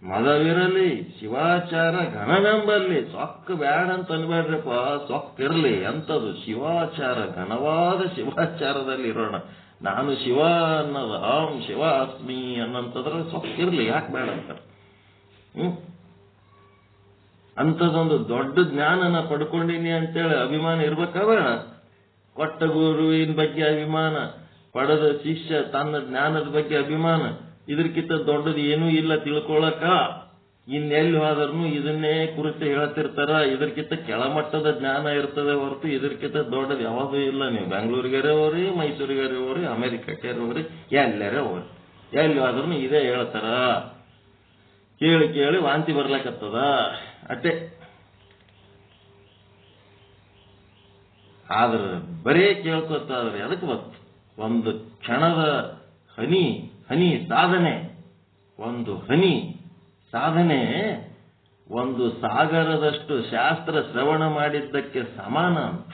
ಮದವಿರಲಿ, ಶಿವಾಚಾರ ಘನವೆಂಬಲ್ಲಿ, ಸೊಕ್ಕ ಬ್ಯಾಡ ಅಂತ ಅನ್ಬೇಡ್ರಪ್ಪ, ಸೊಕ್ಕಿರಲಿ. ಎಂಥದ್ದು ಶಿವಾಚಾರ, ಘನವಾದ ಶಿವಾಚಾರದಲ್ಲಿ ಇರೋಣ. ನಾನು ಶಿವ ಅನ್ನೋದು ಅಹಂ ಶಿವ ಅಸ್ಮಿ ಅನ್ನಂತದ್ರ ಸೊಕ್ಕಿರ್ಲಿ, ಯಾಕೆ ಬೇಡ ಅಂತಾರೆ. ಅಂಥದೊಂದು ದೊಡ್ಡ ಜ್ಞಾನನ ಪಡ್ಕೊಂಡಿನಿ ಅಂತೇಳಿ ಅಭಿಮಾನ ಇರ್ಬೇಕಾ ಬೇಡ? ಕೊಟ್ಟ ಗುರುವಿನ ಬಗ್ಗೆ ಅಭಿಮಾನ, ಪಡೆದ ಶಿಷ್ಯ ತನ್ನ ಜ್ಞಾನದ ಬಗ್ಗೆ ಅಭಿಮಾನ, ಇದಕ್ಕಿಂತ ದೊಡ್ಡದು ಏನೂ ಇಲ್ಲ ತಿಳ್ಕೊಳಕ. ಇನ್ನೆಲ್ಲಿ ಹೋದ್ರೂ ಇದನ್ನೇ ಕುರಿತು ಹೇಳ್ತಿರ್ತಾರ. ಇದಕ್ಕಿಂತ ಕೆಳಮಟ್ಟದ ಜ್ಞಾನ ಇರ್ತದೆ ಹೊರತು ಇದಕ್ಕಿಂತ ದೊಡ್ಡದು ಯಾವುದೂ ಇಲ್ಲ. ನೀವು ಬೆಂಗಳೂರಿಗಾರೆ ಹೋಗ್ರಿ, ಮೈಸೂರಿಗಾರೆ ಹೋಗ್ರಿ, ಅಮೆರಿಕಕ್ಕೆ ಹೋಗ್ರಿ, ಎಲ್ಲಾರೆ ಹೋಗ್ರಿ, ಎಲ್ಲಿ ಹೋದ್ರೂ ಇದೇ ಹೇಳ್ತಾರ. ಕೇಳಿ ವಾಂತಿ ಬರ್ಲಕತ್ತದ ಅಷ್ಟೇ. ಆದ್ರೆ ಬರೇ ಕೇಳ್ಕೊತಾದ್ರೆ ಅದಕ್ಕೆ ಬತ್ತು. ಒಂದು ಕ್ಷಣದ ಹನಿ ಸಾಧನೆ, ಒಂದು ಹನಿ ಸಾಧನೆ ಒಂದು ಸಾಗರದಷ್ಟು ಶಾಸ್ತ್ರ ಶ್ರವಣ ಮಾಡಿದ್ದಕ್ಕೆ ಸಮಾನ ಅಂತ.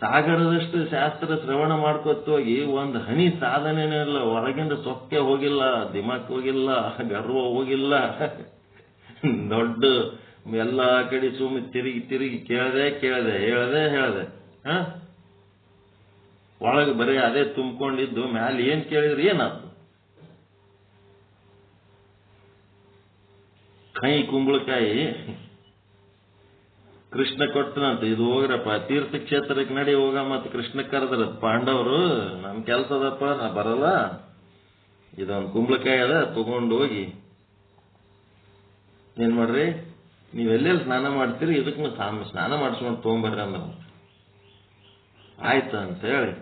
ಸಾಗರದಷ್ಟು ಶಾಸ್ತ್ರ ಶ್ರವಣ ಮಾಡ್ಕೊತೋಗಿ ಒಂದು ಹನಿ ಸಾಧನೆನೇ ಇಲ್ಲ. ಒಳಗಿಂದ ಸೊಕ್ಕೆ ಹೋಗಿಲ್ಲ, ದಿಮಾಕ್ ಹೋಗಿಲ್ಲ, ಗರ್ವ ಹೋಗಿಲ್ಲ. ದೊಡ್ಡ ಎಲ್ಲಾ ಕಡೆ ಸುಮ್ಮನೆ ತಿರುಗಿ ಕೇಳದೆ ಹೇಳ್ದೆ ಒಳಗೆ ಬರೀ ಅದೇ ತುಂಬಿಕೊಂಡಿದ್ದು. ಮ್ಯಾಲ ಏನ್ ಕೇಳಿದ್ರಿ ಏನಾಯ್ತು? ಕೈ ಕುಂಬಳಕಾಯಿ ಕೃಷ್ಣ ಕೊಟ್ಟನಂತ, ಇದು ಹೋಗ್ರಪ್ಪ ತೀರ್ಥ ಕ್ಷೇತ್ರಕ್ಕೆ ನಡಿ ಹೋಗ. ಮತ್ತೆ ಕೃಷ್ಣ ಕರೆದ್ರ ಪಾಂಡವರು, ನಮ್ ಕೆಲ್ಸದಪ್ಪ ನಾ ಬರಲ್ಲ, ಇದೊಂದು ಕುಂಬಳಕಾಯಿ ಅದ ತಗೊಂಡು ಹೋಗಿ ಏನ್ ಮಾಡ್ರಿ, ನೀವೆಲ್ಲೆಲ್ಲಿ ಸ್ನಾನ ಮಾಡ್ತೀರಿ ಇದಕ್ಕೆ ಸ್ನಾನ ಮಾಡಿಸ್ಕೊಂಡು ತಗೊಂಬರ್ರಿ ಅಂದ್ರ. ಆಯ್ತು ಅಂತ ಹೇಳಿ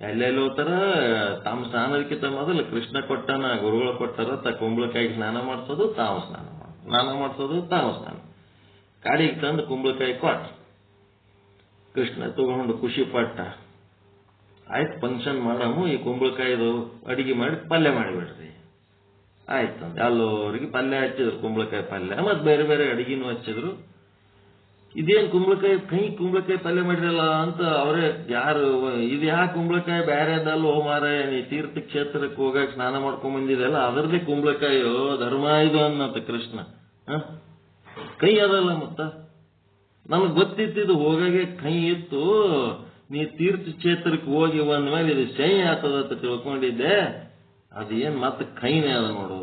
ಎಲ್ಲೆಲ್ಲಿ ಹೋಗ್ತಾರ. ತಮ್ಮ ಸ್ನಾನದಕ್ಕಿಂತ ಮೊದಲು ಕೃಷ್ಣ ಕೊಟ್ಟನ, ಗುರುಗಳು ಕೊಟ್ಟಾರ ಕುಂಬಳಕಾಯಿಗೆ ಸ್ನಾನ ಮಾಡಿಸೋದು, ತಾವು ಸ್ನಾನ ಮಾಡಿಸೋದು, ತಾವು ಸ್ನಾನ. ಕಾಡಿಗೆ ತಂದು ಕುಂಬಳಕಾಯಿ ಕೊಟ್ಟ. ಕೃಷ್ಣ ತಗೊಂಡು ಖುಷಿ ಪಟ್ಟ. ಆಯ್ತು ಫಂಕ್ಷನ್ ಮಾಡಮು, ಈ ಕುಂಬಳಕಾಯಿದು ಅಡಿಗೆ ಮಾಡಿ ಪಲ್ಯ ಮಾಡಿಬಿಡ್ರಿ ಆಯ್ತು ಅಂತ ಎಲ್ಲರಿಗೆ ಪಲ್ಯ ಹಚ್ಚಿದ್ರು, ಕುಂಬಳಕಾಯಿ ಪಲ್ಯ ಮತ್ತು ಬೇರೆ ಬೇರೆ ಅಡಿಗೆನೂ ಹಚ್ಚಿದ್ರು. ಇದೇನು ಕುಂಬಳಕಾಯಿ ಪಲ್ಯ ಮಾಡಿರಲ್ಲ ಅಂತ ಅವರೇ ಯಾರು ಇದು ಯಾಕೆ ಕುಂಬಳಕಾಯಿ ಬೇರೆ ಅದಲ್ಲ ಮಾರಾಯ, ನೀ ತೀರ್ಥ ಕ್ಷೇತ್ರಕ್ಕೆ ಹೋಗಕ್ಕೆ ಸ್ನಾನ ಮಾಡ್ಕೊಂಡ್ ಬಂದಿದೆಲ್ಲ ಅದರದೇ ಕುಂಬಳಕಾಯೋ ಧರ್ಮ ಇದು ಅನ್ನತ್ತ ಕೃಷ್ಣ. ಕೈ ಅದಲ್ಲ ಮತ್ತ ನನಗೆ ಗೊತ್ತಿದ್ದು ಹೋಗಾಗೆ ಕೈ ಇತ್ತು, ನೀ ತೀರ್ಥ ಕ್ಷೇತ್ರಕ್ಕೆ ಹೋಗಿ ಬಂದ್ಮೇಲೆ ಇದು ಶೈ ಆಗ್ತದಂತ ತಿಳ್ಕೊಂಡಿದ್ದೆ, ಅದೇನ್ ಮತ್ತೆ ಕೈನೇ ಅದ ನೋಡು.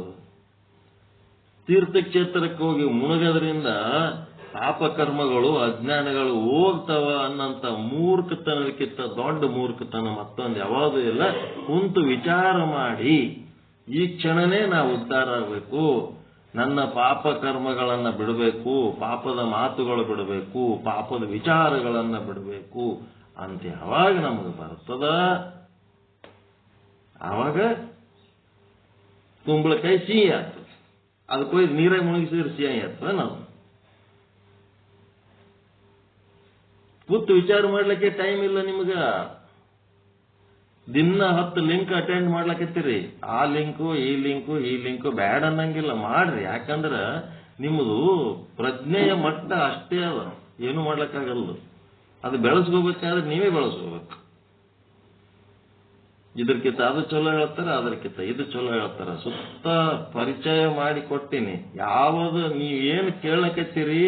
ತೀರ್ಥಕ್ಷೇತ್ರಕ್ಕೆ ಹೋಗಿ ಮುಳುಗೋದ್ರಿಂದ ಪಾಪಕರ್ಮಗಳು ಅಜ್ಞಾನಗಳು ಹೋಗ್ತಾವ ಅನ್ನಂತ ಮೂರ್ಖತನಕ್ಕಿಂತ ದೊಡ್ಡ ಮೂರ್ಖತನ ಮತ್ತೊಂದು ಯಾವಾಗೂ ಇಲ್ಲ. ಕುಂತು ವಿಚಾರ ಮಾಡಿ ಈ ಕ್ಷಣನೇ ನಾವು ಉದ್ಧಾರ ಆಗಬೇಕು, ನನ್ನ ಪಾಪ ಕರ್ಮಗಳನ್ನ ಬಿಡಬೇಕು, ಪಾಪದ ಮಾತುಗಳು ಬಿಡಬೇಕು, ಪಾಪದ ವಿಚಾರಗಳನ್ನ ಬಿಡಬೇಕು ಅಂತ ಯಾವಾಗ ನಮಗೆ ಬರ್ತದ ಆವಾಗ ಕುಂಬಳಕಾಯಿ ಸಿಹಿ ಆಗ್ತದೆ. ಅದಕ್ಕೋಗಿ ನೀರಾಗ ಮುಳುಗಿಸಿದ್ರೆ ಸಿಹಿ ಆಗ್ತದೆ. ನಾವು ಕೂತು ವಿಚಾರ ಮಾಡ್ಲಿಕ್ಕೆ ಟೈಮ್ ಇಲ್ಲ ನಿಮ್ಗ. ದಿನ 10 ಲಿಂಕ್ ಅಟೆಂಡ್ ಮಾಡ್ಲಕತ್ತೀರಿ, ಆ ಲಿಂಕು ಈ ಲಿಂಕು ಬ್ಯಾಡ ಅನ್ನಂಗಿಲ್ಲ, ಮಾಡ್ರಿ. ಯಾಕಂದ್ರ ನಿಮ್ಮದು ಪ್ರಜ್ಞೆಯ ಮಟ್ಟ ಅಷ್ಟೇ ಅದ, ಏನು ಮಾಡ್ಲಕ್ಕಾಗಲ್ಲ. ಅದು ಬೆಳೆಸ್ಕೋಬೇಕಾದ್ರೆ ನೀವೇ ಬೆಳೆಸ್ಕೋಬೇಕು. ಇದಕ್ಕಿಂತ ಅದು ಚಲೋ ಹೇಳ್ತಾರ, ಅದಕ್ಕಿಂತ ಇದು ಚಲೋ ಹೇಳ್ತಾರ. ಸುತ್ತ ಪರಿಚಯ ಮಾಡಿ ಕೊಟ್ಟಿನಿ. ಯಾವುದು ನೀವೇನು ಕೇಳಕತ್ತೀರಿ,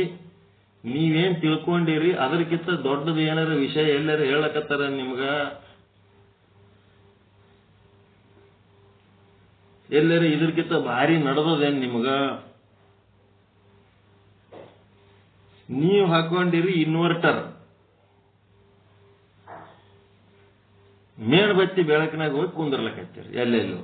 ನೀವೇನ್ ತಿಳ್ಕೊಂಡಿರಿ, ಅದಕ್ಕಿಂತ ದೊಡ್ಡದು ಏನಾರ ವಿಷಯ ಎಲ್ಲಾರ ಹೇಳಕತ್ತಾರ ನಿಮ್ಗ, ಎಲ್ಲರ ಇದಕ್ಕಿಂತ ಭಾರಿ ನಡೆದದೇನ್ ನಿಮ್ಗ? ನೀವು ಹಾಕೊಂಡಿರಿ ಇನ್ವರ್ಟರ್, ಮೇಣಬತ್ತಿ ಬೆಳಕಿನಾಗ ಹೋಗಿ ಕುಂದರ್ಲಕತ್ತೀರಿ ಎಲ್ಲೆಲ್ಲೋ.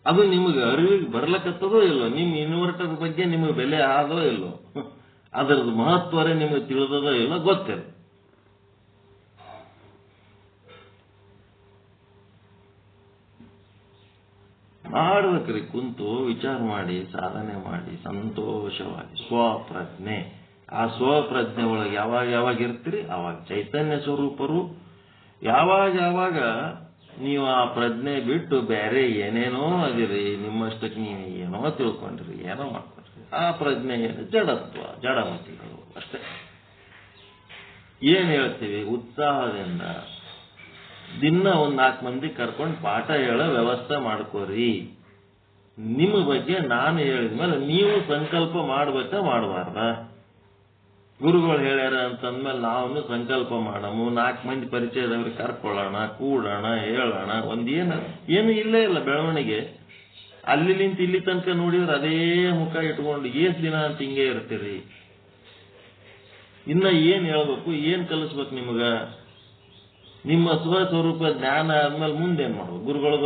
ಅದು ನಿಮಗೆ ಅರಿವಿಗೆ ಬರ್ಲಕತ್ತದೋ ಇಲ್ಲೋ, ನಿಮ್ ಇನ್ವರ್ಟರ್ ಬಗ್ಗೆ ನಿಮಗೆ ಬೆಲೆ ಆದೋ ಇಲ್ಲೋ, ಅದರದ್ದು ಮಹತ್ವರೇ ನಿಮಗೆ ತಿಳಿದದೋ ಇಲ್ಲೋ ಗೊತ್ತಿಲ್ಲ. ಮಾಡ್ಬೇಕ್ರಿ, ಕುಂತು ವಿಚಾರ ಮಾಡಿ ಸಾಧನೆ ಮಾಡಿ ಸಂತೋಷವಾಗಿ ಸ್ವಪ್ರಜ್ಞೆ. ಆ ಸ್ವಪ್ರಜ್ಞೆ ಒಳಗೆ ಯಾವಾಗ ಇರ್ತೀರಿ ಅವಾಗ ಚೈತನ್ಯ ಸ್ವರೂಪರು. ಯಾವಾಗ ನೀವು ಆ ಪ್ರಜ್ಞೆ ಬಿಟ್ಟು ಬೇರೆ ಏನೇನೋ ಅದಿರಿ, ನಿಮ್ಮಷ್ಟಕ್ಕೆ ನೀವು ಏನೋ ತಿಳ್ಕೊಂಡಿರಿ, ಏನೋ ಮಾಡ್ಕೊಂಡ್ರಿ, ಆ ಪ್ರಜ್ಞೆ ಏನು ಜಡತ್ವ, ಜಡಮತಿಗಳು ಅಷ್ಟೇ. ಏನ್ ಹೇಳ್ತೀವಿ, ಉತ್ಸಾಹದಿಂದ ದಿನ 4 ಮಂದಿ ಕರ್ಕೊಂಡು ಪಾಠ ಹೇಳೋ ವ್ಯವಸ್ಥೆ ಮಾಡ್ಕೋರಿ. ನಿಮ್ಮ ಬಗ್ಗೆ ನಾನು ಹೇಳಿದ್ಮೇಲೆ ನೀವು ಸಂಕಲ್ಪ ಮಾಡ್ಬೇಕಾ ಮಾಡಬಾರ್ದ? ಗುರುಗಳು ಹೇಳ್ಯಾರ ಅಂತಂದ್ಮೇಲೆ ನಾವು ಸಂಕಲ್ಪ ಮಾಡಮು, 4 ಮಂದಿ ಪರಿಚಯದವ್ರಿಗೆ ಕರ್ಕೊಳ್ಳೋಣ, ಕೂಡೋಣ, ಹೇಳೋಣ. ಏನು ಇಲ್ಲೇ ಇಲ್ಲ ಬೆಳವಣಿಗೆ. ಅಲ್ಲಿ ನಿಂತು ಇಲ್ಲಿ ತನಕ ನೋಡಿದ್ರೆ ಅದೇ ಮುಖ ಇಟ್ಕೊಂಡು ಏಸ್ ದಿನ ಅಂತ ಹಿಂಗೆ ಇರ್ತೀರಿ. ಇನ್ನ ಏನ್ ಹೇಳ್ಬೇಕು, ಏನ್ ಕಲಿಸ್ಬೇಕು ನಿಮಗ? ನಿಮ್ಮ ಸ್ವಸ್ವರೂಪ ಜ್ಞಾನ ಆದ್ಮೇಲೆ ಮುಂದೇನ್ ಮಾಡ್ಬೇಕು? ಗುರುಗಳು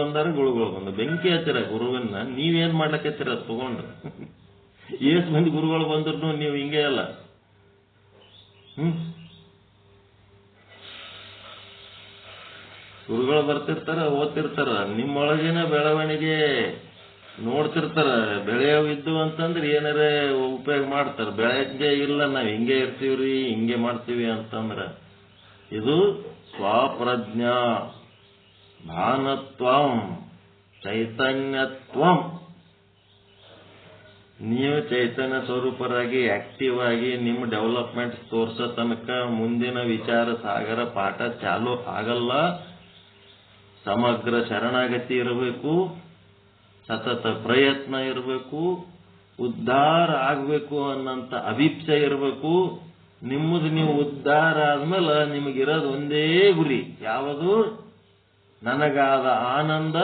ಬಂದ ಬೆಂಕಿ ಹಚ್ಚಿರ ಗುರುವನ್ನ ನೀವೇನ್ ಮಾಡ್ಲಕತ್ತೀರ ತಗೊಂಡು. ಏಸ್ ಮಂದಿ ಗುರುಗಳು ಬಂದ್ರು ನೀವು ಹಿಂಗೆ ಅಲ್ಲ. ಗುರುಗಳು ಬರ್ತಿರ್ತಾರ, ಓದ್ತಿರ್ತಾರ, ನಿಮ್ಮೊಳಗಿನ ಬೆಳವಣಿಗೆ ನೋಡ್ತಿರ್ತಾರ. ಬೆಳೆಯವಿದ್ದು ಅಂತಂದ್ರೆ ಏನಾರ ಉಪಯೋಗ ಮಾಡ್ತಾರ. ಬೆಳೆಗೆ ಇಲ್ಲ, ನಾವ್ ಹಿಂಗೆ ಇರ್ತೀವ್ರಿ, ಹಿಂಗೆ ಮಾಡ್ತೀವಿ ಅಂತಂದ್ರ ಇದು ಸ್ವಪ್ರಜ್ಞಾ ಭಾನತ್ವಂ ಚೈತನ್ಯತ್ವಂ. ನೀವು ಚೈತನ್ಯ ಸ್ವರೂಪರಾಗಿ ಆಕ್ಟಿವ್ ಆಗಿ ನಿಮ್ಮ ಡೆವಲಪ್ಮೆಂಟ್ ತೋರ್ಸೋ ತನಕ ಮುಂದಿನ ವಿಚಾರ ಸಾಗರ ಪಾಠ ಚಾಲೂ ಆಗಲ್ಲ. ಸಮಗ್ರ ಶರಣಾಗತಿ ಇರಬೇಕು, ಸತತ ಪ್ರಯತ್ನ ಇರಬೇಕು, ಉದ್ಧಾರ ಆಗಬೇಕು ಅನ್ನಂತ ಅಭಿಪ್ಸೆ ಇರಬೇಕು. ನಿಮ್ಮದು ನೀವು ಉದ್ಧಾರ ಆದ್ಮೇಲೆ ನಿಮಗಿರೋದು ಒಂದೇ ಗುರಿ, ಯಾವುದು? ನನಗಾದ ಆನಂದ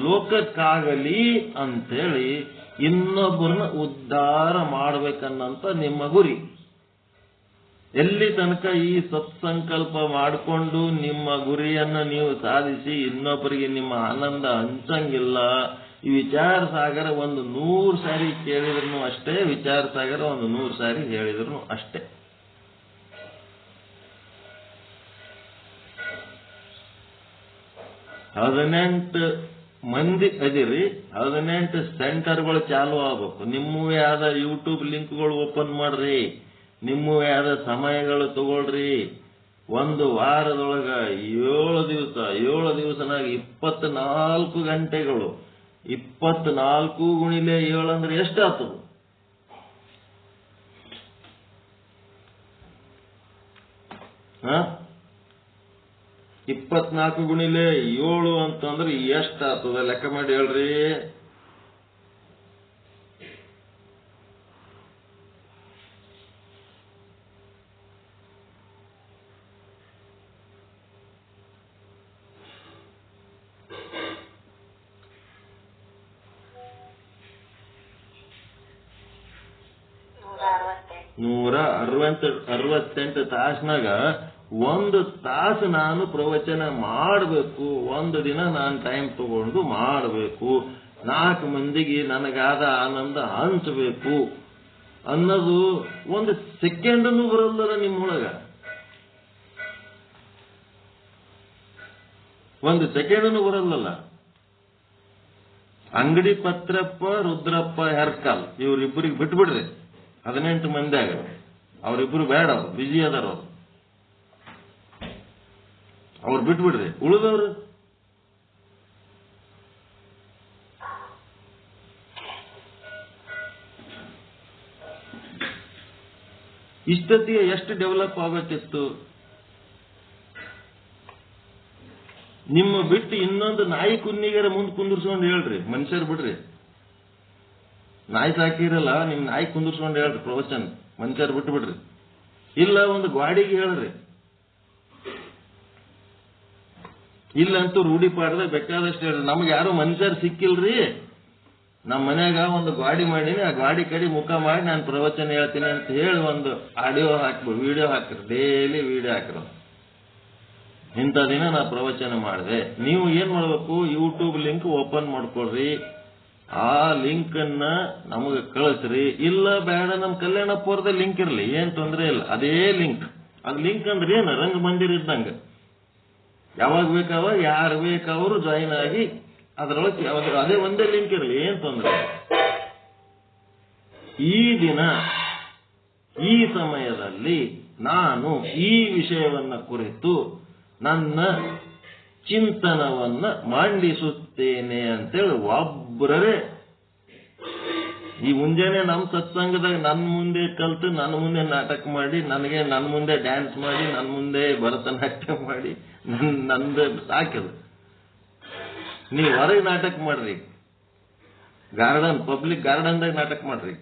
ಲೋಕಕ್ಕಾಗಲಿ ಅಂತೇಳಿ ಇನ್ನೊಬ್ಬರನ್ನ ಉದ್ಧಾರ ಮಾಡ್ಬೇಕನ್ನಂತ ನಿಮ್ಮ ಗುರಿ. ಎಲ್ಲಿ ತನಕ ಈ ಸತ್ಸಂಕಲ್ಪ ಮಾಡಿಕೊಂಡು ನಿಮ್ಮ ಗುರಿಯನ್ನ ನೀವು ಸಾಧಿಸಿ ಇನ್ನೊಬ್ಬರಿಗೆ ನಿಮ್ಮ ಆನಂದ ಹಂಚಂಗಿಲ್ಲ. ಈ ವಿಚಾರ ಸಾಗರ 100 ಸಾರಿ ಕೇಳಿದ್ರು ಅಷ್ಟೇ, ವಿಚಾರ ಸಾಗರ 100 ಸಾರಿ ಹೇಳಿದ್ರು ಅಷ್ಟೇ. ಹದಿನೆಂಟು ಮಂದಿ ಅದಿರಿ, 18 ಸೆಂಟರ್ಗಳು ಚಾಲು ಆಗ್ಬೇಕು. ನಿಮ್ಮವೇ ಆದ ಯೂಟ್ಯೂಬ್ ಲಿಂಕ್ಗಳು ಓಪನ್ ಮಾಡ್ರಿ, ನಿಮ್ಮವೇ ಆದ ಸಮಯಗಳು ತಗೊಳ್ರಿ. ಒಂದು ವಾರದೊಳಗ 7 ದಿವಸನಾಗ 24 ಗಂಟೆಗಳು. 24 ಗುಣಿಲೆ 7 ಅಂದ್ರೆ ಎಷ್ಟಾಗ್ತದ? ಹ 24 ಗುಣಿಲೆ 7 ಅಂತಂದ್ರೆ ಎಷ್ಟಾಗ್ತದ? ಲೆಕ್ಕ ಮಾಡಿ ಹೇಳ್ರಿ. ನೂರ 68 ತಾಸ್ನಾಗ 1 ತಾಸು ನಾನು ಪ್ರವಚನ ಮಾಡಬೇಕು. 1 ದಿನ ನಾನು ಟೈಮ್ ತಗೊಂಡು ಮಾಡಬೇಕು. 4 ಮಂದಿಗೆ ನನಗಾದ ಆನಂದ ಹಂಚಬೇಕು ಅನ್ನೋದು 1 ಸೆಕೆಂಡನ್ನು ಬರಲ್ಲ ನಿಮ್ಮೊಳಗ. 1 ಸೆಕೆಂಡನ್ನು ಬರಲ್ಲ. ಅಂಗಡಿ ಪತ್ರಪ್ಪ, ರುದ್ರಪ್ಪ ಹೆರ್ಕಾಲ್ ಇವ್ರಿಬ್ಬರಿಗೆ ಬಿಟ್ಬಿಡ್ರಿ. 18 ಮಂದಿಯಾಗ ಅವ್ರಿಬ್ರು ಬೇಡ, ಅವ್ರು ಬಿಜಿ ಅದಾರ. ಅವ್ರು ಬಿಟ್ಬಿಡ್ರಿ. ಉಳಿದವ್ರು ಇಷ್ಟೊತ್ತಿಗೆ ಎಷ್ಟು ಡೆವಲಪ್ ಆಗತ್ತಿತ್ತು? ನಿಮ್ಮ ಬಿಟ್ಟು ಇನ್ನೊಂದು ನಾಯಿ ಕುನ್ನಿಗರ ಮುಂದೆ ಕುಂದಿರ್ಸ್ಕೊಂಡು ಹೇಳ್ರಿ. ಮನುಷ್ಯರು ಬಿಡ್ರಿ. ನಾಯಿ ಸಾಕಿರಲ್ಲ, ನಿಮ್ ನಾಯಿ ಕುಂದಿರ್ಸ್ಕೊಂಡು ಹೇಳ್ರಿ ಪ್ರವಚನ. ಮನುಷ್ಯರು ಬಿಟ್ಟು ಬಿಡ್ರಿ. ಇಲ್ಲ ಒಂದು ಗಾಡಿಗೆ ಹೇಳ್ರಿ. ಇಲ್ಲಂತೂ ರೂಢಿ ಪಾಡ್ರೆ ಬೇಕಾದಷ್ಟು ಹೇಳ್ರಿ. ನಮ್ಗೆ ಯಾರು ಮನುಷ್ಯರು ಸಿಕ್ಕಿಲ್ರಿ. ನಮ್ಮ ಮನ್ಯಾಗ ಒಂದು ಗಾಡಿ ಮಾಡೀನಿ, ಆ ಗಾಡಿ ಕಡೆ ಮುಖ ಮಾಡಿ ನಾನು ಪ್ರವಚನ ಹೇಳ್ತೀನಿ ಅಂತ ಹೇಳಿ ಒಂದು ಆಡಿಯೋ ಹಾಕ್ಬಿಡು, ವಿಡಿಯೋ ಹಾಕ್ರಿ. ಡೈಲಿ ವಿಡಿಯೋ ಹಾಕ್ರ. ಇಂಥ ದಿನ ನಾ ಪ್ರವಚನ ಮಾಡಿದೆ. ನೀವು ಏನ್ ಮಾಡ್ಬೇಕು? ಯೂಟ್ಯೂಬ್ ಲಿಂಕ್ ಓಪನ್ ಮಾಡ್ಕೊಳ್ರಿ. ಆ ಲಿಂಕ್ ಅನ್ನ ನಮಗೆ ಕಳಿಸ್ರಿ. ಇಲ್ಲ ಬೇಡ, ನಮ್ ಕಲ್ಯಾಣಪುರದ ಲಿಂಕ್ ಇರ್ಲಿ, ಏನ್ ತೊಂದ್ರೆ ಇಲ್ಲ. ಅದೇ ಲಿಂಕ್. ಅದ್ ಲಿಂಕ್ ಅಂದ್ರೆ ಏನ? ರಂಗ ಮಂದಿರ ಇದ್ದಂಗ. ಯಾವಾಗ ಬೇಕಾವ ಯಾರು ಬೇಕಾವರು ಜಾಯಿನ್ ಆಗಿ ಅದರೊಳಗೆ ಅದೇ ಒಂದೇ ಲಿಂಕ್ ಇರಲಿ, ಏನ್ ತೊಂದ್ರೆ. ಈ ದಿನ ಈ ಸಮಯದಲ್ಲಿ ನಾನು ಈ ವಿಷಯವನ್ನ ಕುರಿತು ನನ್ನ ಚಿಂತನವನ್ನ ಮಂಡಿಸುತ್ತೇನೆ ಅಂತೇಳಿ ಒಬ್ಬರೇ ಈ ಮುಂಜಾನೆ ನಮ್ಮ ಸತ್ಸಂಗದಾಗ ನನ್ನ ಮುಂದೆ ಕಲ್ತು, ನನ್ನ ಮುಂದೆ ನಾಟಕ ಮಾಡಿ, ನನ್ನ ಮುಂದೆ ಡ್ಯಾನ್ಸ್ ಮಾಡಿ, ನನ್ನ ಮುಂದೆ ಭರತನಾಟ್ಯ ಮಾಡಿ, ನಂದು ಸಾಕಿದ. ನೀವು ಹೊರಗೆ ನಾಟಕ ಮಾಡ್ರಿ. ಗಾರ್ಡನ್, ಪಬ್ಲಿಕ್ ಗಾರ್ಡನ್ದಾಗ ನಾಟಕ ಮಾಡ್ರಿ.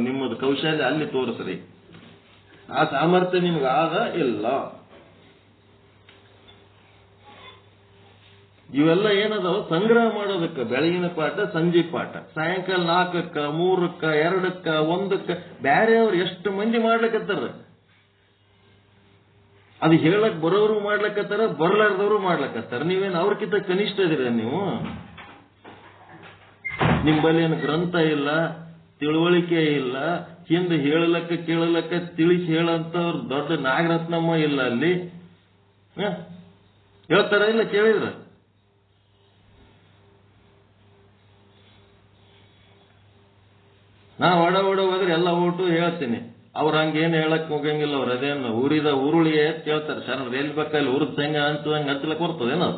ನಿಮ್ಮದು ಕೌಶಲ್ಯ ಅಲ್ಲಿ ತೋರಿಸ್ರಿ. ಆ ಸಾಮರ್ಥ್ಯ ನಿಮ್ಗೆ ಆದ ಇಲ್ಲ. ಇವೆಲ್ಲ ಏನದಾವ? ಸಂಗ್ರಹ ಮಾಡೋದಕ್ಕೆ. ಬೆಳಗಿನ ಪಾಠ, ಸಂಜೆ ಪಾಠ, ಸಾಯಂಕಾಲ 4ಕ್ಕ, 3ಕ್ಕ, 2ಕ್ಕ, 1ಕ್ಕ ಬ್ಯಾರೆಯವ್ರು ಎಷ್ಟು ಮಂದಿ ಮಾಡ್ಲಿಕ್ಕತ್ತಾರ. ಅದು ಹೇಳಕ್ ಬರೋರು ಮಾಡ್ಲಕತ್ತಾರ, ಬರ್ಲಾರ್ದವ್ರು ಮಾಡ್ಲಕತ್ತಾರ. ನೀವೇನು ಅವ್ರಕ್ಕಿಂತ ಕನಿಷ್ಠ ಇದೀರ ನೀವು? ನಿಂಬಲ್ಲಿ ಏನು ಗ್ರಂಥ ಇಲ್ಲ, ತಿಳುವಳಿಕೆ ಇಲ್ಲ, ಹಿಂದೆ ಹೇಳಲಕ್ಕ ಕೇಳಲಕ್ಕ ತಿಳಿಸಿ ಹೇಳಂತವ್ರು ದೊಡ್ಡ ನಾಗರತ್ನಮ್ಮ ಇಲ್ಲ ಅಲ್ಲಿ. ಹೇಳ್ತಾರ ಇಲ್ಲ? ಕೇಳಿದ್ರ? ನಾ ಒಡ ಹೋದ್ರೆ ಎಲ್ಲ ಓಟು ಹೇಳ್ತೀನಿ. ಅವ್ರ ಹಂಗೇನು ಹೇಳಕ್ ಹೋಗಂಗಿಲ್ಲ. ಅವ್ರ ಅದೇನು ಉರಿದ ಉರುಳಿ ಕೇಳ್ತಾರೆ. ಶರಣರು ಎಲ್ಲಿ ಬೇಕಲ್ಲಿ ಉರಿದ ಹೆಂಗ ಹಂಚಲಕ್ ಬರ್ತದೇನೋ.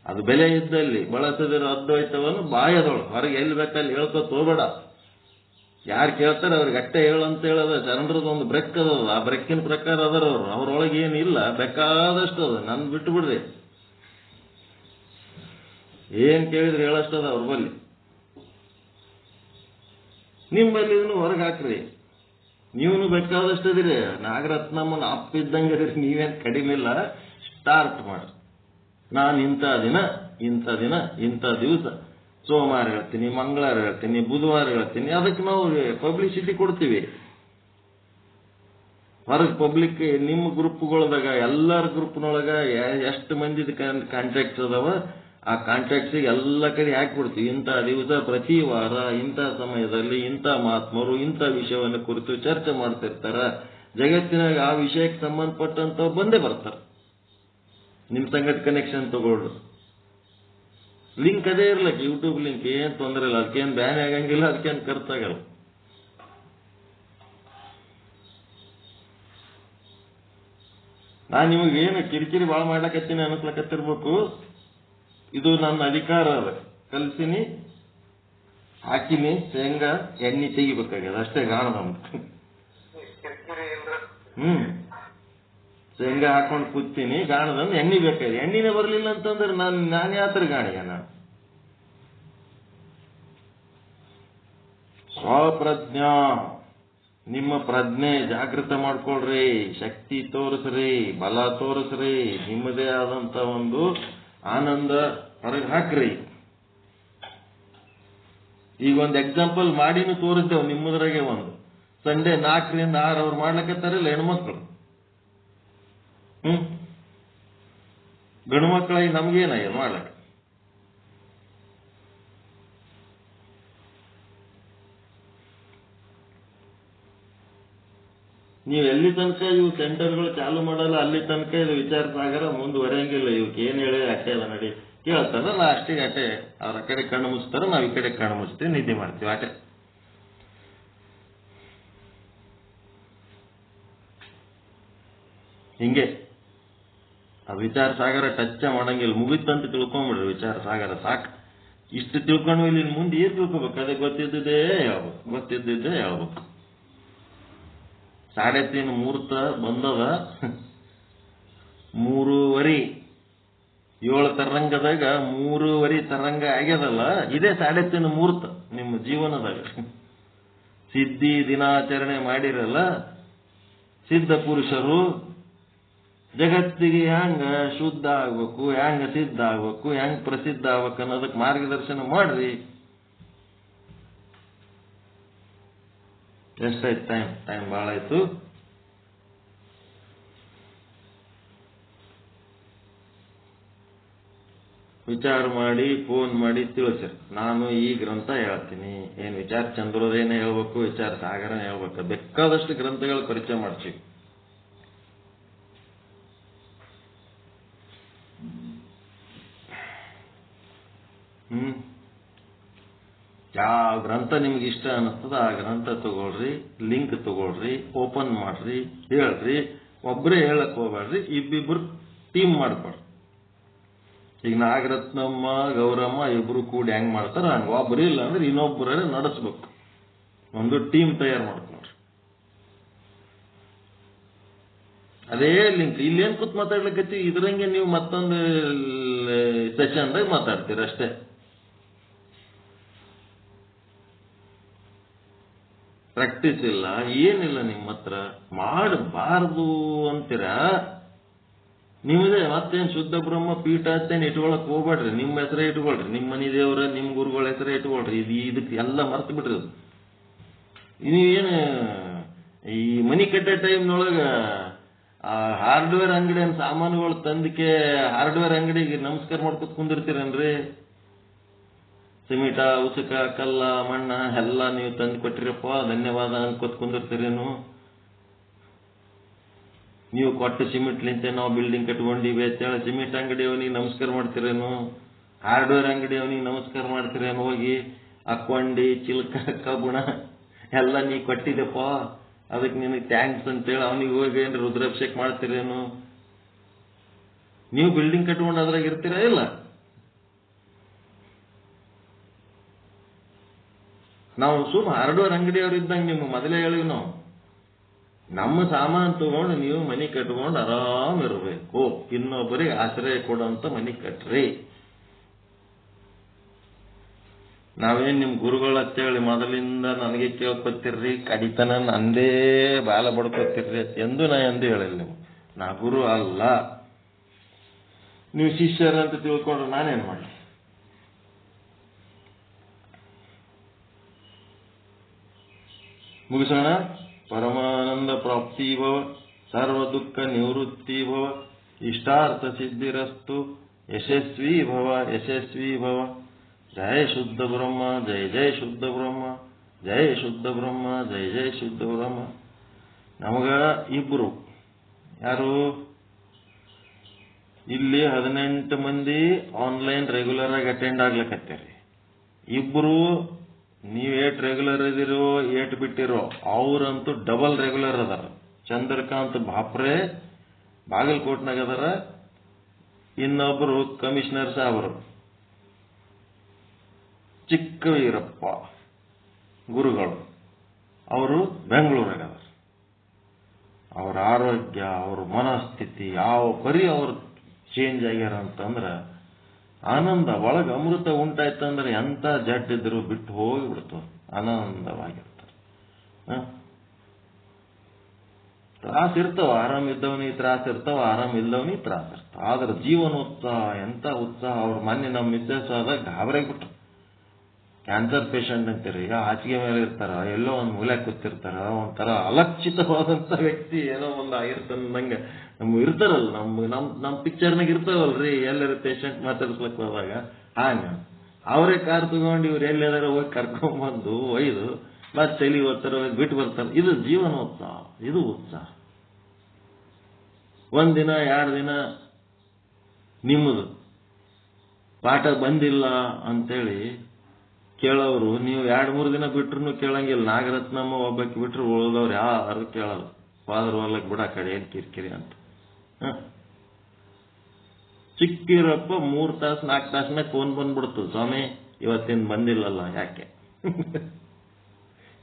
ಅದು ಬೆಲೆ ಇದ್ದಲ್ಲಿ ಬಳಸದಿರೋ ಅದ್ವೈತವನ್ನು ಬಾಯದವಳು ಹೊರಗೆ ಎಲ್ಲಿ ಬೇಕಲ್ಲಿ ಹೇಳ್ಕೊತ ಹೋಗ್ಬೇಡ. ಯಾರು ಕೇಳ್ತಾರೆ ಅವ್ರಿಗೆ ಅಟ್ಟೆ ಹೇಳಂತ ಹೇಳದ. ಶರಣರದ ಒಂದು ಬ್ರೆಕ್ ಅದ, ಆ ಬ್ರೆಕ್ಕಿನ ಪ್ರಕಾರ ಅದರ ಅವ್ರು. ಅವ್ರೊಳಗೆ ಏನಿಲ್ಲ, ಬೇಕಾದಷ್ಟು ಅದ. ನನ್ ಬಿಟ್ಟು ಬಿಡ್ರಿ. ಏನ್ ಕೇಳಿದ್ರೆ ಹೇಳಷ್ಟದ ಅವ್ರ ಬಲ್ಲಿ. ನಿಮ್ಮಲ್ಲಿ ಹೊರಗೆ ಹಾಕ್ರಿ. ನೀವನು ಬೇಕಾದಷ್ಟು ಅದಿರಿ. ನಾಗರತ್ನಮ್ಮನ ಅಪ್ಪಿದ್ದಂಗೆ ಅದಿರಿ. ನೀವೇನ್ ಕಡಿಮೆ ಇಲ್ಲ. ಸ್ಟಾರ್ಟ್ ಮಾಡ್ರಿ. ನಾನು ಇಂಥ ದಿನ ಇಂಥ ದಿವಸ ಸೋಮವಾರ ಹೇಳ್ತೀನಿ, ಮಂಗಳವಾರ ಹೇಳ್ತೀನಿ, ಬುಧವಾರ ಹೇಳ್ತೀನಿ. ಅದಕ್ಕೆ ನಾವು ಪಬ್ಲಿಸಿಟಿ ಕೊಡ್ತೀವಿ. ಹೊರಗೆ ಪಬ್ಲಿಕ್ ನಿಮ್ಮ ಗ್ರೂಪ್ಗಳದಾಗ ಎಲ್ಲರ ಗ್ರೂಪ್ನೊಳಗ ಎಷ್ಟು ಮಂದಿದ ಕಾಂಟ್ಯಾಕ್ಟ್ಸ್ ಅದಾವ, ಆ ಕಾಂಟ್ಯಾಕ್ಟ್ಸ್ ಎಲ್ಲ ಕಡೆ ಹಾಕಿಬಿಡ್ತೀವಿ. ಇಂಥ ದಿವಸ ಪ್ರತಿ ವಾರ ಇಂಥ ಸಮಯದಲ್ಲಿ ಇಂಥ ಮಹಾತ್ಮರು ಇಂಥ ವಿಷಯವನ್ನು ಕುರಿತು ಚರ್ಚೆ ಮಾಡ್ತಿರ್ತಾರ. ಜಗತ್ತಿನಾಗ ಆ ವಿಷಯಕ್ಕೆ ಸಂಬಂಧಪಟ್ಟಂತವ್ರು ಬಂದೇ ಬರ್ತಾರೆ. ನಿಮ್ ಸಂಗತಿ ಕನೆಕ್ಷನ್ ತಗೊಳ್ರು. ಲಿಂಕ್ ಅದೇ ಇರ್ಲಕ್ಕೆ, ಯೂಟ್ಯೂಬ್ ಲಿಂಕ್. ಏನ್ ತೊಂದರೆ ಇಲ್ಲ. ಅದಕ್ಕೇನ್ ಬ್ಯಾನ್ ಆಗಂಗಿಲ್ಲ, ಅದಕ್ಕೇನ್ ಖರ್ಚಾಗಲ್ಲ. ನಾನು ನಿಮಗೇನು ಕಿರಿಕಿರಿ ಭಾಳ ಮಾಡ್ಲಕತ್ತೀನಿ ಅನಿಸ್ಲಕತ್ತಿರ್ಬೇಕು. ಇದು ನನ್ನ ಅಧಿಕಾರ ಅದ. ಕಲ್ಸಿನಿ, ಹಾಕಿನಿ, ಶೇಂಗಾ ಎಣ್ಣೆ ತೆಗಿಬೇಕಾಗ್ಯದ ಅಷ್ಟೇ ಗಾಣದ. ಶೇಂಗಾ ಹಾಕೊಂಡು ಕೂತೀನಿ, ಗಾಣದಂದು ಎಣ್ಣೆ ಬೇಕಾಗಿದೆ. ಎಣ್ಣಿನೇ ಬರ್ಲಿಲ್ಲ ಅಂತಂದ್ರೆ ನಾನು ಯಾತ್ರ ಗಾಣಿಯ ನಾನು. ಸ್ವಪ್ರಜ್ಞಾ, ನಿಮ್ಮ ಪ್ರಜ್ಞೆ ಜಾಗೃತ ಮಾಡ್ಕೊಳ್ರಿ, ಶಕ್ತಿ ತೋರಿಸ್ರಿ, ಬಲ ತೋರಿಸ್ರಿ, ನಿಮ್ಮದೇ ಆದಂತ ಒಂದು ಆನಂದ ಹೊರಗೆ ಹಾಕ್ರಿ. ಈಗ ಒಂದು ಎಕ್ಸಾಂಪಲ್ ಮಾಡಿನೂ ತೋರಿಸ್ತೇವೆ. ನಿಮ್ಮದ್ರಾಗೆ ಒಂದು ಸಂಡೇ 4 ರಿಂದ 6 ಅವ್ರು ಮಾಡ್ಲಕತ್ತಾರಲ್ಲ ಹೆಣ್ಮಕ್ಳು. ಗಂಡು ಮಕ್ಕಳಾಗಿ ನಮ್ಗೇನಾಗ್ಯ ಮಾಡ್ಲಕ್ಕ. ನೀವು ಎಲ್ಲಿ ತನಕ ಇವು ಸೆಂಟರ್ಗಳು ಚಾಲು ಮಾಡಲ್ಲ ಅಲ್ಲಿ ತನಕ ಇದು ವಿಚಾರ ಸಾಗರ ಮುಂದುವರೆಯಂಗಿಲ್ಲ. ಇವಕ್ಕೆ ಏನ್ ಹೇಳಿ ಅಟ್ಟೆ ಅದ ನಡಿ ಕೇಳ್ತಾರ, ಲಾಸ್ಟಿಗೆ ಅಟ್ಟೆ ಅವ್ರ ಕಡೆ ಕಣ್ಣು ಮುಚ್ತಾರ, ನಾವ್ ಈ ಕಡೆ ಕಣ್ಣು ಮುಚ್ತೀವಿ, ನಿದ್ದೆ ಮಾಡ್ತೀವಿ ಅಟ್ಟೆ. ಹಿಂಗೆ ಆ ವಿಚಾರ ಸಾಗರ ಟಚ್ ಮಾಡಂಗಿಲ್ಲ. ಮುಗಿತಂತ ತಿಳ್ಕೊಂಡ್ಬಿಡ್ರಿ ವಿಚಾರ ಸಾಗರ. ಸಾಕು, ಇಷ್ಟು ತಿಳ್ಕೊಂಡು ಇಲ್ಲಿ ಮುಂದೆ ಏನ್ ತಿಳ್ಕೊಬೇಕು? ಅದೇ ಗೊತ್ತಿದ್ದೇ ಹೇಳ್ಬೇಕು. 3:30 ಮುಹೂರ್ತ ಬಂದದ. 3:15 7 ತರಂಗದಾಗ 3:15 ತರಂಗ ಆಗ್ಯದಲ್ಲ, ಇದೇ 3:30 ಮುಹೂರ್ತ ನಿಮ್ಮ ಜೀವನದಾಗ. ಸಿದ್ಧಿ ದಿನಾಚರಣೆ ಮಾಡಿರಲ್ಲ ಸಿದ್ಧ ಪುರುಷರು, ಜಗತ್ತಿಗೆ ಹೆಂಗ ಶುದ್ಧ ಆಗ್ಬೇಕು, ಹೆಂಗ ಸಿದ್ಧ ಆಗ್ಬೇಕು, ಹೆಂಗ್ ಪ್ರಸಿದ್ಧ ಆಗ್ಬೇಕು ಅನ್ನೋದಕ್ಕೆ ಮಾರ್ಗದರ್ಶನ ಮಾಡ್ರಿ. ಎಷ್ಟಾಯ್ತು ಟೈಮ್ ಭಾಳ ಆಯ್ತು. ವಿಚಾರ ಮಾಡಿ ಫೋನ್ ಮಾಡಿ ತಿಳಿಸಿರಿ. ನಾನು ಈ ಗ್ರಂಥ ಹೇಳ್ತೀನಿ. ಏನ್ ವಿಚಾರ ಚಂದ್ರೋದಯನೇ ಹೇಳ್ಬೇಕು, ವಿಚಾರ ಸಾಗರನೇ ಹೇಳ್ಬೇಕು, ಬೇಕಾದಷ್ಟು ಗ್ರಂಥಗಳ ಪರಿಚಯ ಮಾಡ್ತೀವಿ. ಯಾವ ಗ್ರಂಥ ನಿಮ್ಗೆ ಇಷ್ಟ ಅನ್ನಿಸ್ತದ ಆ ಗ್ರಂಥ ತಗೊಳ್ರಿ, ಲಿಂಕ್ ತಗೊಳ್ರಿ, ಓಪನ್ ಮಾಡ್ರಿ, ಹೇಳ್ರಿ. ಒಬ್ಬರೇ ಹೇಳಕ್ ಹೋಗ್ಬೇಡ್ರಿ, ಇಬ್ಬಿಬ್ರು ಟೀಮ್ ಮಾಡ್ಕೊಳ್ರಿ. ಈಗ ನಾಗರತ್ನಮ್ಮ ಗೌರಮ್ಮ ಇಬ್ರು ಕೂಡಿ ಹೆಂಗ್ ಮಾಡ್ತಾರ ಹಂಗ, ಒಬ್ರು ಇಲ್ಲ ಅಂದ್ರೆ ಇನ್ನೊಬ್ಬರೇ ನಡೆಸ್ಬೇಕು. ಒಂದು ಟೀಮ್ ತಯಾರು ಮಾಡ್ಕೊಳ್ರಿ. ಅದೇ ಲಿಂಕ್ ಇಲ್ಲೇನ್ ಕೂತ್ ಮಾತಾಡ್ಲಿಕ್ಕೆ ಇದ್ರಂಗೆ ನೀವು ಮತ್ತೊಂದು ಸೆಷನ್ದಾಗ ಮಾತಾಡ್ತೀರ ಅಷ್ಟೇ. ಪ್ರಾಕ್ಟೀಸ್ ಇಲ್ಲ, ಏನಿಲ್ಲ ನಿಮ್ಮ ಹತ್ರ. ಮಾಡಬಾರದು ಅಂತೀರ. ನಿಮ್ಮದೇ ಮತ್ತೇನು ಶುದ್ಧ ಬ್ರಹ್ಮ ಪೀಠ ಅಂತೇನು ಇಟ್ಕೊಳಕ್ ಹೋಗ್ಬೇಡ್ರಿ. ನಿಮ್ಮ ಹೆಸರೇ ಇಟ್ಕೊಳ್ರಿ, ನಿಮ್ಮ ಮನಿ ದೇವ್ರ ನಿಮ್ಮ ಗುರುಗಳ ಹೆಸರೇ ಇಟ್ಕೊಳ್ರಿ. ಇದಕ್ಕೆ ಎಲ್ಲ ಮರ್ತು ಬಿಡ್ರಿ. ನೀವೇನು ಈ ಮನಿ ಕಟ್ಟೋ ಟೈಮ್ನೊಳಗ ಹಾರ್ಡ್ವೇರ್ ಅಂಗಡಿ ಸಾಮಾನುಗಳು ತಂದಕ್ಕೆ ಹಾರ್ಡ್ವೇರ್ ಅಂಗಡಿಗೆ ನಮಸ್ಕಾರ ಮಾಡ್ಕೊತ ಕುಂದಿರ್ತೀರೇನ್ರಿ? ಸಿಮಿಟ, ಉಸುಕ, ಕಲ್ಲ, ಮಣ್ಣ ಎಲ್ಲ ನೀವು ತಂದು ಕೊಟ್ಟಿರಪ್ಪ ಧನ್ಯವಾದ ಅನ್ಕೋತ್ ಕುಂದಿರ್ತೀರೇನು? ನೀವು ಕೊಟ್ಟ ಸಿಮೆಂಟ್ಲಿಂತೆ ನಾವು ಬಿಲ್ಡಿಂಗ್ ಕಟ್ಕೊಂಡಿವಿ ಅಂತೇಳಿ ಸಿಮೆಂಟ್ ಅಂಗಡಿಯವನಿಗೆ ನಮಸ್ಕಾರ ಮಾಡ್ತೀರೇನು? ಹಾರ್ಡ್ವೇರ್ ಅಂಗಡಿಯವನಿಗೆ ನಮಸ್ಕಾರ ಮಾಡ್ತೀರೇನು? ಹೋಗಿ ಅಕ್ಕೊಂಡಿ ಚಿಲ್ಕ ಕಬ್ಬುಣ ಎಲ್ಲ ನೀ ಕೊಟ್ಟಿದೆಪ್ಪ ಅದಕ್ಕೆ ನಿನಗೆ ಥ್ಯಾಂಕ್ಸ್ ಅಂತೇಳಿ ಅವನಿಗೆ ಹೋಗಿ ಏನ್ರಿ ರುದ್ರಾಭಿಷೇಕ ಮಾಡ್ತೀರೇನು? ನೀವು ಬಿಲ್ಡಿಂಗ್ ಕಟ್ಕೊಂಡು ಅದ್ರಾಗ ಇರ್ತೀರಾ ಇಲ್ಲ? ನಾವು ಸುಮ್ಮ ಹಾರ್ಡ್ವೇರ್ ಅಂಗಡಿಯವ್ರು ಇದ್ದಂಗೆ ನಿಮ್ಗೆ ಮೊದಲೇ ಹೇಳಿವಿ ನಾವು. ನಮ್ಮ ಸಾಮಾನು ತಗೊಂಡು ನೀವು ಮನೆ ಕಟ್ಕೊಂಡು ಆರಾಮ್ ಇರಬೇಕು. ಇನ್ನೊಬ್ಬರಿಗೆ ಆಶ್ರಯ ಕೊಡುವಂತ ಮನೆ ಕಟ್ರಿ. ನಾವೇನ್ ನಿಮ್ ಗುರುಗಳು ಅಂತೇಳಿ ಮೊದಲಿಂದ ನನಗೆ ಕೇಳ್ಕೊತಿರ್ರಿ, ಕಡಿತನ ನಂದೇ ಬಾಲ ಬಡ್ಕೊತಿರ್ರಿ ಎಂದು ನಾ ಎಂದೂ ಹೇಳಿಲ್ಲ. ನೀವು ನಾ ಗುರು ಅಲ್ಲ, ನೀವು ಶಿಷ್ಯರಂತ ತಿಳ್ಕೊಂಡ್ರೆ ನಾನೇನ್ ಮಾಡಿ? ಮುಗಿಸೋಣ. ಪರಮಾನಂದ ಪ್ರಾಪ್ತಿ ಭವ, ಸರ್ವ ದುಃಖ ನಿವೃತ್ತಿ ಭವ, ಇಷ್ಟಾರ್ಥ ಸಿದ್ಧಿರಸ್ತು, ಯಶಸ್ವಿ ಭವ ಯಶಸ್ವಿ ಭವ. ಜಯ ಶುದ್ಧ ಬ್ರಹ್ಮ, ಜಯ ಜಯ ಶುದ್ಧ ಬ್ರಹ್ಮ, ಜಯ ಶುದ್ಧ ಬ್ರಹ್ಮ, ಜಯ ಜಯ ಶುದ್ಧ ಬ್ರಹ್ಮ. ನಮಗ ಇಬ್ರು ಯಾರು ಇಲ್ಲಿ 18 ಮಂದಿ ಆನ್ಲೈನ್ ರೆಗ್ಯುಲರ್ ಆಗಿ ಅಟೆಂಡ್ ಆಗ್ಲಿಕ್ಕತ್ತೀರಿ. ಇಬ್ರು ನೀವ್ ಏಟ್ ರೆಗ್ಯುಲರ್ ಇದಿರೋ ಏಟ್ ಬಿಟ್ಟಿರೋ ಅವ್ರಂತೂ ಡಬಲ್ ರೆಗ್ಯುಲರ್ ಅದಾರ. ಚಂದ್ರಕಾಂತ್ ಬಾಪ್ರೆ ಬಾಗಲಕೋಟ್ನಾಗ ಅದರ. ಇನ್ನೊಬ್ಬರು ಕಮಿಷನರ್ ಸಾಹೇಬರು ಚಿಕ್ಕ ವೀರಪ್ಪ ಗುರುಗಳು, ಅವರು ಬೆಂಗಳೂರಾಗ ಅದಾರ. ಅವ್ರ ಆರೋಗ್ಯ, ಅವ್ರ ಮನಸ್ಥಿತಿ ಯಾವ ಪರಿ ಅವ್ರು ಚೇಂಜ್ ಆಗ್ಯಾರ ಅಂತಂದ್ರ ಆನಂದ. ಒಳಗೆ ಅಮೃತ ಉಂಟಾಯ್ತಂದ್ರೆ ಎಂತ ಜಡ್ಡಿದ್ರು ಬಿಟ್ಟು ಹೋಗಿಬಿಡ್ತು, ಆನಂದವಾಗಿರ್ತಾರೆ. ತ್ರಾಸ ಇರ್ತಾವ, ಆರಾಮ್ ಇದ್ದವನಿಗೆ ತ್ರಾಸ ಇರ್ತಾವ, ಆರಾಮ್ ಇಲ್ಲವನಿಗೆ ತ್ರಾಸ ಇರ್ತಾವ. ಆದ್ರೆ ಜೀವನೋತ್ಸಾಹ, ಎಂತ ಉತ್ಸಾಹ. ಅವ್ರ ಮೊನ್ನೆ ನಮ್ಮ ಮಿಸ್ಸಸ್ ಆದಾಗ ಗಾಬರಾಗ್ಬಿಟ್ರು. ಕ್ಯಾನ್ಸರ್ ಪೇಷಂಟ್ ಅಂತೀರಿ, ಹಾಸಿಗೆ ಮೇಲೆ ಇರ್ತಾರ, ಎಲ್ಲೋ ಒಂದು ಮೂಲೆ ಕೂತಿರ್ತಾರ, ಒಂಥರ ಅಲಕ್ಷಿತವಾದಂತ ವ್ಯಕ್ತಿ, ಏನೋ ಒಂದು ಆಗಿರ್ತಂದಂಗೆ. ನಮ್ಗೆ ಇರ್ತಾರಲ್ಲ, ನಮ್ಮ ಪಿಕ್ಚರ್ನಾಗ ಇರ್ತಾವಲ್ರಿ, ಎಲ್ಲರ ಪೇಷಂಟ್ ಮಾತಾಡ್ಸ್ಲಕ್ ಹೋದಾಗ ಹಾಂಗ ಅವರೇ ಕಾರ್ ತಗೊಂಡು ಇವ್ರು ಎಲ್ಲಾರ ಹೋಗಿ ಕರ್ಕೊಂಡ್ಬಂದು ಒಯ್ದು ಮತ್ತೆ ತಲೆ ಓದ್ತಾರ, ಬಿಟ್ಟು ಬರ್ತಾರೆ. ಇದು ಜೀವನೋತ್ಸಾಹ, ಇದು ಉತ್ಸಾಹ. ಒಂದಿನ 2 ದಿನ ನಿಮ್ಮದು ಪಾಠ ಬಂದಿಲ್ಲ ಅಂತೇಳಿ ಕೇಳೋರು, ನೀವು 2-3 ದಿನ ಬಿಟ್ರು ಕೇಳಂಗಿಲ್ಲ. ನಾಗರತ್ನಮ್ಮ ಒಬ್ಬಕ್ಕೆ ಬಿಟ್ರು ಉಳಿದವ್ರು ಯಾರು ಕೇಳಲ್ಲ. ಫಾದರ್ ಹೊಲಕ್ ಬಿಡ ಕಡೆ ಏನ್ ಕಿರಿಕಿರಿ ಅಂತ. ಚಿಕ್ಕಿರಪ್ಪ 3 ತಾಸು 4 ತಾಸನ್ನ ಫೋನ್ ಬಂದ್ಬಿಡ್ತು, ಸ್ವಾಮಿ ಇವತ್ತಿನ ಬಂದಿಲ್ಲಲ್ಲ, ಯಾಕೆ?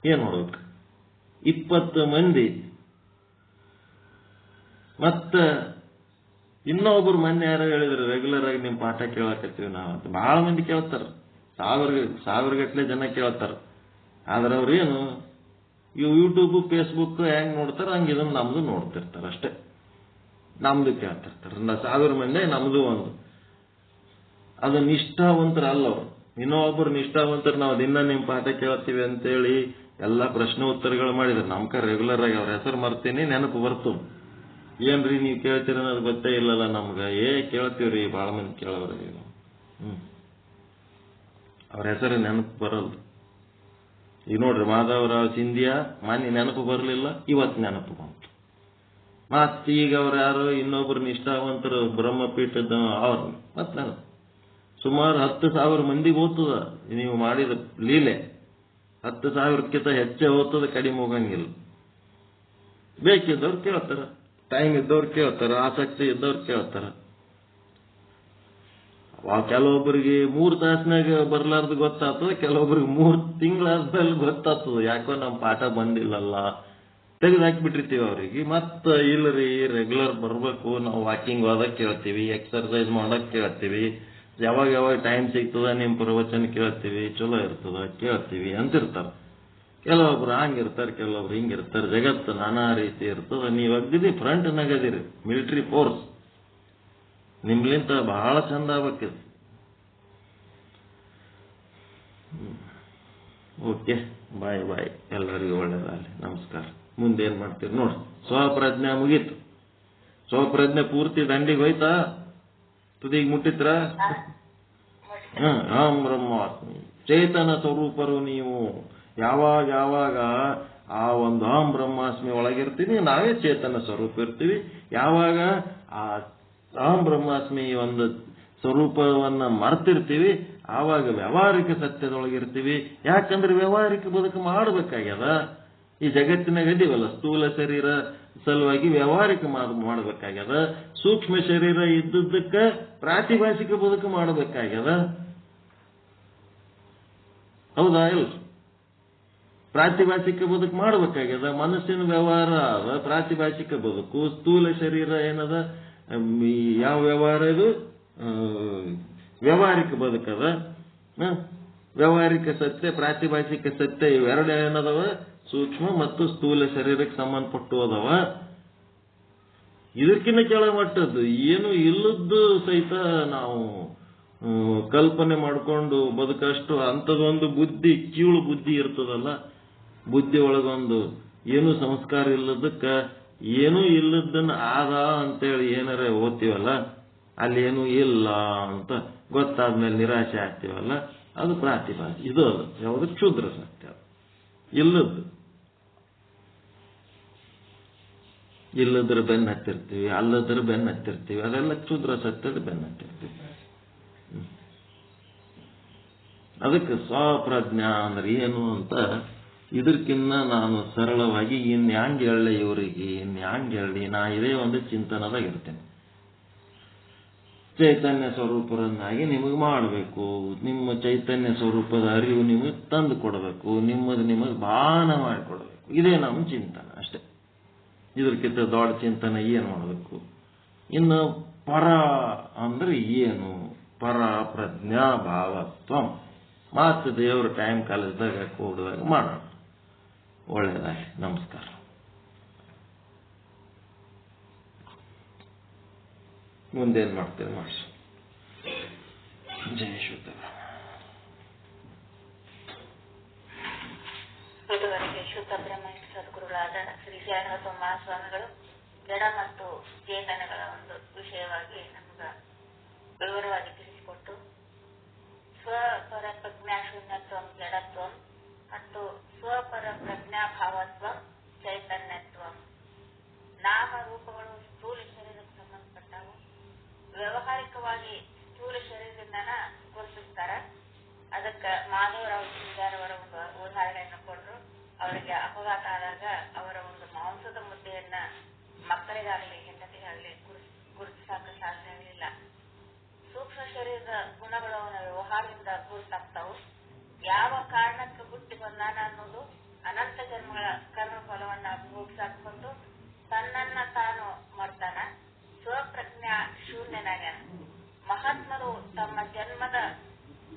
ಏನ್ ನೋಡ್ಬೇಕು? 20 ಮಂದಿ ಮತ್ತ ಇನ್ನೊಬ್ರು ಮೊನ್ನೆ ಯಾರೋ ಹೇಳಿದ್ರು, ರೆಗ್ಯುಲರ್ ಆಗಿ ನಿಮ್ ಪಾಠ ಕೇಳಕತ್ತೀವಿ ನಾವು ಅಂತ. ಬಹಳ ಮಂದಿ ಕೇಳ್ತಾರ, ಸಾವಿರಗಟ್ಲೆ ಜನ ಕೇಳ್ತಾರ. ಆದ್ರೆ ಅವ್ರೇನು ಯೂಟ್ಯೂಬ್ ಫೇಸ್ಬುಕ್ ಹೆಂಗ್ ನೋಡ್ತಾರ ಹಂಗೆ ಇದನ್ನ ನಮ್ದು ನೋಡ್ತಿರ್ತಾರ ಅಷ್ಟೇ. ನಮ್ದು ಕೇಳ್ತಿರ್ತಾರ. 1000 ಮಂದಿ ನಮ್ದು ಒಂದು. ಅದು ನಿಷ್ಠಾವಂತರ ಅಲ್ಲ ಅವ್ರು. ಇನ್ನೊಬ್ಬರು ನಿಷ್ಠಾವಂತರು, ನಾವು ದಿನ ನಿಮ್ ಪಾಠ ಕೇಳ್ತೀವಿ ಅಂತೇಳಿ ಎಲ್ಲಾ ಪ್ರಶ್ನೆ ಉತ್ತರಗಳು ಮಾಡಿದ್ರು. ನಮ್ಕ ರೆಗ್ಯುಲರ್ ಆಗಿ ಅವ್ರ ಹೆಸರು ಮರ್ತೀನಿ, ನೆನಪು ಬರ್ತು. ಏನ್ರಿ ನೀವು ಕೇಳ್ತೀರ ಅನ್ನೋದು ಗೊತ್ತೇ ಇಲ್ಲಲ್ಲ ನಮ್ಗ. ಕೇಳ್ತೀವ್ರಿ, ಬಹಳ ಮಂದಿ ಕೇಳೋರಿ. ಅವ್ರ ಹೆಸರು ನೆನಪು ಬರಲ್ಲ. ಈಗ ನೋಡ್ರಿ, ಮಾಧವರಾವ್ ಸಿಂಧಿಯಾ ಮಾನ್ಯ ನೆನಪು ಬರಲಿಲ್ಲ, ಇವತ್ತು ನೆನಪು ಬಂತು. ಮತ್ತೀಗ ಅವ್ರು ಯಾರು ಇನ್ನೊಬ್ರು ನಿಷ್ಠಾವಂತರು ಬ್ರಹ್ಮಪೀಠದ ಅವ್ರು ಮತ್ ನೆನಪು. ಸುಮಾರು 10,000 ಮಂದಿಗೆ ಹೋಗ್ತದ ನೀವು ಮಾಡಿದ ಲೀಲೆ. 10,000ಕ್ಕಿಂತ ಹೆಚ್ಚೇ ಹೋಗ್ತದ, ಕಡಿಮೆ ಹೋಗಂಗಿಲ್ಲ. ಬೇಕಿದ್ದವ್ರು ಕೇಳ್ತಾರ, ಟೈಮ್ ಇದ್ದವ್ರು ಕೇಳ್ತಾರ, ಆಸಕ್ತಿ ಇದ್ದವ್ರು ಕೇಳ್ತಾರ. ಕೆಲವೊಬ್ಬರಿಗೆ 3 ತಾಸಿನಾಗ ಬರ್ಲಾರ್ದು ಗೊತ್ತಾಗ್ತದ, ಕೆಲವೊಬ್ರಿಗೆ 3 ತಿಂಗಳಾದ್ಮೇಲೆ ಗೊತ್ತಾಗ್ತದ, ಯಾಕೋ ನಮ್ಮ ಪಾಠ ಬಂದಿಲ್ಲಲ್ಲ, ತೆಗೆದು ಹಾಕಿಬಿಟ್ಟಿರ್ತೀವಿ ಅವ್ರಿಗೆ. ಮತ್ತ ಇಲ್ಲರಿ, ರೆಗ್ಯುಲರ್ ಬರ್ಬೇಕು, ನಾವು ವಾಕಿಂಗ್ ಹೋದಕ್ ಕೇಳ್ತೀವಿ, ಎಕ್ಸರ್ಸೈಸ್ ಮಾಡಕ್ ಕೇಳ್ತೀವಿ, ಯಾವಾಗ ಟೈಮ್ ಸಿಗ್ತದ ನಿಮ್ ಪ್ರವಚನ ಕೇಳ್ತೀವಿ, ಚಲೋ ಇರ್ತದ ಕೇಳ್ತೀವಿ ಅಂತಿರ್ತಾರ. ಕೆಲವೊಬ್ರು ಹಂಗಿರ್ತಾರ, ಕೆಲವೊಬ್ರು ಹಿಂಗಿರ್ತಾರ. ಜಗತ್ತು ನಾನಾ ರೀತಿ ಇರ್ತದ. ನೀವು ಅಗ್ದಿ ಫ್ರಂಟ್ ನಗದಿರಿ, ಮಿಲಿಟರಿ ಫೋರ್ಸ್. ನಿಮ್ಲಿಂತ ಬಹಳ ಚಂದ ಆಗ್ಬೇಕಿದೆ. ಓಕೆ, ಬಾಯ್ ಬಾಯ್. ಎಲ್ಲರಿಗೂ ಒಳ್ಳೇದಾಗಲಿ, ನಮಸ್ಕಾರ. ಮುಂದೆ ಏನ್ ಮಾಡ್ತೀರಿ ನೋಡ್ರಿ. ಸ್ವಪ್ರಜ್ಞೆ ಮುಗೀತು. ಸ್ವಪ್ರಜ್ಞೆ ಪೂರ್ತಿ ದಂಡಿಗೆ ಹೋಯ್ತಾ? ತುದಿಗೆ ಮುಟ್ಟಿತ್ರ? ಅಹಂ ಬ್ರಹ್ಮಾಸ್ಮಿ, ಚೇತನ ಸ್ವರೂಪರು ನೀವು. ಯಾವಾಗ ಆ ಒಂದು ಅಹಂ ಬ್ರಹ್ಮಾಸ್ಮಿ ಒಳಗಿರ್ತೀವಿ, ನಾವೇ ಚೇತನ ಸ್ವರೂಪ ಇರ್ತೀವಿ. ಯಾವಾಗ ಆ ಅಹಂ ಬ್ರಹ್ಮಾಸ್ಮಿ ಒಂದು ಸ್ವರೂಪವನ್ನ ಮರ್ತಿರ್ತೀವಿ, ಆವಾಗ ವ್ಯಾವಹಾರಿಕ ಸತ್ಯದೊಳಗಿರ್ತೀವಿ. ಯಾಕಂದ್ರೆ ವ್ಯಾವಹಾರಿಕ ಬದುಕು ಮಾಡಬೇಕಾಗ್ಯದ. ಈ ಜಗತ್ತಿನಾಗ ಇದೀವಲ್ಲ, ಸ್ಥೂಲ ಶರೀರ ಸಲುವಾಗಿ ವ್ಯಾವಹಾರಿಕ ಮಾಡಬೇಕಾಗ್ಯದ. ಸೂಕ್ಷ್ಮ ಶರೀರ ಇದ್ದದ್ದಕ್ಕ ಪ್ರಾತಿಭಾಷಿಕ ಬದುಕು ಮಾಡಬೇಕಾಗ್ಯದ. ಹೌದಾ ಇಲ್ಲ? ಪ್ರಾತಿಭಾಷಿಕ ಬದುಕು ಮಾಡಬೇಕಾಗ್ಯದ. ಮನಸ್ಸಿನ ವ್ಯವಹಾರ ಅದ ಪ್ರಾತಿಭಾಷಿಕ ಬದುಕು. ಸ್ಥೂಲ ಶರೀರ ಏನದ, ಯಾವ ವ್ಯವಹಾರ ಇದು? ವ್ಯಾವಹಾರಿಕ ಬದುಕದ. ವ್ಯಾವಹಾರಿಕ ಸತ್ಯ, ಪ್ರಾತಿಭಾಷಿಕ ಸತ್ಯ, ಇವೆರಡು ಏನದವ? ಸೂಕ್ಷ್ಮ ಮತ್ತು ಸ್ಥೂಲ ಶರೀರಕ್ಕೆ ಸಂಬಂಧಪಟ್ಟು ಅದಾವ. ಇದಕ್ಕಿಂತ ಕೆಳಮಟ್ಟದ್ದು ಏನು ಇಲ್ಲದ್ದು ಸಹಿತ ನಾವು ಕಲ್ಪನೆ ಮಾಡಿಕೊಂಡು ಬದುಕಷ್ಟು ಅಂಥದೊಂದು ಬುದ್ಧಿ, ಕೀಳು ಬುದ್ಧಿ ಇರ್ತದಲ್ಲ, ಬುದ್ಧಿ ಒಳಗೊಂದು ಏನು ಸಂಸ್ಕಾರ ಇಲ್ಲದಕ್ಕ ಏನೂ ಇಲ್ಲದನ್ನ ಆದ ಅಂತೇಳಿ ಏನಾರ ಓದ್ತೀವಲ್ಲ, ಅಲ್ಲಿ ಏನೂ ಇಲ್ಲ ಅಂತ ಗೊತ್ತಾದ್ಮೇಲೆ ನಿರಾಶೆ ಆಗ್ತೀವಲ್ಲ, ಅದು ಪ್ರಾತಿಭಾಷೆ. ಇದು ಅದು ಯಾವುದು? ಕ್ಷುದ್ರ ಸತ್ಯ. ಇಲ್ಲದ್ದು ಇಲ್ಲದ್ರ ಬೆನ್ನ ಹತ್ತಿರ್ತೀವಿ, ಅಲ್ಲದ್ರ ಬೆನ್ನ ಹತ್ತಿರ್ತೀವಿ. ಅದೆಲ್ಲ ಕ್ಷುದ್ರ ಸತ್ಯದ ಬೆನ್ನ ಹತ್ತಿರ್ತೀವಿ. ಅದಕ್ಕೆ ಸ್ವಪ್ರಜ್ಞಾ ಅಂದ್ರೆ ಏನು ಅಂತ ಇದಕ್ಕಿನ್ನ ನಾನು ಸರಳವಾಗಿ ಇನ್ಯಾಂಗ್ ಹೇಳಿ ಇವರಿಗೆ, ಇನ್ಯಾಂಗ್ ಹೇಳಿ, ನಾ ಇದೇ ಒಂದು ಚಿಂತನದಾಗ ಇರ್ತೇನೆ. ಚೈತನ್ಯ ಸ್ವರೂಪರನ್ನಾಗಿ ನಿಮಗೆ ಮಾಡಬೇಕು, ನಿಮ್ಮ ಚೈತನ್ಯ ಸ್ವರೂಪದ ಅರಿವು ನಿಮಗೆ ತಂದು ಕೊಡಬೇಕು, ನಿಮಗೆ ಭಾನ ಮಾಡಿಕೊಡ್ಬೇಕು. ಇದೇ ನಮ್ಮ ಚಿಂತನ ಅಷ್ಟೇ. ಇದಕ್ಕಿಂತ ದೊಡ್ಡ ಚಿಂತನೆ ಏನು ಮಾಡಬೇಕು? ಇನ್ನು ಪರ ಅಂದ್ರೆ ಏನು? ಪರ ಪ್ರಜ್ಞಾ ಭಾವತ್ವ ಮಾತು ದೇವ್ರ ಟೈಮ್ ಕಾಲೇಜ್ದಾಗ ಕೂಡುವಾಗ ಮಾಡೋಣ. ಒಳ್ಳೆಯದಾಗಿ. ನಮಸ್ಕಾರ. ಮುಂದೇನು ಮಾಡ್ತೇವೆ ಮಾಡಿಸಿ. ಜಯ ಶುದ್ಧರ. ಇದುವರೆಗೆ ಶುದ್ಧ ಬ್ರಹ್ಮ ಸದ್ಗುರುಗಳಾದ ಶ್ರೀ ಜಯನವತ ಮಹಾಸ್ವಾಮಿಗಳು ಜಡ ಮತ್ತು ಚೇತನಗಳ ಒಂದು ವಿಷಯವಾಗಿ ನಮಗ ವಿವರವಾಗಿ ತಿಳಿಸಿಕೊಟ್ಟು ಸ್ವಪರ ಪ್ರಜ್ಞಾ ಶೂನ್ಯತ್ವಂ ಜಡತ್ವಂ ಮತ್ತು ಸ್ವಪರ ಪ್ರಜ್ಞಾ ಭಾವತ್ವಂ ಚೈತನ್ಯತ್ವಂ, ನಾಮರೂಪಗಳು ಸ್ಥೂಲ ಶರೀರಕ್ಕೆ ಸಂಬಂಧಪಟ್ಟವು. ವ್ಯವಹಾರಿಕವಾಗಿ ಸ್ಥೂಲ ಶರೀರದಿಂದನ ಗುರುತಿಸ್ತಾರ. ಅದಕ್ಕೆ ಮಾಧವರಾವ್ ಅವರ ಒಂದು ಉದಾಹರಣೆಯನ್ನು ಕೊಟ್ಟರು. ಅವರಿಗೆ ಅಪಘಾತ ಆದಾಗ ಅವರ ಒಂದು ಮಾಂಸದ ಮುದ್ದೆಯನ್ನ ಮಕ್ಕಳಿಗಾಗಲಿ ಹೆಂಡತಿಗಾಗಲಿ ಗುರುತಿಸಾಕ ಸಾಧ್ಯ ಆಗಲಿಲ್ಲ. ಸೂಕ್ಷ್ಮ ಶರೀರದ ಗುಣಗಳು ಅವನ ವ್ಯವಹಾರದಿಂದ ಗುರುತಾಗ್ತಾವು. ಯಾವ ಕಾರಣಕ್ಕೆ ಹುಟ್ಟಿ ಬಂದಾನ ಅನ್ನೋದು ಅನಂತ ಜನ್ಮಗಳ ಕರ್ಮ ಫಲವನ್ನ ಭೋಗಿಸಾಕೊಂಡು ತನ್ನನ್ನ ತಾನು ಮಾಡ್ತಾನ. ಸ್ವಪ್ರಜ್ಞಾ ಶೂನ್ಯನಾಗ್ಯಾನ. ಮಹಾತ್ಮರು ತಮ್ಮ ಜನ್ಮದ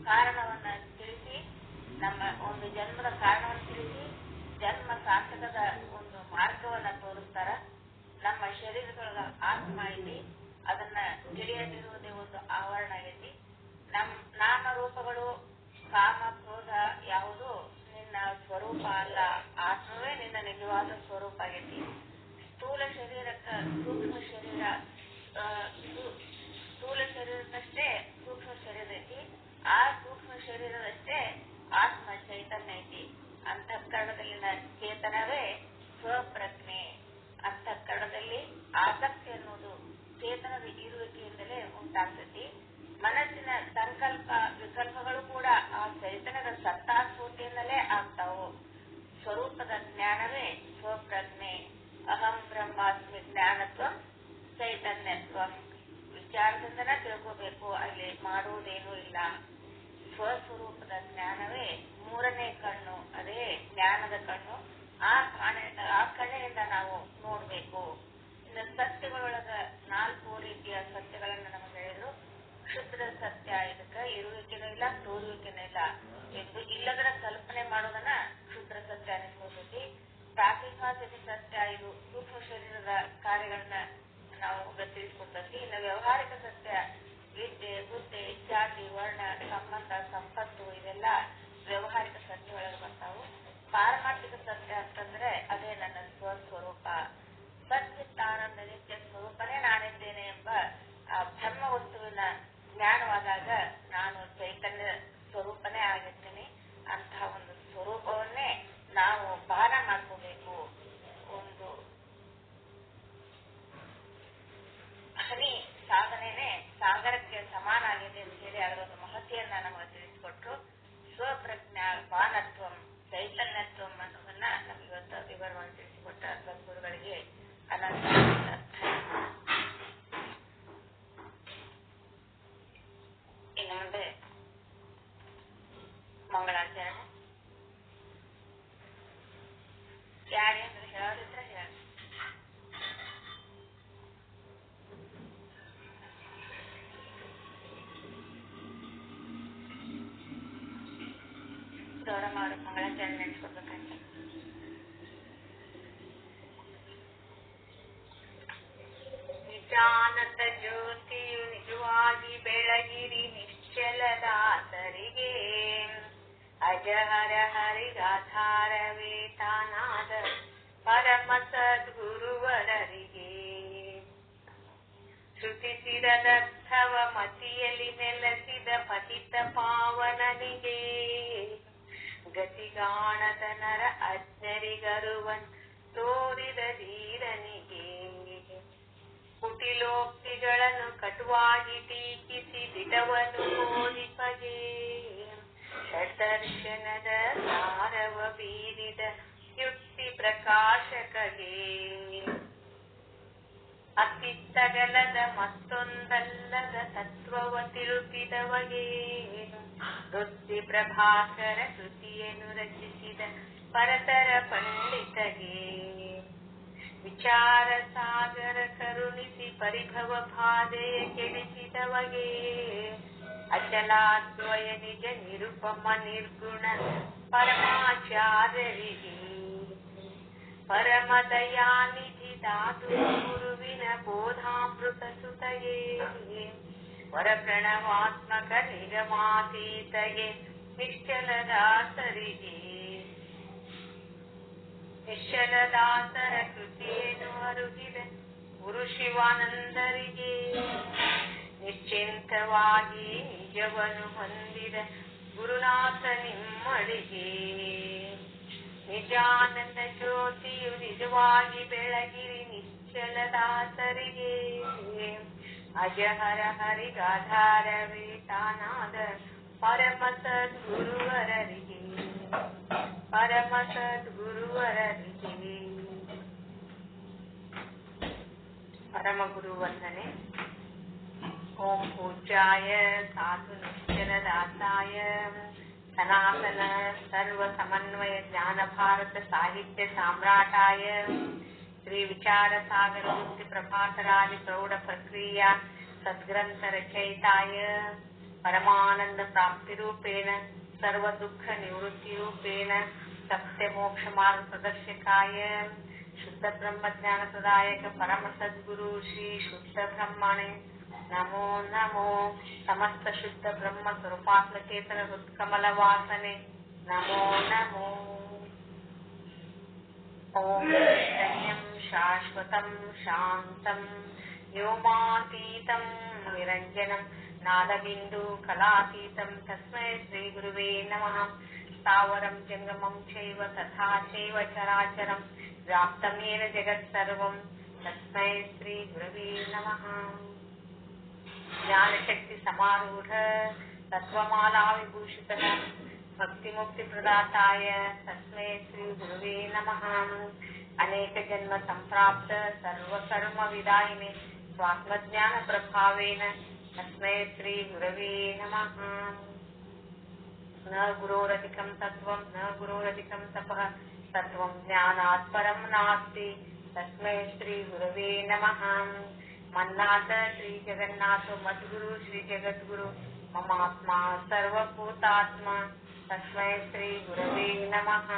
ಕಾರಣವನ್ನ ತಿಳಿಸಿ, ನಮ್ಮ ಒಂದು ಜನ್ಮದ ಕಾರಣವನ್ನು ತಿಳಿಸಿ ಜನ್ಮ ಸಾರ್ಥಕದ ಒಂದು ಮಾರ್ಗವನ್ನ ತೋರಿಸ್ತಾರ. ನಮ್ಮ ಶರೀರದೊಳಗ ಆತ್ಮ ಐತಿ, ಅದನ್ನ ತಿಳಿಯದಿರುವುದೇ ಒಂದು ಆವರಣ ಆಗೈತಿ. ನಾಮರೂಪಗಳು ಕಾಮ ಕ್ರೋಧ ಯಾವುದು ನಿನ್ನ ಸ್ವರೂಪ ಅಲ್ಲ, ಆತ್ಮವೇ ನಿನ್ನ ನಿಜವಾದ ಸ್ವರೂಪ ಆಗೈತಿ. ಸ್ಥೂಲ ಶರೀರಕ್ಕ ಸೂಕ್ಷ್ಮ ಶರೀರದಷ್ಟೇ ಸೂಕ್ಷ್ಮ ಶರೀರ ಐತಿ. ಆ ಸೂಕ್ಷ್ಮ ಶರೀರದಷ್ಟೇ ಆತ್ಮ ಚೈತನ್ಯ ಐತಿ. ಅಂತಃಕರಣದಲ್ಲಿನ ಚೇತನವೇ ಸ್ವಪ್ರಜ್ಞೆ. ಅಂತಃಕರಣದಲ್ಲಿ ಆಸಕ್ತಿ ಅನ್ನೋದು ಚೇತನದ ಇರುವಿಕೆಯಿಂದಲೇ ಉಂಟಾಗ್ತತಿ. ಮನಸ್ಸಿನ ಸಂಕಲ್ಪ ವಿಕಲ್ಪಗಳು ಕೂಡ ಆ ಚೈತನ್ಯದ ಸತ್ತಾಸ್ಫೂರ್ತಿಯಿಂದಲೇ ಆಗ್ತಾವು. ಸ್ವರೂಪದ ಜ್ಞಾನವೇ ಸ್ವಪ್ರಜ್ಞೆ. ಅಹಂ ಬ್ರಹ್ಮಾಸ್ಮಿ ಜ್ಞಾನತ್ವ ಚೈತನ್ಯತ್ವ. ವಿಚಾರದಿಂದನೇ ತಿಳ್ಕೋಬೇಕು, ಅಲ್ಲಿ ಮಾಡುವುದೇನೂ ಇಲ್ಲ. ಸ್ವಸ್ವರೂಪದ ಜ್ಞಾನವೇ ಮೂರನೇ ಕಣ್ಣು, ಅದೇ ಜ್ಞಾನದ ಕಣ್ಣು. ಆ ಕಣ್ಣಿನಿಂದ ನಾವು ನೋಡ್ಬೇಕು. ಇನ್ನು ಸತ್ಯಗಳೊಳಗ 4 ರೀತಿಯ ಸತ್ಯಗಳನ್ನ ನಮಗೆ ಹೇಳಿದ್ರು. ಕ್ಷುದ್ರ ಸತ್ಯ, ಇದಕ್ಕ ಇರುವಿಕೆನೂ ಇಲ್ಲ ತೋರುವಿಕೆನೂ ಇಲ್ಲ ಎಂದು ಇಲ್ಲದರ ಕಲ್ಪನೆ ಮಾಡೋದನ್ನ ಕ್ಷುದ್ರ ಸತ್ಯ ಅನಿಸ್ಕೊಳ್ತೈತಿ. ಪ್ರಾತಿಭಾಸಿಕ ಸತ್ಯ, ಇದು ಸೂಕ್ಷ್ಮ ಶರೀರದ ಕಾರ್ಯಗಳನ್ನ ನಾವು ತಿಳಿಸ್ಕೊಡ್ತೈತಿ. ಇನ್ನು ವ್ಯವಹಾರಿಕ ಸತ್ಯ, ವಿದ್ಯೆ ಬುದ್ಧಿ ಜಾತಿ ವರ್ಣ ಸಂಬಂಧ ಸಂಪತ್ತು ಇವೆಲ್ಲ ವ್ಯವಹಾರಿಕ ಸತ್ಯ ಒಳಗೆ ಬರ್ತಾವು. ಪಾರಮಾರ್ಥಿಕ ಸತ್ಯ ಅಂತಂದ್ರೆ ಅದೇ ನನ್ನ ಸ್ವಸ್ವರೂಪ. ಸಚ್ಚಿತ್ತಾನಂದ ನಿತ್ಯ ಸ್ವರೂಪನೇ ನಾನಿದ್ದೇನೆ ಎಂಬ ಆ ಬ್ರಹ್ಮ ವಸ್ತುವಿನ ಜ್ಞಾನವಾದಾಗ ನಾನು ಚೈತನ್ಯ ಸ್ವರೂಪನೇ ಆಗಿರ್ತೀನಿ. ಅಂತಹ ಒಂದು ಸ್ವರೂಪವನ್ನೇ ನಾವು ಭಾನ ಮಾಡ್ಕೋಬೇಕು. ಒಂದು ಹನಿ ಸಾಧನೆನೇ ಸಾಗರಕ್ಕೆ ಸಮಾನ ಆಗಿದೆ ಅಂತ ಹೇಳಿ ಅದರ ಮಹತಿಯನ್ನ ನಮಗೆ ತಿಳಿಸಿಕೊಟ್ರು. ಸ್ವಪ್ರಜ್ಞಾ ಭಾನತ್ವಂ ಚೈತನ್ಯತ್ವಂ ಅನ್ನೋದನ್ನ ನಮಗೆ ಇವತ್ತು ವಿವರವಾಗಿ ತಿಳಿಸಿಕೊಟ್ಟ ಸದ್ಗುರುಗಳಿಗೆ ಅನಂತ ಇನ್ನು ಮುಂದೆ ಮಂಗಳಾಚರಣೆ. ಯಾರೇಂದ್ರೆ ಹೇಳೋದಿದ್ರೆ ಹೇಳಿ. ದೊಡ್ಡಮ್ಮ ಅವ್ರಿಗೆ ಮಂಗಳಾಚರಣೆ ನೆನೆಸ್ಕೊಡ್ಬೇಕಂತ. ನಿಜಾನಂದ ಜ್ಯೋತಿಯು ನಿಜವಾಗಿ ಬೆಳಗಿರಿ ನಿಶ್ಚಲದಾಸರಿಗೆ, ಅಜಹರ ಹರಿಗಾಧಾರವೇ ತಾನಾದ ಪರಮ ಸದ್ಗುರುವರರಿಗೆ. ಶ್ರುತಿಸಿರದರ್ಥವ ಮತಿಯಲ್ಲಿ ನೆಲೆಸಿದ ಪತಿತ ಪಾವನನಿಗೆ, ಗತಿಗಾಣದ ನರ ಅಜ್ಞರಿಗರುವನ್ ತೋರಿದ ಧೀರನಿಗೆ. ಕುಟಿಲೋಕ್ತಿಗಳನ್ನು ಕಟುವಾಗಿ ಟೀಕಿಸಿ ದಿಟವನ್ನು ಬೋಧಿಪಗೆ, ಷಡ್ದರ್ಶನದ ಸಾರವ ಬೀರಿದ ಯುಕ್ತಿ ಪ್ರಕಾಶಕಗೆ ಅತ್ತಿತ್ತಗಲದ ಮತ್ತೊಂದಲ್ಲದ ತತ್ವವ ತಿಳುಪಿದವಗೆ ವೃತ್ತಿ ಪ್ರಭಾಕರ ಕೃತಿಯನ್ನು ರಚಿಸಿದ ಪರತರ ಪಂಡಿತಗೆ ವಿಚಾರ ಸಾಗರ ಕರುಣಿಸಿ ಪರಿಭವ ಬಾಧೆಯ ಕೆಡಿಸಿದವಗೆ ಅಚಲಾದ್ವಯ ನಿಜ ನಿರುಪಮ ನಿರ್ಗುಣ ಪರಮಾಚಾರ್ಯರಿಗೆ ಪರಮದಯಾನಿಧಿ ಧಾತು ಗುರುವಿನ ಬೋಧಾಮೃತ ಸುತಯೇ ವರಪ್ರಣವಾತ್ಮಕ ನಿಗಮಾತೀತಗೆ ನಿಶ್ಚಲದಾಸರಿಗೆ ನಿಶ್ಚಲದಾಸರ ಕೃತಿಯನ್ನು ಅರುಹಿದ ಗುರು ಶಿವಾನಂದರಿಗೆ ನಿಶ್ಚಿಂತವಾಗಿ ನಿಜವನ್ನು ಹೊಂದಿದ ಗುರುನಾಥ ನಿಮ್ಮಡಿಗೆ ನಿಜಾನಂದ ಜ್ಯೋತಿಯು ನಿಜವಾಗಿ ಬೆಳಗಿರಿ ನಿಶ್ಚಲದಾಸರಿಗೆ ಅಜಹರ ಹರಿಗಾಧಾರವೇ ತಾನಾದ ಪರಮ ಸದ್ಗುರುವರರಿಗೆ ಪರಮ ಸದ್ಗುರುವರರಿಗೆ ಪರಮ ಗುರು ವಂದನೆ. ಓಂ ಪೂಜ್ಯಾಯ ಸಾಧು ನಿಶ್ಚಲದಾಸಾಯ ಸನಾತನ ಸರ್ವ ಸಮನ್ವಯ ಜ್ಞಾನ ಭಾರತ ಸಾಹಿತ್ಯ ಸಾಮ್ರಾಟಾಯ ಶ್ರೀ ವಿಚಾರ ಸಾಗರ ಮುಕ್ತಿ ಪ್ರಭಾಕರಾದಿ ಪ್ರೌಢ ಪ್ರಕ್ರಿಯಾ ಸದ್ಗ್ರಂಥ ರಚಯಿತಾಯ ಪರಮಾನಂದ ಪ್ರಾಪ್ತಿ ರೂಪೇಣ ಸರ್ವ ದುಃಖ ನಿವೃತ್ತಿ ರೂಪೇಣ ಸತ್ಯ ಮೋಕ್ಷ ಮಾರ್ಗ ಪ್ರದರ್ಶಕಾಯ ಶುದ್ಧ ಬ್ರಹ್ಮ ಜ್ಞಾನ ಪ್ರದಾಯಕ ಪರಮ ಸದ್ಗುರು ಶ್ರೀ ಶುದ್ಧ ಬ್ರಹ್ಮಣೆ ನಮೋ ನಮೋ. ಸಮಸ್ತ ಶುದ್ಧ ಬ್ರಹ್ಮ ಸ್ವರೂಪಾತ್ಮಕೇತನ ಹೃತ್ಕಮಲ ವಾಸನೆ ನಮೋ ನಮೋ. ಓಂ ಚೈತನ್ಯಂ ಶಾಶ್ವತಂ ಶಾಂತಂ ವ್ಯೋಮಾತೀತಂ ನಿರಂಜನಂ ನಾದಬಿಂದು ಕಲಾತೀತಂ ತಸ್ಮೈ ಶ್ರೀ ಗುರುವೇ ನಮಃ. ಸ್ಥಾವರಂ ಜಂಗಮಂ ಚೈವ ತಥಾ ಚೈವ ಚರಾಚರಂ ವ್ಯಾಪ್ತಂ ಯೇನ ಜಗತ್ಸರ್ವಂ ತಸ್ಮೈ ಶ್ರೀ ಗುರುವೇ ನಮಃ. ಜ್ಞಾನಶಕ್ತಿ ಸಮಾರೂಢ ತತ್ವಮಾಲಾ ವಿಭೂಷಿತ ಭಕ್ತಿ ಮುಕ್ತಿ ಪ್ರದಾತಾಯ ತಸ್ಮೈ ಶ್ರೀ ಗುರುವೇ ನಮಃ. ಅನೇಕ ಜನ್ಮ ಸಂಪ್ರಾಪ್ತ ಸರ್ವಕರ್ಮ ವಿದಾಯಿನೆ ಸ್ವಾತ್ಮಜ್ಞಾನ ಪ್ರಭಾವೇನ ತಸ್ಮೈ ಶ್ರೀ ಗುರವೇ ನಮಃ. ನ ಗುರೋರಧಿಕಂ ತತ್ವಂ ನ ಗುರೋರಧಿಕಂ ತಪಃ ತತ್ವಂ ಜ್ಞಾನಾತ್ ಪರಂ ನಾಸ್ತಿ ತಸ್ಮೈ ಶ್ರೀ ಗುರವೇ ನಮಃ. ಮನ್ನಾಥ ಶ್ರೀ ಜಗನ್ನಾಥ ಮದ್ಗುರು ಶ್ರೀ ಜಗದ್ಗುರು ಮಮಾತ್ಮ ಸರ್ವಭೂತಾತ್ಮ ತಸ್ಮೈ ಶ್ರೀ ಗುರವೇ ನಮಃ.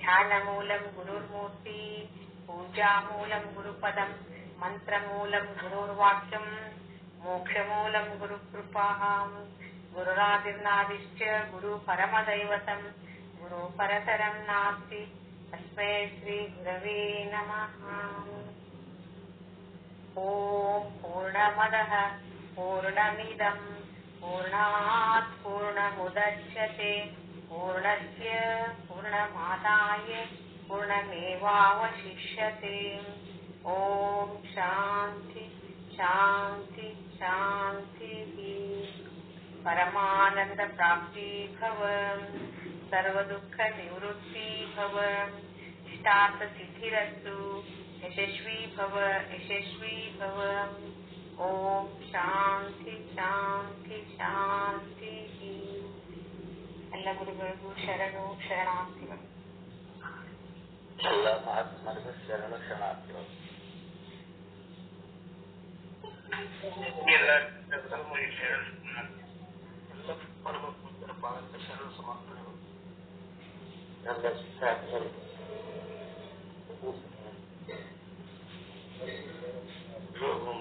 ಧ್ಯಾನಮೂಲಂ ಗುರುರ್ಮೂರ್ತಿ ಪೂಜಾಮೂಲಂ ಗುರುಪದಂ ಮಂತ್ರಮೂಲಂ ಗುರುರ್ವಾಕ್ಯಂ ಮೋಕ್ಷಮೂಲಂ ಗುರುಕೃಪಾಃ. ಗುರುರಾದಿರ್ನಾದಿಶ್ಚ ಗುರು ಪರಮದೈವತಂ ಗುರು ಪರತರಂ ನಾಸ್ತಿ ತಸ್ಮೈ ಶ್ರೀ ಗುರವೇ ನಮಃ. ಓಂ ಪೂರ್ಣಮದಃ ಪೂರ್ಣಮಿದಂ ಪೂರ್ಣಾತ್ ಪೂರ್ಣಮುದಚ್ಯತೆ ಪೂರ್ಣಸ್ಯ ಪೂರ್ಣಮಾದಾಯ ಪೂರ್ಣಮೇವಾವಶಿಷ್ಯತೆ. ಓಂ ಶಾಂತಿ ಶಾಂತಿ ಶಾಂತಿ. ಪರಮಾನಂದ ಪ್ರಾಪ್ತಿ ಭವ ಸರ್ವ ದುಃಖ ನಿವೃತ್ತಿ ಭವ ಇಷ್ಟಾರ್ಥ ಸಿದ್ಧಿರಸ್ತು ಯಶಸ್ವಿ ಭವ ಯಶಸ್ವಿ ಭವ. ಓಂ ಶಾಂತಿ ಶಾಂತಿ ಶಾಂತಿ. ಎಲ್ಲ ಗುರುಗಳಿಗೂ ಶರಣು ಶರಣಾರ್ಥಿಗಳು. ಎಲ್ಲ ಮಹಾತ್ಮರಿಗೂ ಶರಣು ಶರಣಾರ್ಥಿಗಳು. ಎಲ್ಲ ಪರಮ ಪುತ್ರ ಪಾಲಕ ಶರಣು ಸಮರ್ಪಣೆಗಳು. ಎಲ್ಲ ಶಿಕ್ಷಾರ್ಥಿಗಳು ಓಂ